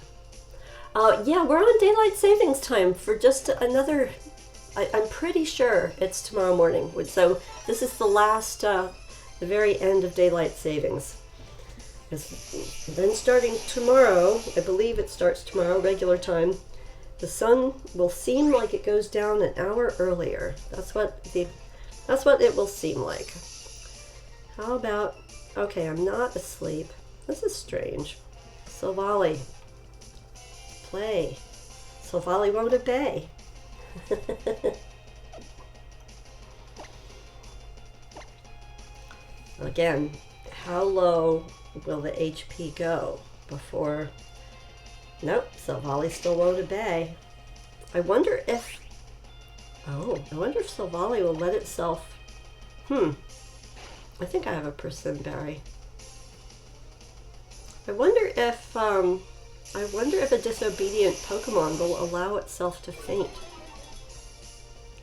Yeah, we're on daylight savings time for just another. I'm pretty sure it's tomorrow morning. So this is the last, the very end of daylight savings. Then starting tomorrow, I believe it starts tomorrow, regular time, the sun will seem like it goes down an hour earlier. That's what it will seem like. How about, okay, I'm not asleep. This is strange. Silvally, play. Silvally won't obey. Again, how low will the HP go before... Nope, Silvally still won't obey. I wonder if... Oh, I wonder if Silvally will let itself... I think I have a Persim Berry. I wonder if a disobedient Pokemon will allow itself to faint.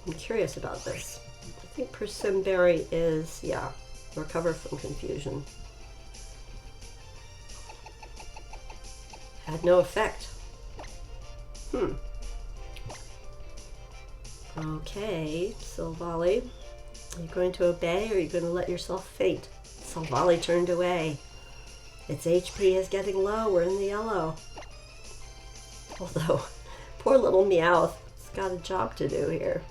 I'm curious about this. I think Persim Berry is, yeah, recover from confusion. Had no effect. Okay, Silvally, are you going to obey or are you going to let yourself faint? Silvally turned away. Its HP is getting low. We're in the yellow. Although, poor little Meowth, it's got a job to do here.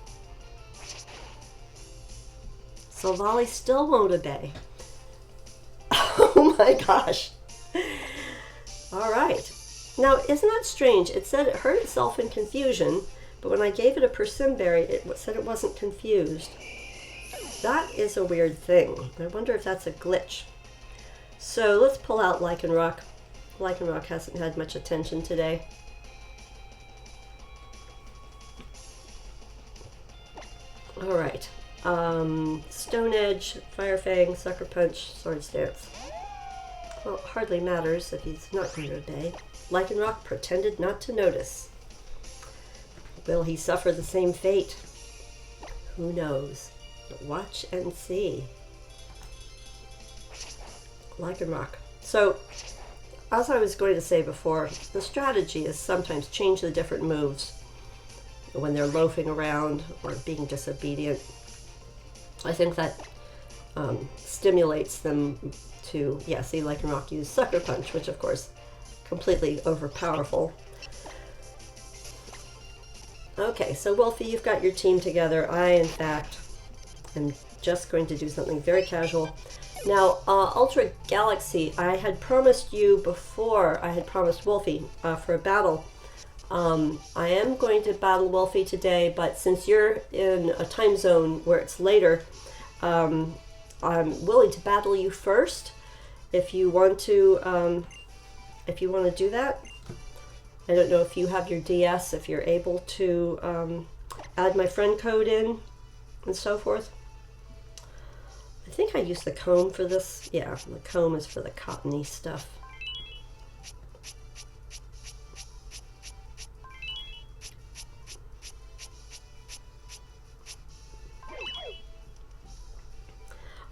Silvally still won't obey. Oh my gosh. All right. Now, isn't that strange? It said it hurt itself in confusion, but when I gave it a Persim Berry, it said it wasn't confused. That is a weird thing. I wonder if that's a glitch. So let's pull out Lycanroc. Lycanroc hasn't had much attention today. All right. Stone Edge, Fire Fang, Sucker Punch, Swords Dance. Well, it hardly matters if he's not going to obey. Lycanroc pretended not to notice. Will he suffer the same fate? Who knows? Watch and see. Lycanroc. So, as I was going to say before, the strategy is sometimes change the different moves when they're loafing around or being disobedient. I think that stimulates them to, yeah, see Lycanroc use Sucker Punch, which of course, completely overpowerful. Okay, so Wolfie, you've got your team together. I, in fact, am just going to do something very casual. Now, Ultra Galaxy, I had promised you before, I had promised Wolfie for a battle. I am going to battle Wolfie today, but since you're in a time zone where it's later, I'm willing to battle you first if you want to do that. I don't know if you have your DS, if you're able to add my friend code in and so forth. I think I used the comb for this. Yeah, the comb is for the cottony stuff.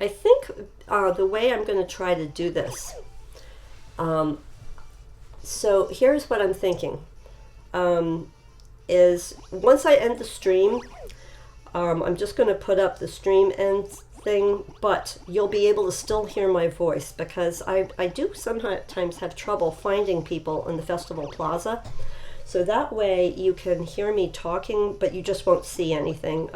I think the way I'm going to try to do this, so here's what I'm thinking, is once I end the stream, I'm just going to put up the stream end thing, but you'll be able to still hear my voice because I do sometimes have trouble finding people in the festival plaza. So that way you can hear me talking, but you just won't see anything,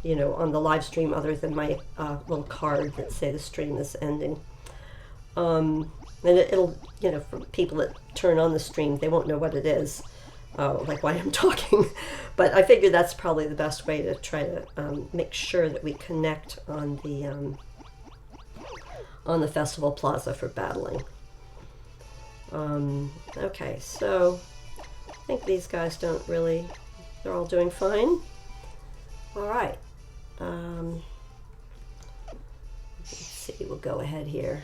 you know, on the live stream other than my little card that say the stream is ending. And it'll, you know, for people that turn on the stream, they won't know what it is, like why I'm talking. But I figure that's probably the best way to try to make sure that we connect on the festival plaza for battling. Okay, so I think these guys don't really, they're all doing fine. All right. Let's see, we'll go ahead here.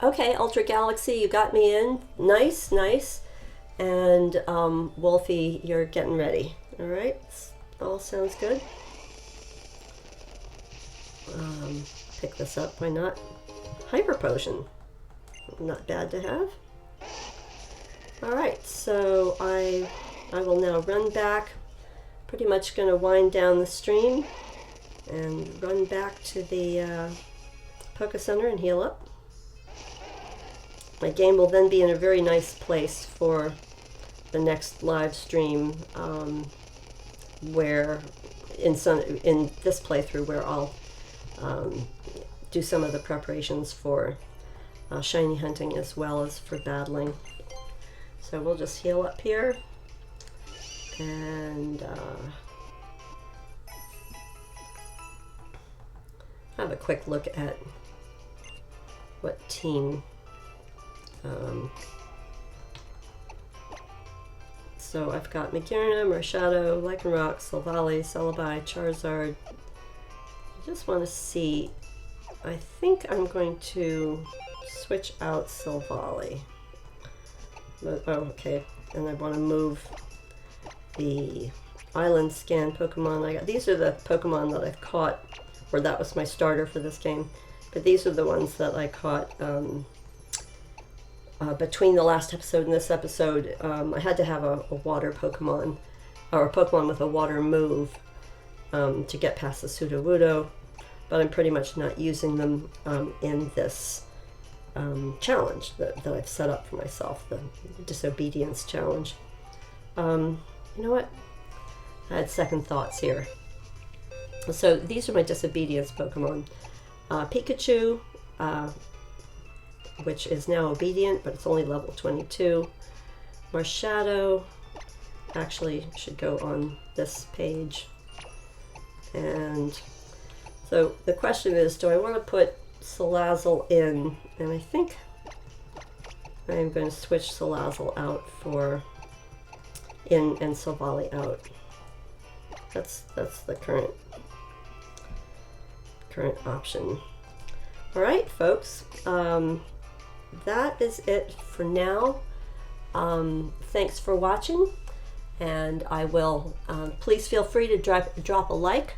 Okay, Ultra Galaxy, you got me in. Nice, nice. And Wolfie, you're getting ready. All right, all sounds good. Pick this up, why not? Hyper Potion. not bad to have. All right, so I will now run back. Pretty much going to wind down the stream and run back to the Poke Center and heal up. My game will then be in a very nice place for the next live stream, where in this playthrough where I'll do some of the preparations for shiny hunting as well as for battling. So we'll just heal up here and have a quick look at what team. So I've got Magearna, Marshadow, Lycanroc, Celebi, Charizard. I just want to see. I think I'm going to switch out Celebi. Oh, okay. And I want to move the island scan Pokemon. I got these are the Pokemon that I've caught, or that was my starter for this game. But these are the ones that I caught between the last episode and this episode. I had to have a water Pokemon, or a Pokemon with a water move, to get past the Sudowoodo, but I'm pretty much not using them in this challenge that I've set up for myself, the Disobedience challenge. You know what? I had second thoughts here. So these are my Disobedience Pokemon. Pichachu, which is now obedient, but it's only level 22. Marshadow actually should go on this page. And so the question is, do I want to put Salazzle in? And I think I am going to switch Salazzle out for in and Celebi out. That's the current option. All right, folks. That is it for now. Thanks for watching, and I will please feel free to drop a like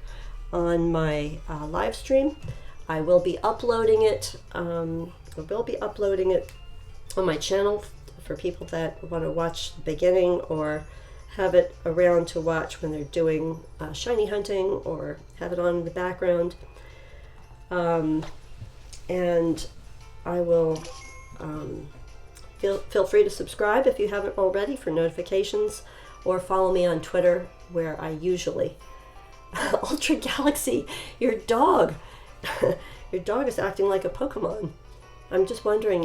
on my live stream. I will be uploading it. on my channel for people that want to watch the beginning or have it around to watch when they're doing shiny hunting, or have it on in the background. And I will feel free to subscribe if you haven't already for notifications, or follow me on Twitter, where I usually Ultra Galaxy, your dog your dog is acting like a Pokemon. I'm just wondering